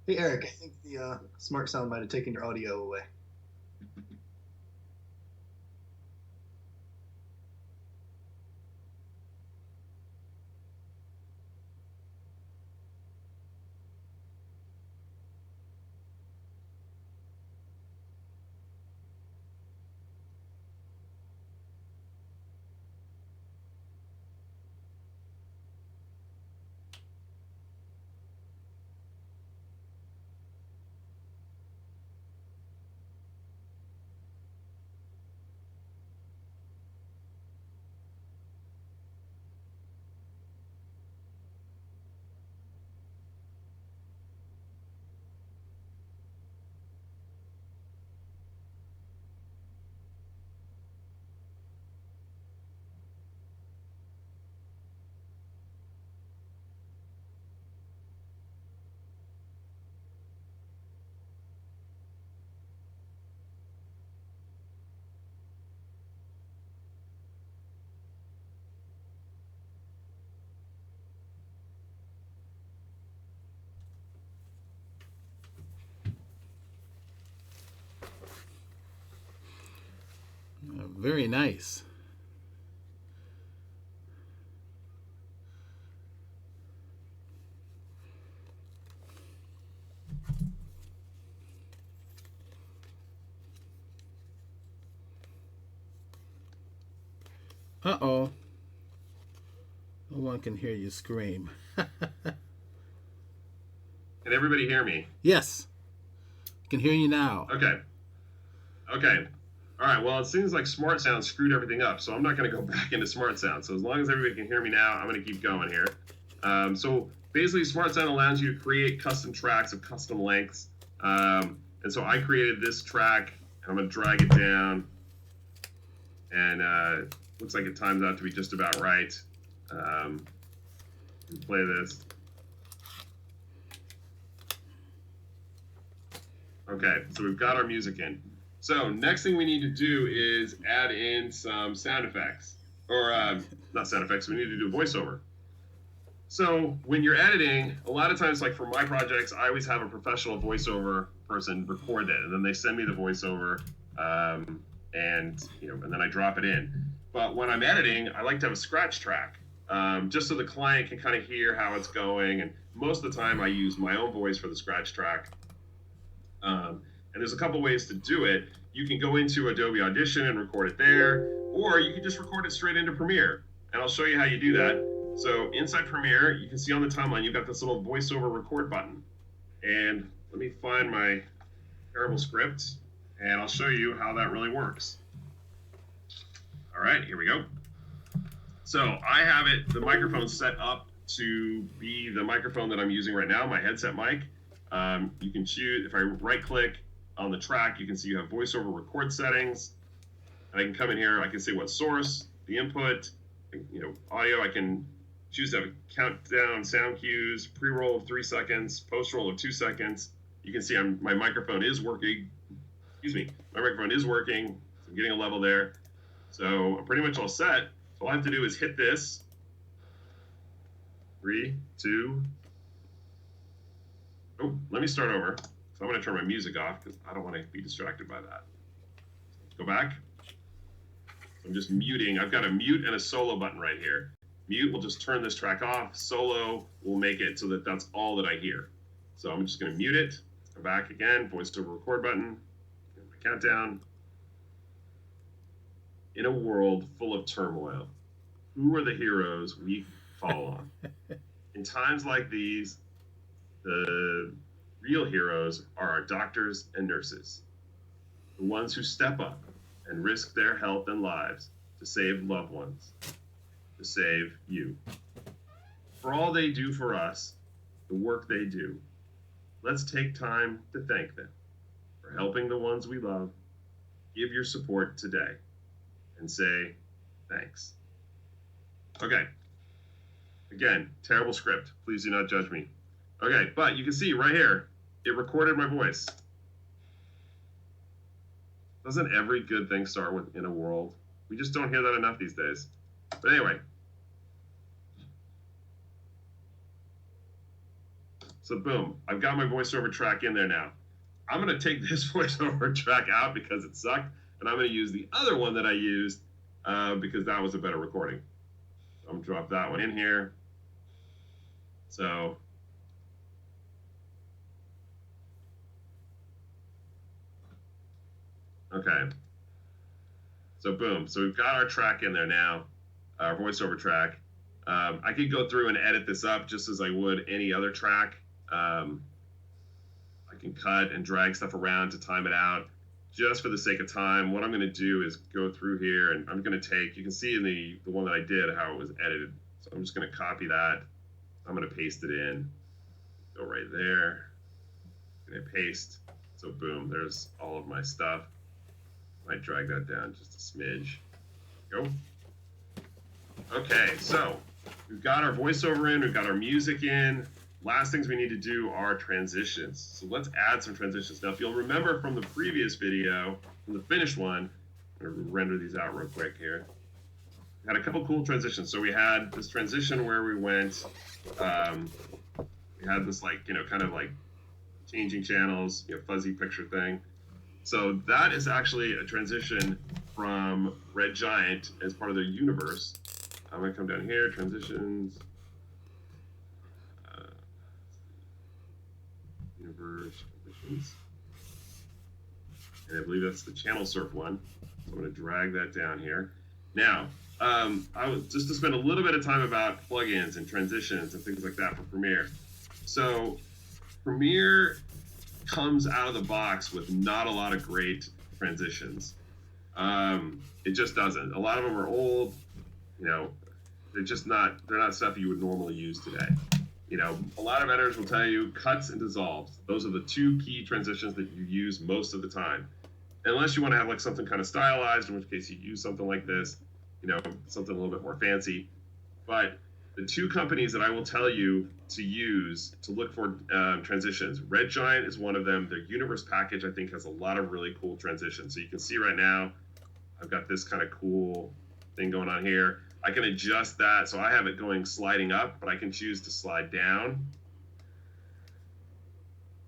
Hey, Eric, I think the Smart Sound might have taken your audio away. Very nice. Uh-oh. No one can hear you scream. Can everybody hear me? Yes. I can hear you now. Okay. Okay. All right. Well, it seems like Smart Sound screwed everything up, so I'm not going to go back into Smart Sound. So as long as everybody can hear me now, I'm going to keep going here. So basically, Smart Sound allows you to create custom tracks of custom lengths. And so I created this track. I'm going to drag it down. And looks like it times out to be just about right. Play this. Okay, so we've got our music in. So next thing we need to do is add in some sound effects. Or not sound effects, we need to do voiceover. So when you're editing, a lot of times, like for my projects, I always have a professional voiceover person record it, and then they send me the voiceover, and then I drop it in. But when I'm editing, I like to have a scratch track, just so the client can kind of hear how it's going. And most of the time, I use my own voice for the scratch track. And there's a couple ways to do it. You can go into Adobe Audition and record it there, or you can just record it straight into Premiere. And I'll show you how you do that. So inside Premiere, you can see on the timeline, you've got this little voiceover record button. And let me find my terrible script, and I'll show you how that really works. All right, here we go. So I have the microphone set up to be the microphone that I'm using right now, my headset mic. You can choose, if I right click on the track, you can see you have voiceover record settings. And I can come in here, I can say what source, the input, audio. I can choose to have a countdown, sound cues, pre-roll of 3 seconds, post-roll of 2 seconds. You can see my microphone is working. Excuse me, my microphone is working. I'm getting a level there. So I'm pretty much all set. So all I have to do is hit this. 3, 2. Oh, let me start over. So I'm going to turn my music off because I don't want to be distracted by that. Go back. I'm just muting. I've got a mute and a solo button right here. Mute will just turn this track off. Solo will make it so that that's all that I hear. So I'm just going to mute it. Go back again. Voice to record button. My countdown. In a world full of turmoil, who are the heroes we call on? In times like these, the real heroes are our doctors and nurses, the ones who step up and risk their health and lives to save loved ones, to save you. For all they do for us, the work they do, let's take time to thank them for helping the ones we love. Give your support today and say thanks. Okay. Again, terrible script. Please do not judge me. Okay, but you can see right here, it recorded my voice. Doesn't every good thing start with "in a world"? We just don't hear that enough these days. But anyway. So boom, I've got my voiceover track in there now. I'm going to take this voiceover track out because it sucked, and I'm going to use the other one that I used because that was a better recording. So I'm going to drop that one in here. So okay. So boom. So we've got our track in there now, our voiceover track. I could go through and edit this up just as I would any other track. I can cut and drag stuff around to time it out. Just for the sake of time, what I'm going to do is go through here, and I'm going to take, you can see in the one that I did how it was edited. So I'm just going to copy that. I'm going to paste it in. Go right there. I'm going to paste. So boom, there's all of my stuff. Might drag that down just a smidge. Go. Okay, so we've got our voiceover in, we've got our music in. Last things we need to do are transitions. So let's add some transitions. Now, if you'll remember from the previous video, from the finished one, I'm going to render these out real quick here. We had a couple cool transitions. So we had this transition where we went, we had this kind of like changing channels, fuzzy picture thing. So that is actually a transition from Red Giant as part of their universe. I'm going to come down here, transitions, universe, transitions. And I believe that's the channel surf one. So I'm going to drag that down here. Now, I was just to spend a little bit of time about plugins and transitions and things like that for Premiere. So Premiere comes out of the box with not a lot of great transitions. It just doesn't. A lot of them are old. You know, they're not stuff you would normally use today. You know, a lot of editors will tell you cuts and dissolves. Those are the two key transitions that you use most of the time. Unless you want to have like something kind of stylized, in which case you use something like this, you know, something a little bit more fancy. But the two companies that I will tell you to use to look for transitions, Red Giant is one of them. Their Universe package, I think, has a lot of really cool transitions. So you can see right now, I've got this kind of cool thing going on here. I can adjust that. So I have it going sliding up, but I can choose to slide down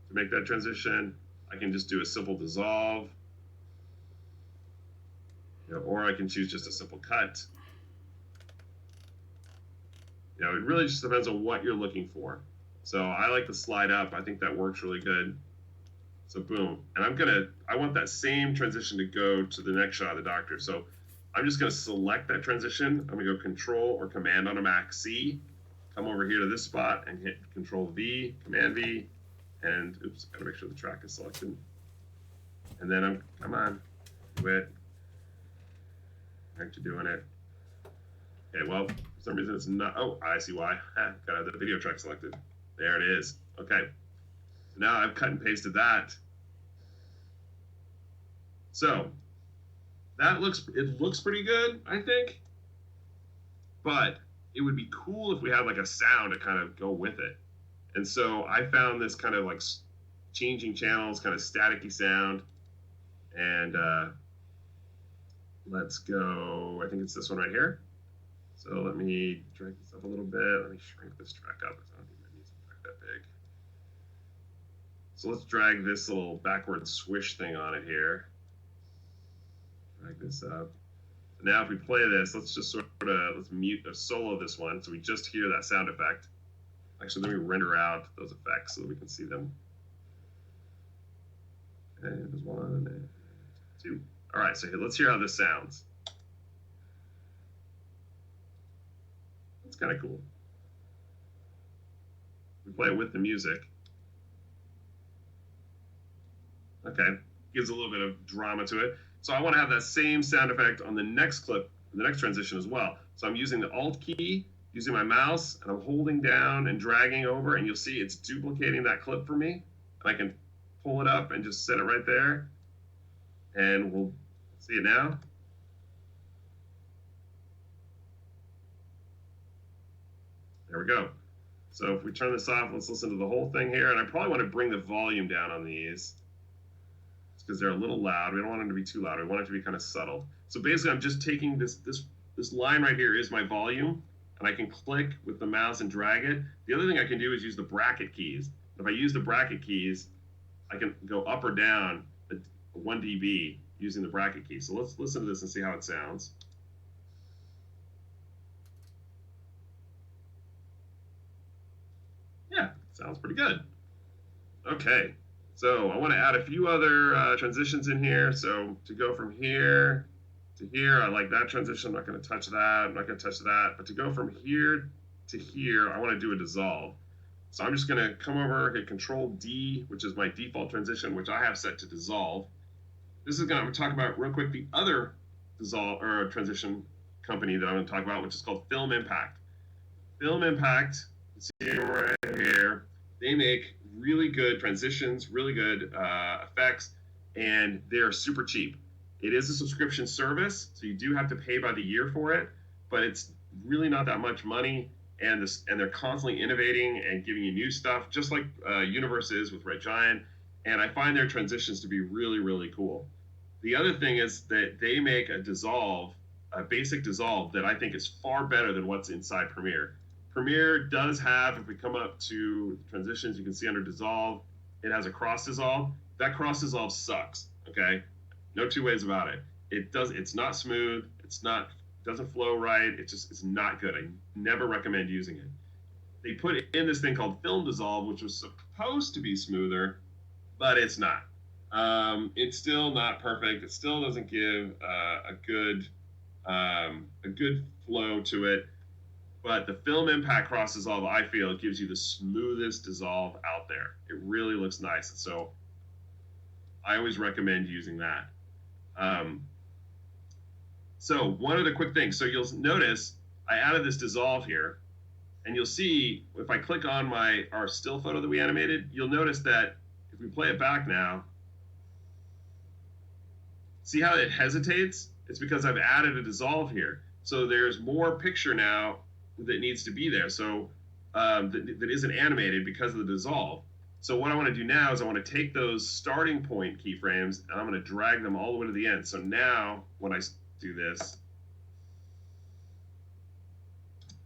to make that transition. I can just do a simple dissolve. You know, or I can choose just a simple cut. You know, it really just depends on what you're looking for. So I like the slide up. I think that works really good. So boom. And I want that same transition to go to the next shot of the doctor. So I'm just going to select that transition. I'm going to go Control or Command on a Mac C. Come over here to this spot and hit Control V, Command V. And oops, got to make sure the track is selected. And then come on, do it. Back to doing it. Okay, well, for some reason it's not. Oh, I see why. Got the video track selected. There it is. Okay. So now I've cut and pasted that. So it looks pretty good, I think. But it would be cool if we had like a sound to kind of go with it. And so I found this kind of like changing channels, kind of staticky sound. And let's go, I think it's this one right here. So let me drag this up a little bit. Let me shrink this track up because I don't think it needs a track that big. So let's drag this little backward swish thing on it here. Drag this up. So now if we play this, let's just let's mute or solo this one so we just hear that sound effect. Actually, let me render out those effects so that we can see them. And there's 1 and 2. All right, so let's hear how this sounds. It's kind of cool. We play it with the music. Okay, gives a little bit of drama to it. So I want to have that same sound effect on the next clip, the next transition as well. So I'm using the Alt key, using my mouse, and I'm holding down and dragging over, and you'll see it's duplicating that clip for me. And I can pull it up and just set it right there. And we'll see it now. There we go. So if we turn this off, let's listen to the whole thing here. And I probably want to bring the volume down on these because they're a little loud. We don't want them to be too loud. We want it to be kind of subtle. So basically, I'm just taking this line right here is my volume, and I can click with the mouse and drag it. The other thing I can do is use the bracket keys. If I use the bracket keys, I can go up or down 1 dB using the bracket key. So let's listen to this and see how it sounds. Yeah, sounds pretty good. Okay, so I want to add a few other transitions in here. So to go from here to here, I like that transition. I'm not going to touch that. I'm not going to touch that. But to go from here to here, I want to do a dissolve. So I'm just going to come over, hit Control D, which is my default transition, which I have set to dissolve. This is going to talk about real quick the other dissolve or transition company that I'm going to talk about, which is called Film Impact. Film Impact, see right here, they make really good transitions, really good effects, and they're super cheap. It is a subscription service, so you do have to pay by the year for it, but it's really not that much money, and they're constantly innovating and giving you new stuff, just like Universe is with Red Giant, and I find their transitions to be really, really cool. The other thing is that they make a dissolve, a basic dissolve that I think is far better than what's inside Premiere. Premiere does have, if we come up to transitions, you can see under dissolve, it has a cross dissolve. That cross dissolve sucks, okay? No two ways about it. It's not smooth. Doesn't flow right. It's not good. I never recommend using it. They put in this thing called film dissolve, which was supposed to be smoother, but it's not. It's still not perfect. It still doesn't give a good flow to it. But the film impact cross dissolve, I feel, gives you the smoothest dissolve out there. It really looks nice. So I always recommend using that. So one other quick thing. So you'll notice I added this dissolve here, and you'll see if I click on our still photo that we animated, you'll notice that if we play it back now, see how it hesitates? It's because I've added a dissolve here. So there's more picture now that needs to be there. So that isn't animated because of the dissolve. So what I want to do now is I want to take those starting point keyframes and I'm going to drag them all the way to the end. So now when I do this,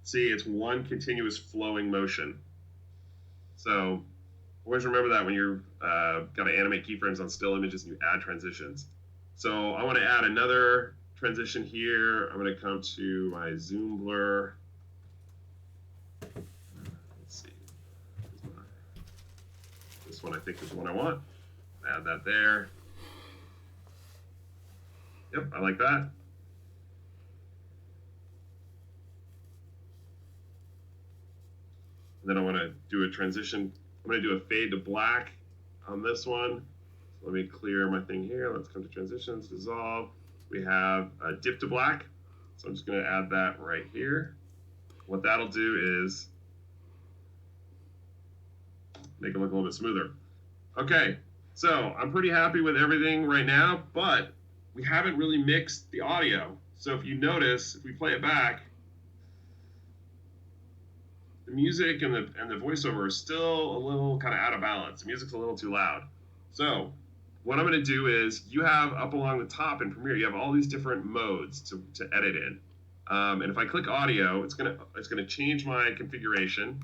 see, it's one continuous flowing motion. So always remember that when you're got to animate keyframes on still images and you add transitions. So I want to add another transition here. I'm going to come to my zoom blur. Let's see. This one I think is the one I want. Add that there. Yep, I like that. And then I want to do a transition. I'm going to do a fade to black on this one. So let me clear my thing here. Let's come to transitions, dissolve. We have a dip to black. So I'm just going to add that right here. What that'll do is make it look a little bit smoother. Okay, so I'm pretty happy with everything right now, but we haven't really mixed the audio. So if you notice, if we play it back, the music and the voiceover are still a little kind of out of balance. The music's a little too loud. So what I'm going to do is you have up along the top in Premiere, you have all these different modes to edit in. And if I click audio, it's gonna change my configuration,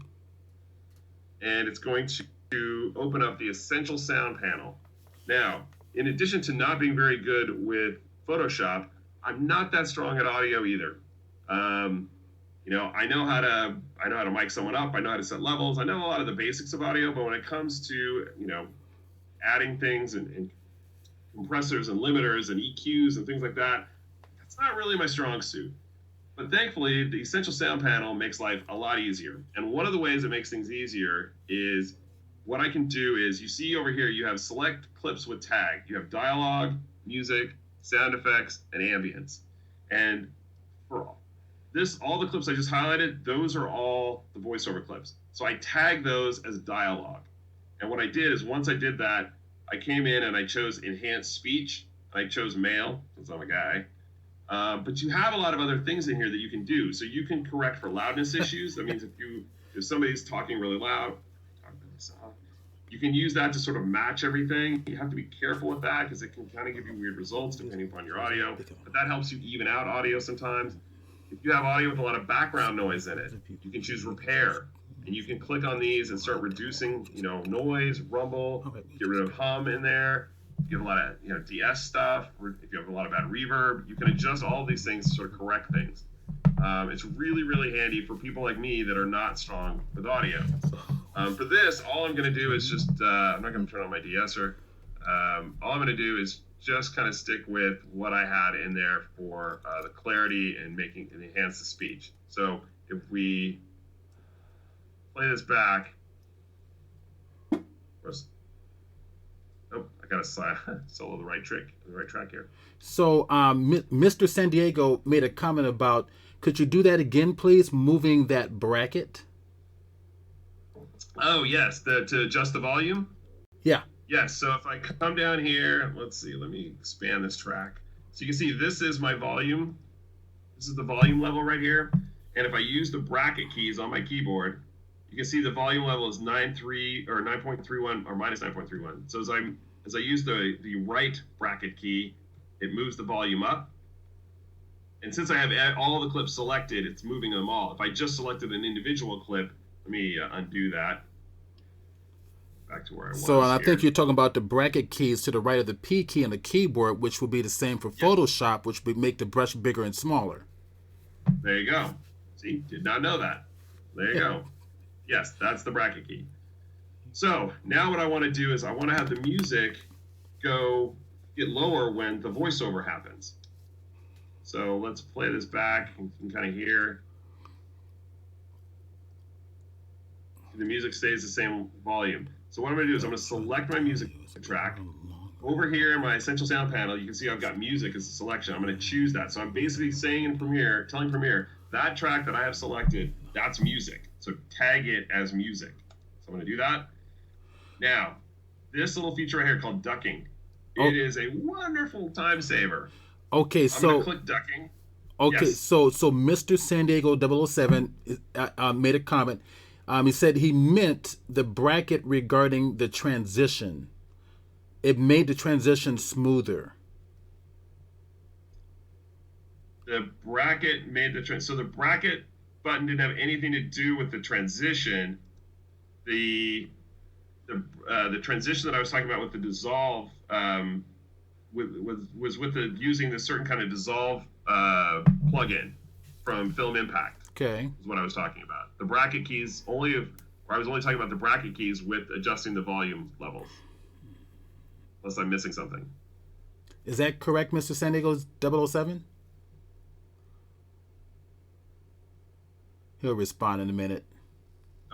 and it's going to open up the essential sound panel. Now, in addition to not being very good with Photoshop, I'm not that strong at audio either. You know, I know how to mic someone up. I know how to set levels. I know a lot of the basics of audio, but when it comes to, you know, adding things and compressors and limiters and EQs and things like that, that's not really my strong suit. But thankfully, the Essential Sound Panel makes life a lot easier. And one of the ways it makes things easier is what I can do is, you see over here, you have select clips with tag. You have dialogue, music, sound effects, and ambience. And for all the clips I just highlighted, those are all the voiceover clips. So I tag those as dialogue. And what I did is, once I did that, I came in and I chose enhanced speech. I chose male, since I'm a guy. But you have a lot of other things in here that you can do. So you can correct for loudness issues. That means if somebody's talking really loud, you can use that to sort of match everything. You have to be careful with that because it can kind of give you weird results depending upon your audio. But that helps you even out audio sometimes. If you have audio with a lot of background noise in it, you can choose repair. And you can click on these and start reducing, you know, noise, rumble, get rid of hum in there. If you have a lot of, you know, DS stuff, or if you have a lot of bad reverb, you can adjust all of these things to sort of correct things. It's really, really handy for people like me that are not strong with audio. For this, all I'm going to do is just, I'm not going to turn on my de-esser. All I'm going to do is just kind of stick with what I had in there for the clarity and enhance the speech. So if we play this back, I got to solo the right track here. So Mr. San Diego made a comment about, could you do that again, please, moving that bracket? Oh, yes, to adjust the volume? Yeah. Yes, so if I come down here, let's see, let me expand this track. So you can see this is my volume. This is the volume level right here. And if I use the bracket keys on my keyboard, you can see the volume level is 9.3 or 9.31 or minus 9.31. So as I use the right bracket key, it moves the volume up. And since I have all the clips selected, it's moving them all. If I just selected an individual clip, let me undo that. back to where I was. So I here. think you're talking about the bracket keys to the right of the P key on the keyboard, which will be the same for Photoshop, which would make the brush bigger and smaller. There you go. See, did not know that. There you go. Yes, that's the bracket key. So now what I want to do is I want to have the music get lower when the voiceover happens. So let's play this back and you can kind of hear. The music stays the same volume. So what I'm going to do is I'm going to select my music track. Over here in my Essential Sound panel, you can see I've got music as a selection. I'm going to choose that. So I'm basically saying in Premiere, telling Premiere, that track that I have selected, that's music. So tag it as music. So I'm going to do that. Now, this little feature right here called ducking. It is a wonderful time saver. Okay, I'm so going to click ducking. Okay, Yes. so Mr. San Diego 007 made a comment. He said he meant the bracket regarding the transition. It made the transition smoother. The bracket made the transition. So the bracket button didn't have anything to do with the transition. The transition that I was talking about with the dissolve was with the using this certain kind of dissolve plugin from Film Impact. Okay. Is what I was talking about. The bracket keys I was only talking about the bracket keys with adjusting the volume levels. Unless I'm missing something. Is that correct, Mr. San Diego 007? He'll respond in a minute.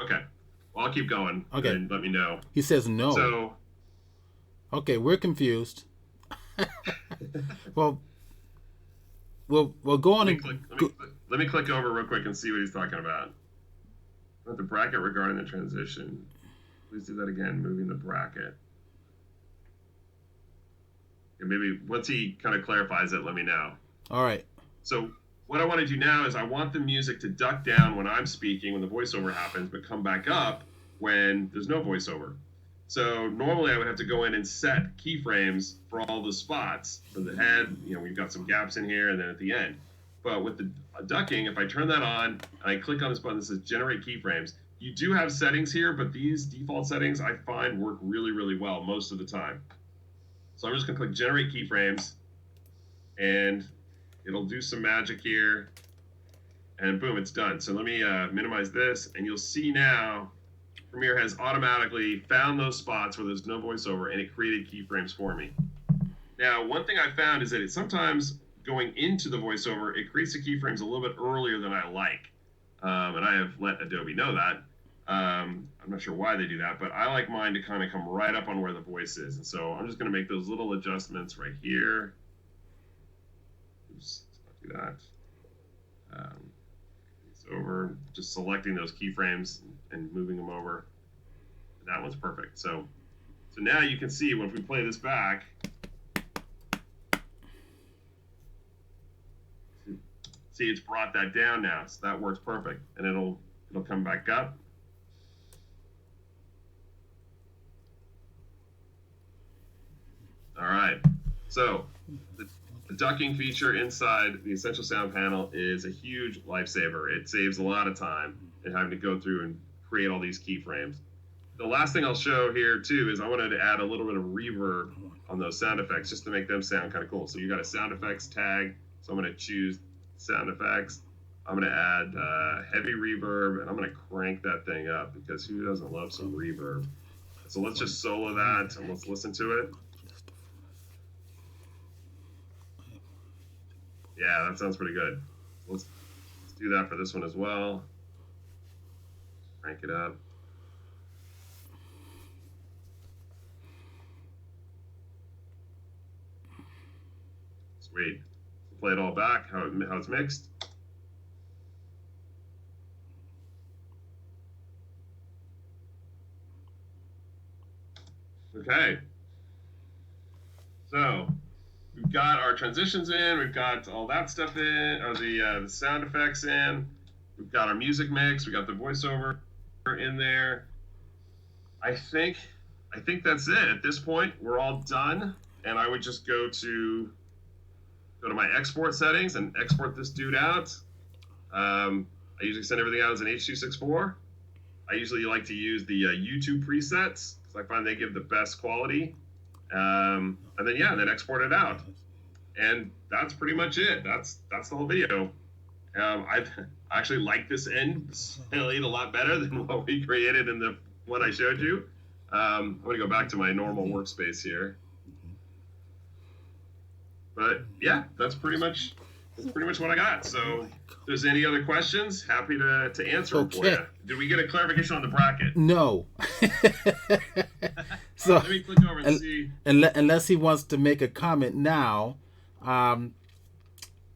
Okay. Well, I'll keep going. Okay. And let me know. He says no. So. Okay, we're confused. Well, we'll go on Let me click over real quick and see what he's talking about. With the bracket regarding the transition. Please do that again, moving the bracket. And maybe once he kind of clarifies it, let me know. All right. So what I want to do now is I want the music to duck down when I'm speaking, when the voiceover happens, but come back up when there's no voiceover. So normally I would have to go in and set keyframes for all the spots. For the head, we've got some gaps in here, and then at the end. But with the ducking, if I turn that on, and I click on this button that says Generate Keyframes, you do have settings here, but these default settings I find work really, really well most of the time. So I'm just going to click Generate Keyframes, and it'll do some magic here, and boom, it's done. So let me minimize this, and you'll see now Premiere has automatically found those spots where there's no voiceover, and it created keyframes for me. Now, one thing I found is that it sometimes going into the voiceover, it creates the keyframes a little bit earlier than I like. And I have let Adobe know that. I'm not sure why they do that, but I like mine to kind of come right up on where the voice is. And so I'm just going to make those little adjustments right here. Oops, let's not do that. It's over, just selecting those keyframes and moving them over. And that one's perfect. So now you can see when we play this back, see, it's brought that down now, so that works perfect, and it'll come back up. All right, so the ducking feature inside the Essential Sound panel is a huge lifesaver. It saves a lot of time in having to go through and create all these keyframes. The last thing I'll show here too is I wanted to add a little bit of reverb on those sound effects just to make them sound kind of cool. So you got a sound effects tag, so I'm going to choose sound effects. I'm going to add heavy reverb, and I'm going to crank that thing up because who doesn't love some reverb? So let's just solo that and let's listen to it. Yeah, that sounds pretty good. Let's do that for this one as well. Crank it up. Sweet. Play it all back, how it's mixed. Okay. So we've got our transitions in, we've got all that stuff in, or the sound effects in. We've got our music mix, we got the voiceover in there. I think that's it. At this point, we're all done, and I would just go to my export settings and export this dude out. I usually send everything out as an H.264. I usually like to use the YouTube presets. because I find they give the best quality. And then export it out. And that's pretty much it. That's the whole video. I actually like this end a lot better than what we created in the one I showed you. I'm going to go back to my normal workspace here. But yeah, that's pretty much what I got. So if there's any other questions, happy to answer them for you. Did we get a clarification on the bracket? No. So let me click over and see. Unless he wants to make a comment now.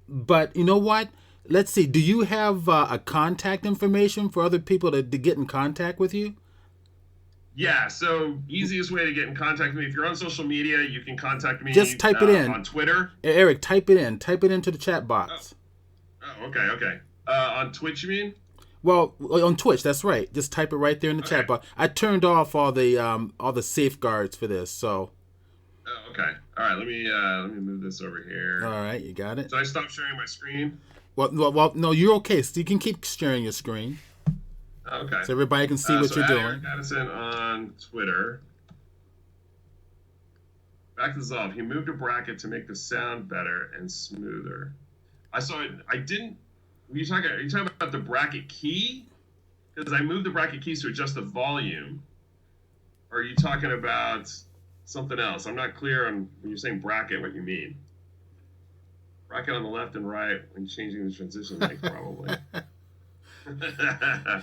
But you know what? Let's see. Do you have a contact information for other people to get in contact with you? Yeah, so easiest way to get in contact with me, if you're on social media, you can contact me. Just type it in. On Twitter. Eric, type it in. Type it into the chat box. Oh okay. On Twitch, you mean? Well, on Twitch, that's right. Just type it right there in the chat box. I turned off all the safeguards for this, so. Oh, okay. All right, let me move this over here. All right, you got it. So I stopped sharing my screen? Well, no, you're okay. So you can keep sharing your screen. Okay. So everybody can see what you're doing. Eric Addison on Twitter. Back to Zolf. He moved a bracket to make the sound better and smoother. I saw it. I didn't. Are you talking about the bracket key? Because I moved the bracket keys to adjust the volume. Or are you talking about something else? I'm not clear on when you're saying bracket what you mean. Bracket on the left and right when changing the transition length, probably.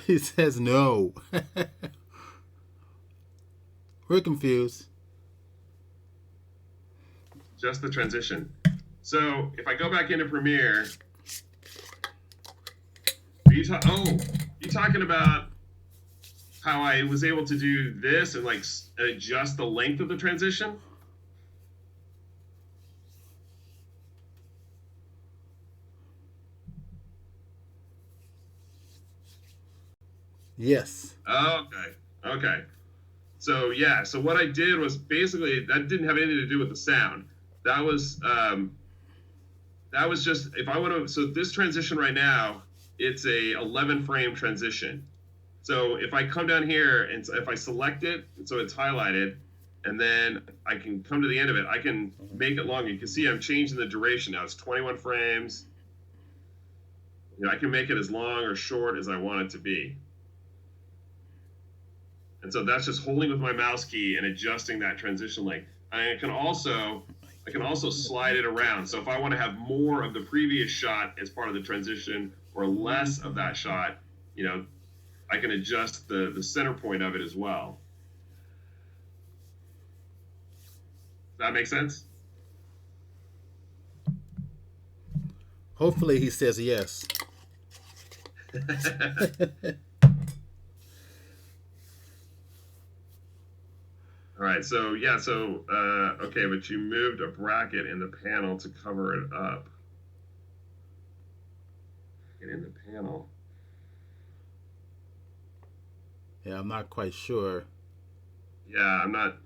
He says no. We're confused. Just the transition. So if I go back into Premiere, you talking about how I was able to do this and like adjust the length of the transition? Yes. Okay. So yeah, so what I did was basically that didn't have anything to do with the sound. That was just if I want to. So this transition right now, it's a 11 frame transition. So if I come down here and if I select it, so it's highlighted, and then I can come to the end of it, I can make it longer. You can see I'm changing the duration now. It's 21 frames. You know, I can make it as long or short as I want it to be. And so that's just holding with my mouse key and adjusting that transition length. I can also slide it around. So if I want to have more of the previous shot as part of the transition or less of that shot, you know, I can adjust the center point of it as well. Does that make sense? Hopefully he says yes. All right, so yeah, okay, but you moved a bracket in the panel to cover it up. Get in the panel. Yeah, I'm not quite sure. Yeah, I'm not.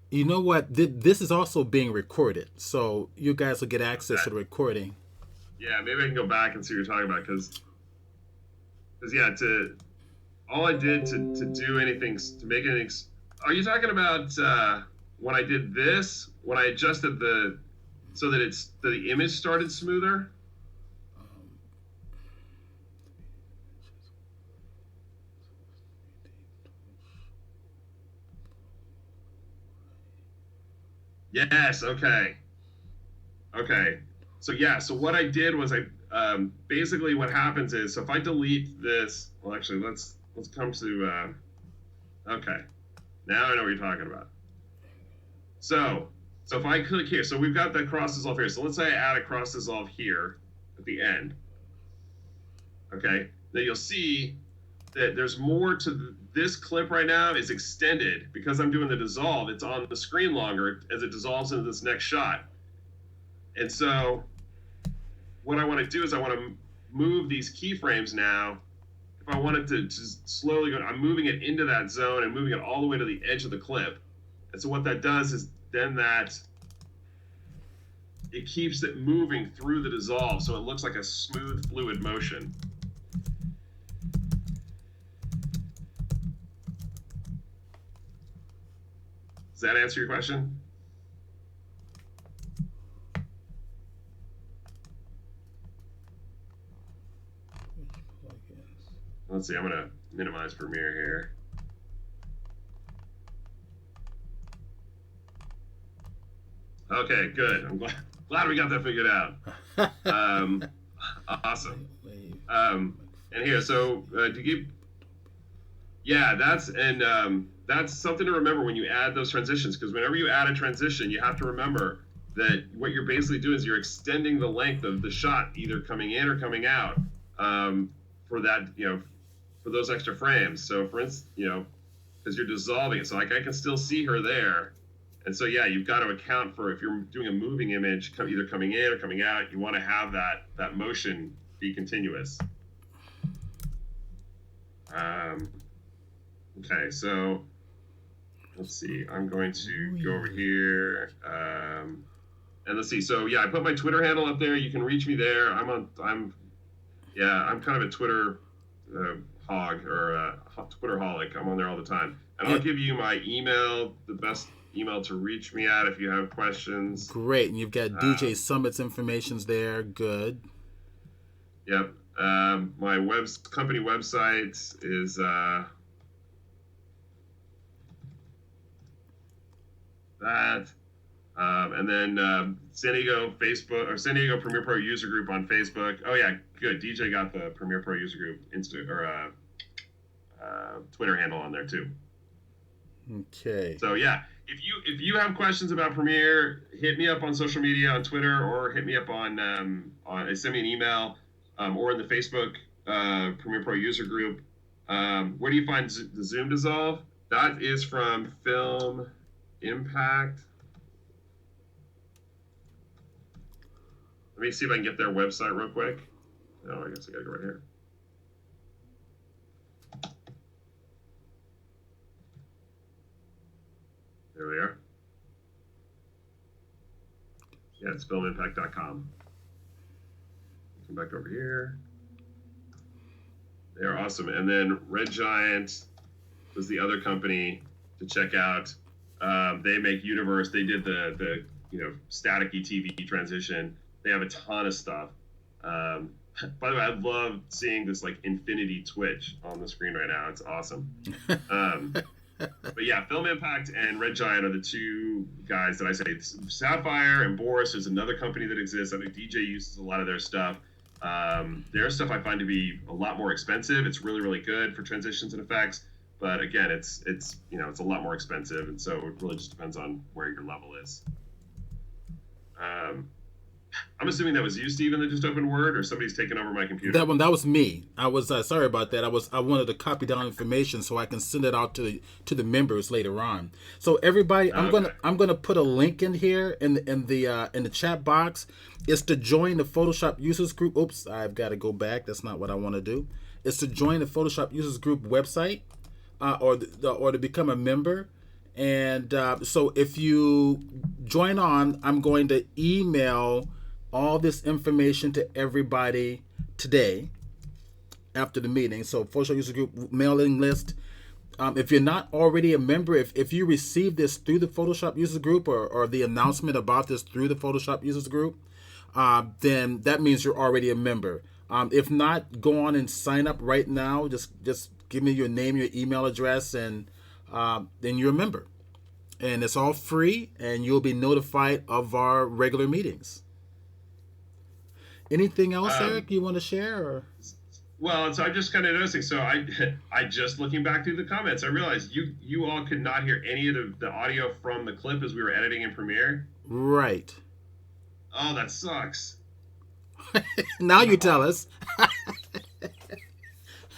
You know what? This is also being recorded, so you guys will get access to the recording. Yeah, maybe I can go back and see what you're talking about, because yeah, all I did to do anything, to make anything. Are you talking about when I did this, when I adjusted so that the image started smoother? Yes. Okay. So yeah, so what I did was basically what happens is, so if I delete this, well, actually, let's come to, okay, now I know what you're talking about. So if I click here, so we've got the cross dissolve here. So let's say I add a cross dissolve here at the end. Okay, then you'll see that there's more to this clip right now is extended because I'm doing the dissolve. It's on the screen longer as it dissolves into this next shot. And so what I want to do is I want to move these keyframes now. If I wanted to just slowly go, I'm moving it into that zone and moving it all the way to the edge of the clip. And so what that does is then that it keeps it moving through the dissolve, so it looks like a smooth, fluid motion. Does that answer your question? Let's see, I'm going to minimize Premiere here. Okay, good. I'm glad we got that figured out. Awesome. And here, so to give, yeah, that's something to remember when you add those transitions, because whenever you add a transition, you have to remember that what you're basically doing is you're extending the length of the shot, either coming in or coming out, for that, for those extra frames. So for instance, because you're dissolving it, so like I can still see her there. And so, yeah, you've got to account for, if you're doing a moving image, either coming in or coming out, you want to have that motion be continuous. Okay, so let's see. I'm going to go over here, and let's see. So, yeah, I put my Twitter handle up there. You can reach me there. I'm kind of a Twitter hog, or Twitter holic. I'm on there all the time. And I'll give you my email, the best email to reach me at if you have questions. Great. And you've got DJ Summit's information's there. Good. Yep. My company website is that. And then San Diego Facebook, or San Diego Premiere Pro user group on Facebook. Oh yeah, good. DJ got the Premiere Pro user group Twitter handle on there too. Okay. So yeah, if you have questions about Premiere, hit me up on social media on Twitter, or hit me up on send me an email, or in the Facebook Premiere Pro user group. Where do you find the Zoom dissolve? That is from Film Impact. Let me see if I can get their website real quick. Oh, I guess I gotta go right here. There we are. Yeah, it's filmimpact.com. Come back over here. They're awesome. And then Red Giant was the other company to check out. They make Universe. They did the staticky TV transition. They have a ton of stuff. By the way, I love seeing this like infinity twitch on the screen right now. It's awesome. But yeah, Film Impact and Red Giant are the two guys that I say. Sapphire and Boris is another company that exists. I think DJ uses a lot of their stuff. Their stuff I find to be a lot more expensive. It's really, really good for transitions and effects. But again, it's a lot more expensive, and so it really just depends on where your level is. I'm assuming that was you, Steven, that just opened Word, or somebody's taken over my computer. That was me. I was sorry about that. I wanted to copy down information so I can send it out to the members later on. So everybody, I'm gonna put a link in here in the chat box. It's to join the Photoshop users group. Oops, I've got to go back. That's not what I want to do. It's to join the Photoshop users group website, or to become a member. And so if you join on, I'm going to email all this information to everybody today after the meeting. So Photoshop User Group mailing list. If you're not already a member, if you receive this through the Photoshop Users Group, or the announcement about this through the Photoshop Users Group, then that means you're already a member. If not, go on and sign up right now. Just give me your name, your email address, and then you're a member. And it's all free, and you'll be notified of our regular meetings. Anything else, Eric, you want to share? Or? Well, so I'm just kind of noticing. So I just looking back through the comments, I realized you all could not hear any of the audio from the clip as we were editing in Premiere. Right. Oh, that sucks. Now you tell us.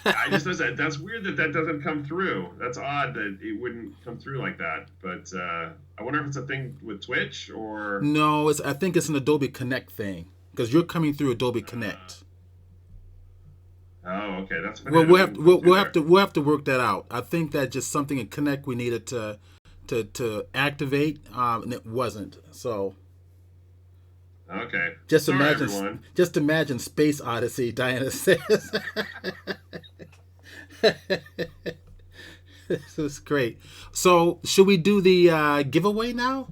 I just noticed that. That's weird that doesn't come through. That's odd that it wouldn't come through like that. But I wonder if it's a thing with Twitch or... No, I think it's an Adobe Connect thing. Because you're coming through Adobe Connect. Oh, okay. That's well, we'll have to work that out. I think that's just something in Connect we needed to activate, and it wasn't. So Okay. Just Sorry, imagine, everyone. just imagine Space Odyssey. Diana says. This is great. So, should we do the giveaway now?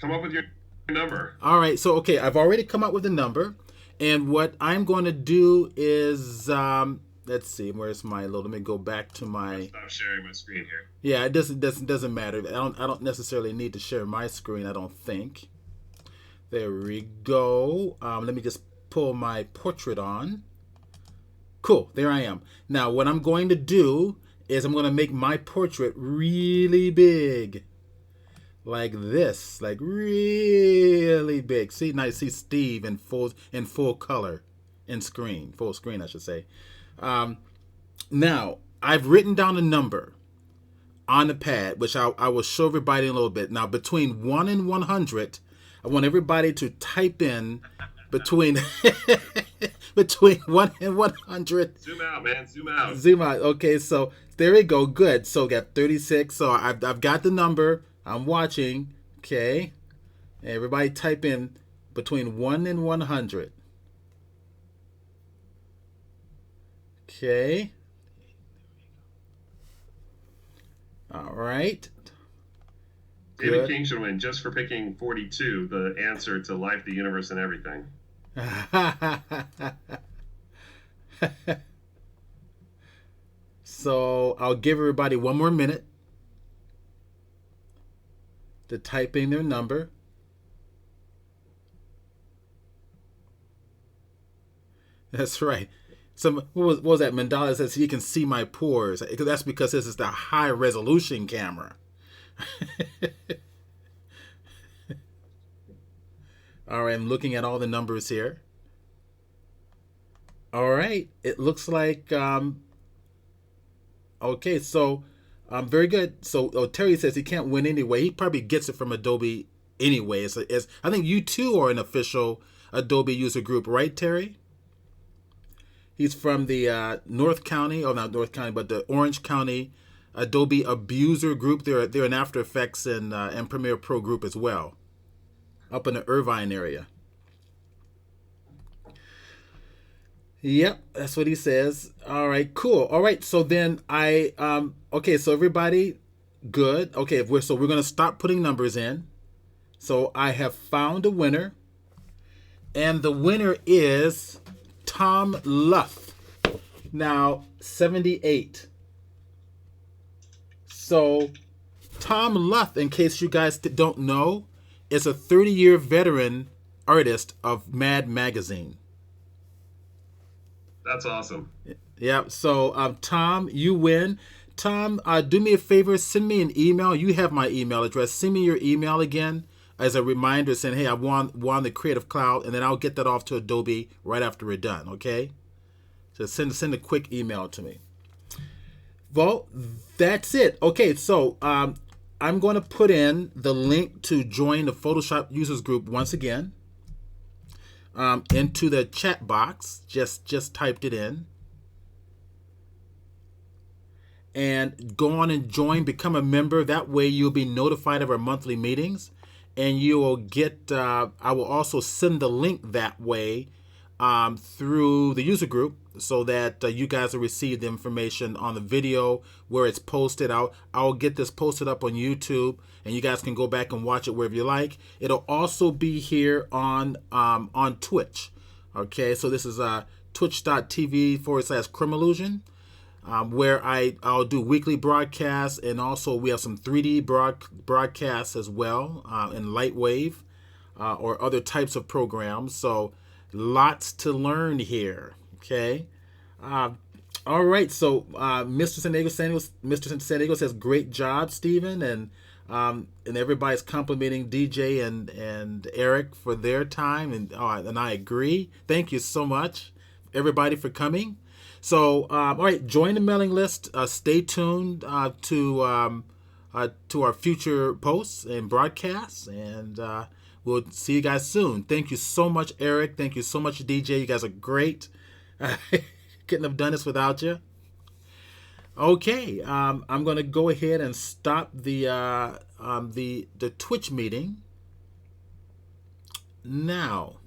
Come up with your number. All right. So, okay, I've already come up with a number, and what I'm going to do is, let's see, where's my little? Let me go back to my. Stop sharing my screen here. Yeah, it doesn't matter. I don't necessarily need to share my screen. I don't think. There we go. Let me just pull my portrait on. Cool, there I am. Now, what I'm going to do is I'm going to make my portrait really big. Like this, like really big. See, now you see Steve in full color, full screen, I should say. Now, I've written down a number on the pad, which I will show everybody in a little bit. Now, between 1 and 100, I want everybody to type in between between 1 and 100. Zoom out, man. Zoom out. Zoom out. Okay, so there we go. Good. So got 36. So I've got the number. I'm watching. Okay. Everybody type in between 1 and 100. Okay. All right. David King should win just for picking 42, the answer to life, the universe, and everything. So I'll give everybody one more minute to type in their number. That's right. What was that? Mandala says he can see my pores. That's because this is the high resolution camera. All right, I'm looking at all the numbers here. All right, it looks like okay. So very good. So Terry says he can't win anyway. He probably gets it from Adobe anyway. I think you too are an official Adobe user group, right, Terry? He's from the North County, or not North County, but the Orange County Adobe Abuser Group. They're an After Effects and Premiere Pro group as well, up in the Irvine area. Yep, that's what he says. All right, cool. All right, so then okay, so everybody good. Okay, we're going to stop putting numbers in. So I have found a winner, and the winner is Tom Luff. Now 78. So Tom Luff, in case you guys don't know, is a 30-year veteran artist of Mad Magazine. That's awesome. Yeah. So, Tom, you win. Tom, do me a favor. Send me an email. You have my email address. Send me your email again as a reminder saying, hey, I won the Creative Cloud, and then I'll get that off to Adobe right after we're done, okay? So send a quick email to me. Well, that's it. Okay, so I'm going to put in the link to join the Photoshop users group once again. Into the chat box. Just typed it in. And go on and join, become a member. That way you'll be notified of our monthly meetings. And you will get, I will also send the link that way through the user group so that you guys will receive the information on the video where it's posted. I'll get this posted up on YouTube, and you guys can go back and watch it wherever you like. It'll also be here on Twitch. Okay, so this is twitch.tv/Crimillusion, where I'll do weekly broadcasts, and also we have some 3D broadcasts as well in Lightwave or other types of programs. So lots to learn here. Okay. All right. So Mr. San Diego says, great job, Stephen, and everybody's complimenting DJ and Eric for their time, and I agree. Thank you so much, everybody, for coming. So all right, join the mailing list. Stay tuned to our future posts and broadcasts, and we'll see you guys soon. Thank you so much, Eric. Thank you so much, DJ. You guys are great. Couldn't have done this without you. Okay, I'm going to go ahead and stop the Twitch meeting. Now,